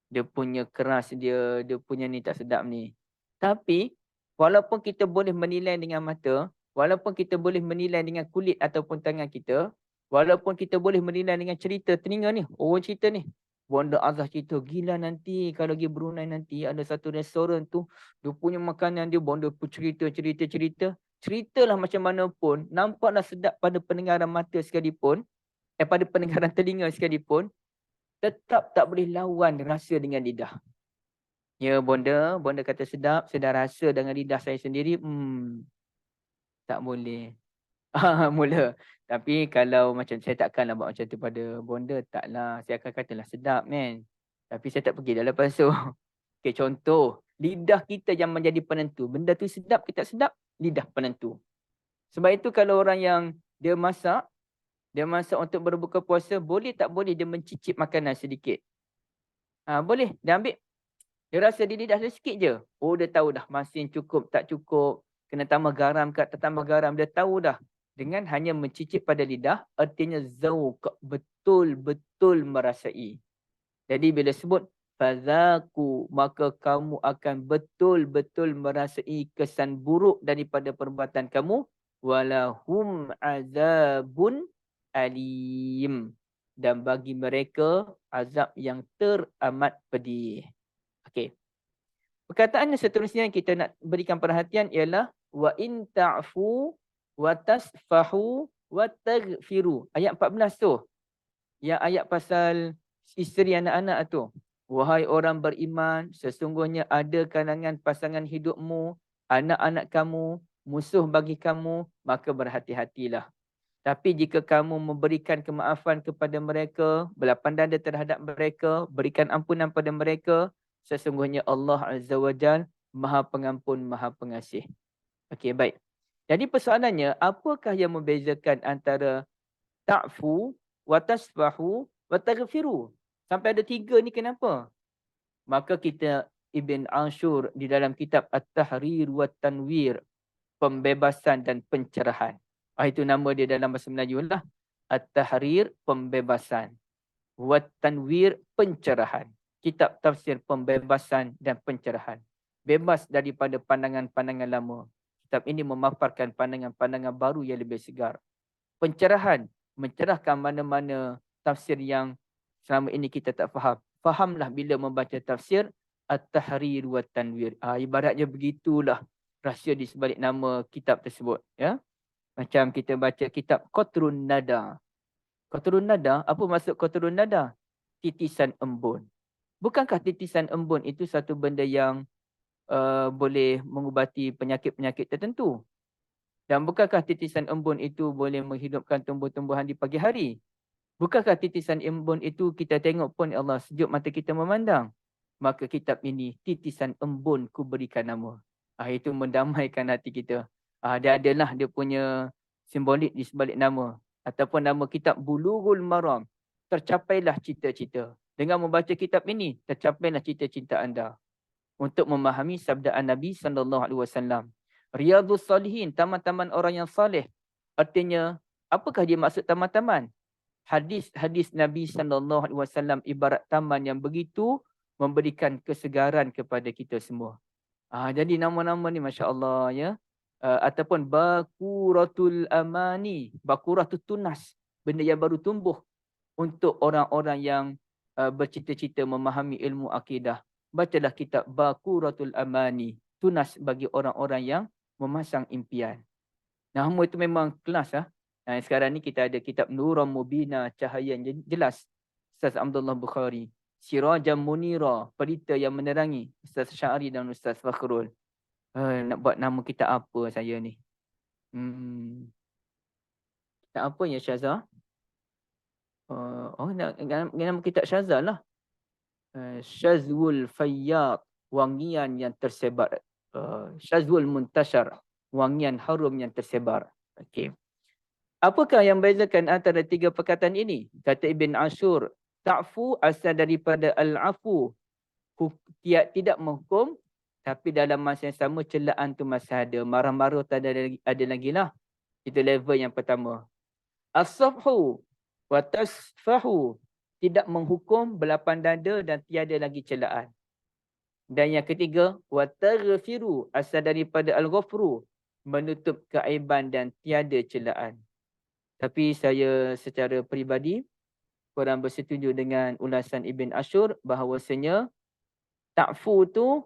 Dia punya keras dia punya ni tak sedap ni. Tapi, walaupun kita boleh menilai dengan mata, walaupun kita boleh menilai dengan kulit ataupun tangan kita, walaupun kita boleh menilai dengan cerita telinga ni, orang cerita ni. Bonda Azhar cerita, gila nanti kalau pergi Brunei nanti ada satu restoran tu, dia punya makanan dia, bonda pun cerita. Ceritalah macam mana pun, nampaklah sedap pada pendengaran mata sekalipun, pada pendengaran telinga sekalipun, tetap tak boleh lawan rasa dengan lidah. Ya bonda kata sedap, sedar rasa dengan lidah saya sendiri, tak boleh. Mula. Tapi kalau macam saya takkanlah buat macam tu pada bonda, taklah. Saya akan katalah sedap kan. Tapi saya tak pergi dah lepas tu. Okay, contoh, lidah kita yang menjadi penentu. Benda tu sedap ke tak sedap, lidah penentu. Sebab itu kalau orang yang dia masak untuk berbuka puasa, boleh tak boleh dia mencicip makanan sedikit? Boleh, dia ambil. Dia rasa di lidah dia sikit je. Oh, dia tahu dah masin cukup, tak cukup. Kena tambah garam ke tak tambah garam. Dia tahu dah. Dengan hanya mencicip pada lidah, artinya zauq, betul-betul merasai. Jadi bila sebut fazaku, maka kamu akan betul-betul merasai kesan buruk daripada perbuatan kamu. Walahum azabun alim. Dan bagi mereka azab yang teramat pedih. Okey. Perkataan yang seterusnya yang kita nak berikan perhatian ialah wa in ta'fu wa tasfahu wa taghfiru. Ayat 14 tu. Yang ayat pasal isteri anak-anak tu. Wahai orang beriman, sesungguhnya ada kalangan pasangan hidupmu, anak-anak kamu, musuh bagi kamu, maka berhati-hatilah. Tapi jika kamu memberikan kemaafan kepada mereka, berlapang dada terhadap mereka, berikan ampunan pada mereka, sesungguhnya Allah Azza wa Jal Maha Pengampun, Maha Pengasih. Okey, baik. Jadi persoalannya, apakah yang membezakan antara ta'fu, wa tasfahu, wa taghfiru? Sampai ada 3 ni kenapa? Maka kita Ibn Ashur di dalam kitab At-Tahrir wa Tanwir, pembebasan dan pencerahan. Itu nama dia dalam bahasa Melayu lah. At-Tahrir, pembebasan. Wa Tanwir, pencerahan. Kitab tafsir pembebasan dan pencerahan. Bebas daripada pandangan-pandangan lama. Kitab ini memaparkan pandangan-pandangan baru yang lebih segar. Pencerahan, mencerahkan mana-mana tafsir yang selama ini kita tak faham. Fahamlah bila membaca tafsir At-Tahrir wa Tanwir. Ibaratnya begitulah rahsia di sebalik nama kitab tersebut. Ya? Macam kita baca kitab Qatrun Nada. Qatrun Nada, apa maksud Qatrun Nada? Titisan embun. Bukankah titisan embun itu satu benda yang boleh mengubati penyakit-penyakit tertentu? Dan bukankah titisan embun itu boleh menghidupkan tumbuh-tumbuhan di pagi hari? Bukankah titisan embun itu kita tengok pun Allah sejuk mata kita memandang? Maka kitab ini titisan embun ku berikan nama. Itu mendamaikan hati kita. Dia adalah dia punya simbolik di sebalik nama. Ataupun nama kitab Bulughul Maram. Tercapailah cita-cita. Dengan membaca kitab ini, tercapailah cita-cita anda. Untuk memahami sabdaan Nabi SAW. Riyadhus Salihin, taman-taman orang yang saleh. Artinya, apakah dia maksud taman-taman? Hadis-hadis Nabi SAW ibarat taman yang begitu memberikan kesegaran kepada kita semua. Jadi nama-nama ni Masya Allah ya. Ataupun Bakuratul Amani. Bakurah tu tunas. Benda yang baru tumbuh. Untuk orang-orang yang bercita-cita memahami ilmu akidah. Bacalah kitab Bakuratul Amani. Tunas bagi orang-orang yang memasang impian. Nama itu memang kelas. Sekarang ni kita ada kitab Nuran Mubina, cahaya yang jelas. Ustaz Abdullah Bukhari. Sirajam Munira, pelita yang menerangi. Ustaz Syari dan Ustaz Fakhrul. Nak buat nama kita apa saya ni? Kitab apa ya Syazah? Nama kitab Syazah lah. Syazwul Fayyad, wangian yang tersebar. Syazwul Muntashar, wangian harum yang tersebar. Okey. Apakah yang membezakan antara 3 perkataan ini? Kata Ibn Ashur, ta'fu asal daripada al-afu. Tidak menghukum, tapi dalam masa yang sama celaan tu masih ada. Marah-marah tak ada lagi lah. Itu level yang pertama. As-safhu wa tasfahu. Tidak menghukum, berlapang dada dan tiada lagi celaan. Dan yang ketiga, wa taghfiru asal daripada al-ghafru. Menutup keaiban dan tiada celaan. Tapi saya secara peribadi kurang bersetuju dengan ulasan Ibn Ashur bahawasanya ta'fu tu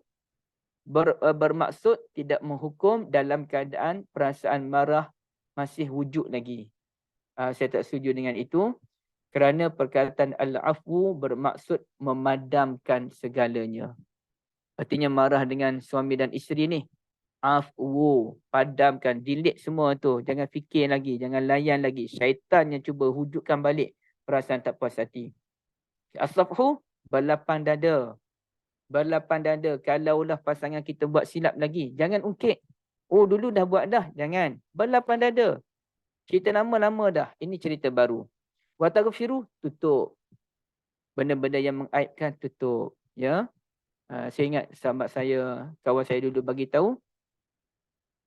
bermaksud tidak menghukum dalam keadaan perasaan marah masih wujud lagi. Saya tak setuju dengan itu kerana perkataan al-afu bermaksud memadamkan segalanya. Artinya marah dengan suami dan isteri ni. Afu, padamkan, delete semua tu. Jangan fikir lagi, jangan layan lagi. Syaitan yang cuba hujukkan balik perasaan tak puas hati. As-safhu, berlapang dada. Berlapang dada. Kalaulah pasangan kita buat silap lagi, jangan ungkit. Oh, dulu dah buat dah. Jangan. Berlapang dada. Cerita lama-lama dah. Ini cerita baru. Wa taghfiru, tutup. Benda-benda yang mengaibkan, tutup. Ya. Saya ingat sahabat saya, kawan saya dulu bagi tahu,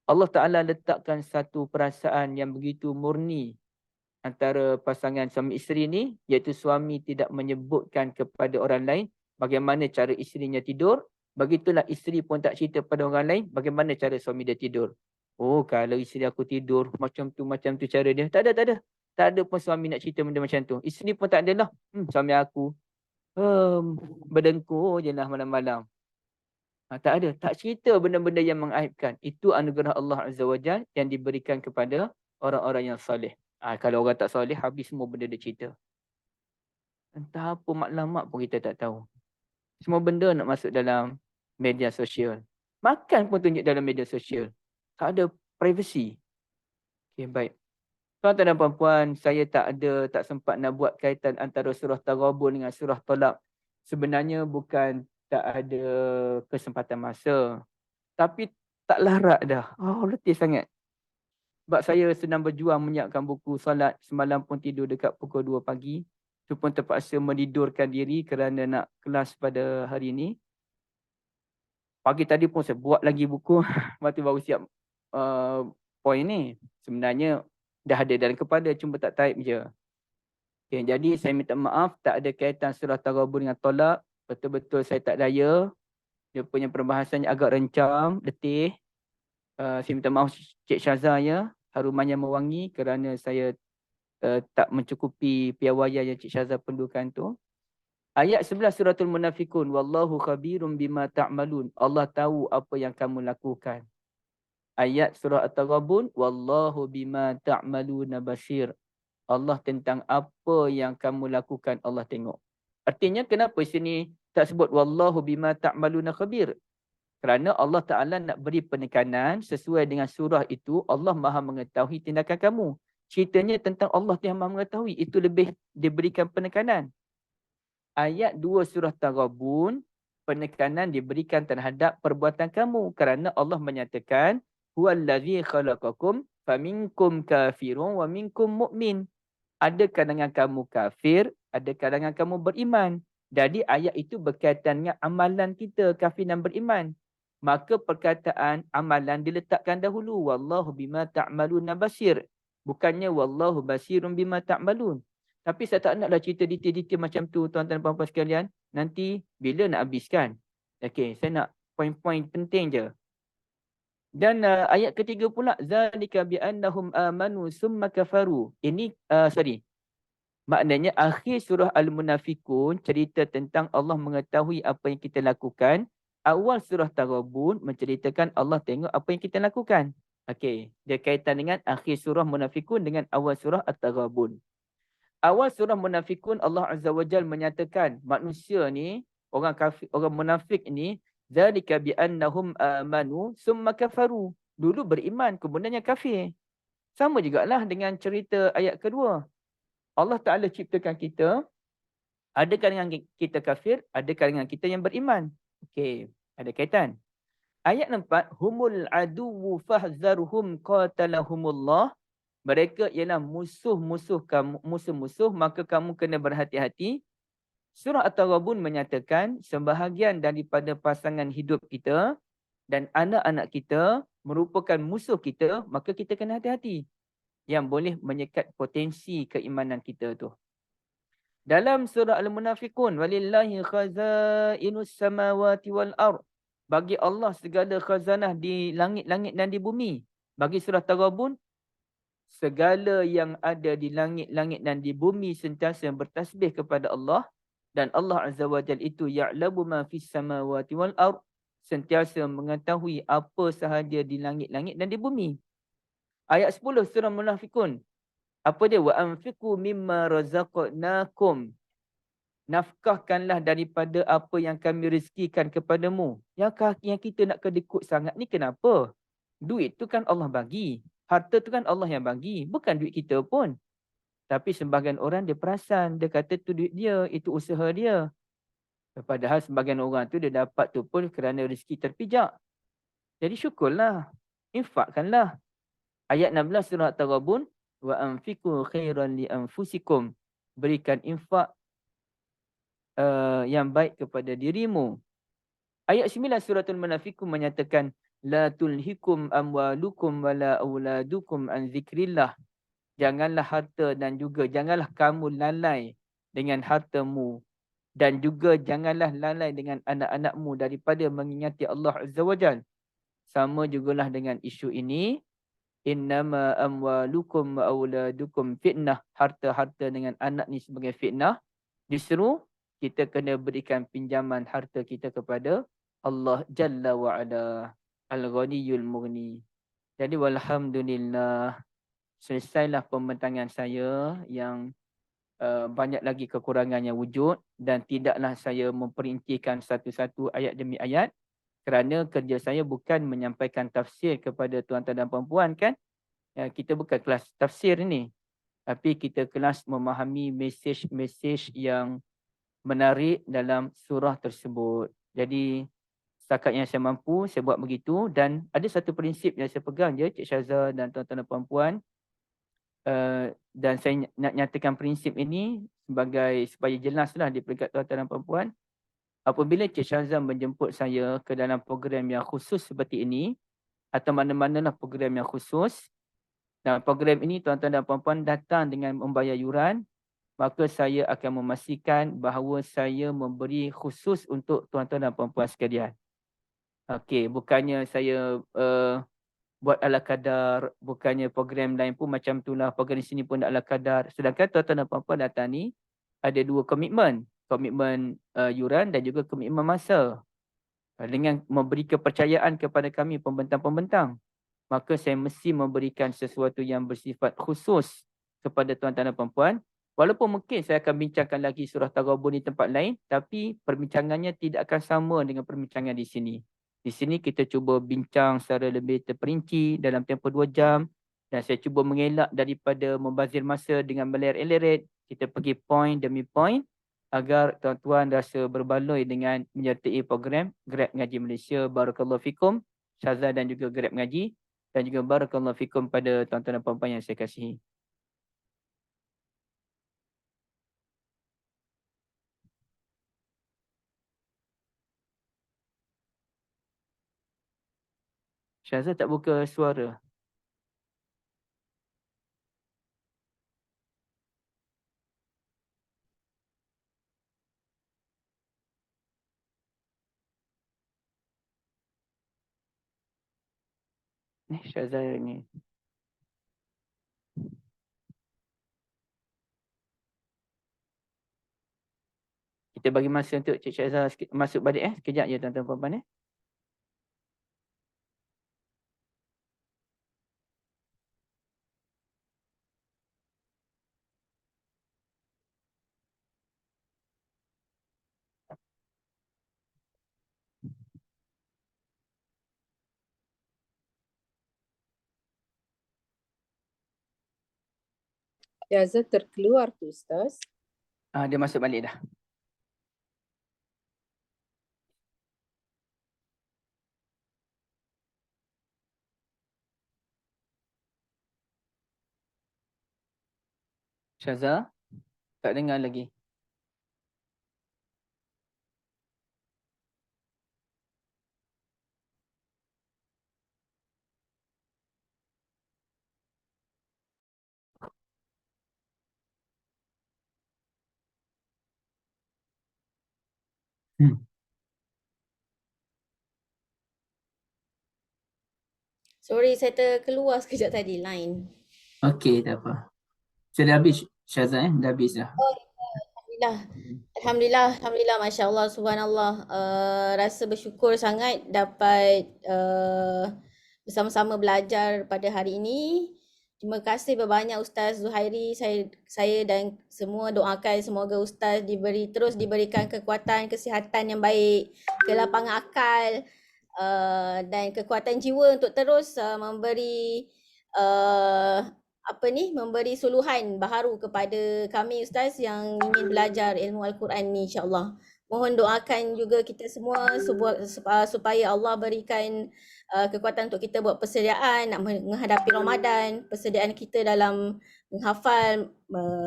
Allah Ta'ala letakkan satu perasaan yang begitu murni antara pasangan suami isteri ni, iaitu suami tidak menyebutkan kepada orang lain bagaimana cara isterinya tidur, begitulah isteri pun tak cerita pada orang lain bagaimana cara suami dia tidur. Oh, kalau isteri aku tidur macam tu cara dia. Tak ada. Tak ada pun suami nak cerita benda macam tu. Isteri pun tak ada lah. Suami aku berdengkur je lah malam-malam. Tak ada. Tak cerita benda-benda yang mengaibkan. Itu anugerah Allah Azza wa Jal yang diberikan kepada orang-orang yang soleh. Kalau orang tak soleh, habis semua benda dia cerita. Entah apa maklumat pun kita tak tahu. Semua benda nak masuk dalam media sosial. Makan pun tunjuk dalam media sosial. Tak ada privacy. Okay, baik. Tuan-tuan dan puan-puan, saya tak sempat nak buat kaitan antara surah Taghabun dengan surah Talaq. Sebenarnya bukan tak ada kesempatan masa. Tapi tak larat dah. Letih sangat. Sebab saya sedang berjuang menyiapkan buku solat. Semalam pun tidur dekat pukul 2 pagi. Tu pun terpaksa menidurkan diri kerana nak kelas pada hari ini. Pagi tadi pun saya buat lagi buku. Waktu baru siap poin ni. Sebenarnya dah ada dalam kepala, cuma tak type je. Okay, jadi saya minta maaf, tak ada kaitan surah Taghabun dengan Talaq. Betul-betul saya tak daya. Dia punya perbahasannya agak rencam, letih. Saya minta maaf Cik Syazah ya. Harumannya mewangi kerana saya tak mencukupi piawaian yang Cik Syazah perlukan tu. Ayat 11 suratul Munafikun. Wallahu khabirum bima ta'malun. Allah tahu apa yang kamu lakukan. Ayat surah At-Taghabun. Wallahu bima ta'maluna basir. Allah tentang apa yang kamu lakukan Allah tengok. Artinya kenapa sini tak sebut Wallahu bima ta'maluna khabir? Kerana Allah Ta'ala nak beri penekanan sesuai dengan surah itu, Allah maha mengetahui tindakan kamu. Ceritanya tentang Allah yang maha mengetahui, itu lebih diberikan penekanan. Ayat 2 surah Taghabun, penekanan diberikan terhadap perbuatan kamu. Kerana Allah menyatakan, Huwallazi khalaqakum faminkum kafirun wa minkum mu'min. Ada kalangan kamu kafir, ada kalangan kamu beriman. Jadi ayat itu berkaitan dengan amalan kita, kafir dan beriman. Maka perkataan amalan diletakkan dahulu. Wallahu bima ta'maluna basir. Bukannya wallahu basirun bima ta'malun. Tapi saya tak naklah cerita detail-detail macam tu tuan-tuan dan puan-puan sekalian. Nanti bila nak habiskan. Okey, saya nak poin-poin penting je. Dan ayat ketiga pula. Zalika bi'annahum amanu summa kafaru. Ini, maknanya akhir surah Al-Munafikun cerita tentang Allah mengetahui apa yang kita lakukan. Awal surah Taghabun menceritakan Allah tengok apa yang kita lakukan. Okey, dia kaitan dengan akhir surah Munafikun dengan awal surah At-Taghabun. Awal surah Munafikun Allah Azza wa Jal menyatakan manusia ni, orang kafir, orang munafik ni, zalika bi'annahum amanu summa kafaru. Dulu beriman, kemudiannya kafir. Sama jugalah dengan cerita ayat kedua. Allah Ta'ala ciptakan kita, ada kalangan kita kafir, ada kalangan kita yang beriman. Okey, ada kaitan. Ayat 4, humul aduwwu fahzarhum qatalahumullah. Mereka ialah musuh-musuh kamu, musuh-musuh, maka kamu kena berhati-hati. Surah At-Taghabun menyatakan sebahagian daripada pasangan hidup kita dan anak-anak kita merupakan musuh kita, maka kita kena hati-hati. Yang boleh menyekat potensi keimanan kita tu. Dalam surah Al-Munafikun, walillahi khazainus samawati wal ard. Bagi Allah segala khazanah di langit-langit dan di bumi. Bagi surah Taghabun, segala yang ada di langit-langit dan di bumi sentiasa bertasbih kepada Allah. Dan Allah Azza wa Jal itu ya'lamu ma fis samawati wal ard. Sentiasa mengetahui apa sahaja di langit-langit dan di bumi. Ayat 10 surah Munafikun. Apa dia? Wa anfiqu mimma razaqnakum. nafkahkanlah daripada apa yang kami rezekikan kepadamu. Yang kita nak kedekut sangat ni kenapa? Duit tu kan Allah bagi. Harta tu kan Allah yang bagi. Bukan duit kita pun. Tapi sebahagian orang dia perasan. Dia kata tu duit dia. Itu usaha dia. Padahal sebahagian orang tu dia dapat tu pun kerana rezeki terpijak. Jadi syukurlah. Infakkanlah. Ayat 16 surah At-Taghabun. Wa anfiqu khairan li anfusikum. Berikan infak yang baik kepada dirimu. Ayat 9 suratul Munafiqun menyatakan la tulhikum amwalukum wala auladukum an zikrillah. Janganlah harta dan juga janganlah kamu lalai dengan hartamu dan juga janganlah lalai dengan anak-anakmu daripada mengingati Allah Azza wa Jal. Sama jugalah dengan isu ini. Innama amwalukum wa auladukum fitnah. Harta-harta dengan anak ni sebagai fitnah. Disuruh kita kena berikan pinjaman harta kita kepada Allah Jalla wa'ala. Al-Ghaniyul Mughni. Jadi walhamdulillah. Selesailah pembentangan saya yang banyak lagi kekurangan yang wujud. Dan tidaklah saya memperincikan satu-satu ayat demi ayat. Kerana kerja saya bukan menyampaikan tafsir kepada tuan-tuan dan puan-puan kan. Kita bukan kelas tafsir ni. Tapi kita kelas memahami mesej-mesej yang menarik dalam surah tersebut. Jadi setakat yang saya mampu, saya buat begitu. Dan ada satu prinsip yang saya pegang je, Cik Syaza dan tuan-tuan dan puan-puan. Dan saya nak nyatakan prinsip ini sebagai supaya jelaslah di peringkat tuan-tuan dan puan-puan. Apabila Cik Syaza menjemput saya ke dalam program yang khusus seperti ini, atau mana-manalah program yang khusus, dan program ini tuan-tuan dan puan-puan datang dengan membayar yuran, maka saya akan memastikan bahawa saya memberi khusus untuk tuan-tuan dan puan-puan sekalian. Okey, bukannya saya buat ala kadar, bukannya program lain pun macam itulah, program di sini pun ala kadar. Sedangkan tuan-tuan dan puan-puan datang ni ada dua komitmen. Komitmen yuran dan juga komitmen masa. Dengan memberi kepercayaan kepada kami pembentang-pembentang, maka saya mesti memberikan sesuatu yang bersifat khusus kepada tuan-tuan dan puan-puan. Walaupun mungkin saya akan bincangkan lagi surah Taghabun di tempat lain, tapi perbincangannya tidak akan sama dengan perbincangan di sini. Di sini kita cuba bincang secara lebih terperinci dalam tempoh 2 jam. Dan saya cuba mengelak daripada membazir masa dengan meleret-leret. Kita pergi point demi point agar tuan-tuan rasa berbaloi dengan menyertai program Grab Ngaji Malaysia. Barakallahu fikum, Syaza dan juga Grab Ngaji. Dan juga barakallahu fikum pada tuan-tuan dan puan-puan yang saya kasihi. Syaza tak buka suara. Syaza ni. Kita bagi masa untuk Cik Syaza masuk balik sekejap je tuan-tuan puan-puan Syaza terkeluar tu Ustaz. Dia masuk balik dah. Syaza, tak dengar lagi. Sorry, saya terkeluar sekejap tadi line. Okey, tak apa. Saya dah habis Syaza dah habis dah. Oh, Alhamdulillah. Alhamdulillah, Masya Allah, Subhanallah. Rasa bersyukur sangat dapat bersama-sama belajar pada hari ini. Terima kasih banyak Ustaz Zuhairi. Saya dan semua doakan semoga Ustaz terus diberikan kekuatan, kesihatan yang baik, kelapangan akal dan kekuatan jiwa untuk terus memberi memberi suluhan baharu kepada kami Ustaz yang ingin belajar ilmu Al-Quran ni, insya-Allah. Mohon doakan juga kita semua supaya Allah berikan kekuatan untuk kita buat persediaan nak menghadapi Ramadan, persediaan kita dalam menghafal,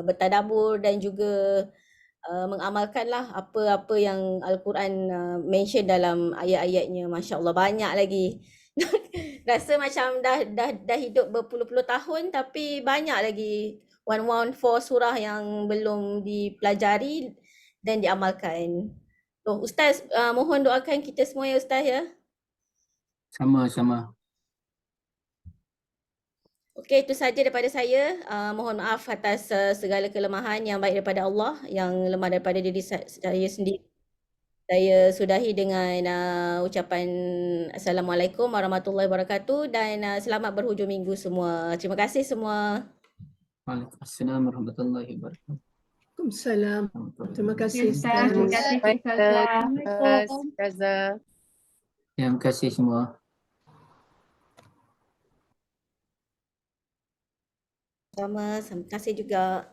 bertadabbur dan juga mengamalkanlah apa-apa yang Al-Quran mention dalam ayat-ayatnya. Masya-Allah, banyak lagi. Rasa macam dah hidup berpuluh-puluh tahun tapi banyak lagi 114 surah yang belum dipelajari dan diamalkan. Ustaz, mohon doakan kita semua ya Ustaz ya. Sama-sama. Okey, itu saja daripada saya. Mohon maaf atas segala kelemahan, yang baik daripada Allah, yang lemah daripada diri saya sendiri. Saya sudahi dengan ucapan Assalamualaikum warahmatullahi wabarakatuh dan selamat berhujung minggu semua. Terima kasih semua. Waalaikumsalam warahmatullahi wabarakatuh. Waalaikumsalam. Terima kasih Ustaz. Terima Ustaz. kasih Ustazah. Ustazah. Terima kasih semua. Sama, terima kasih juga.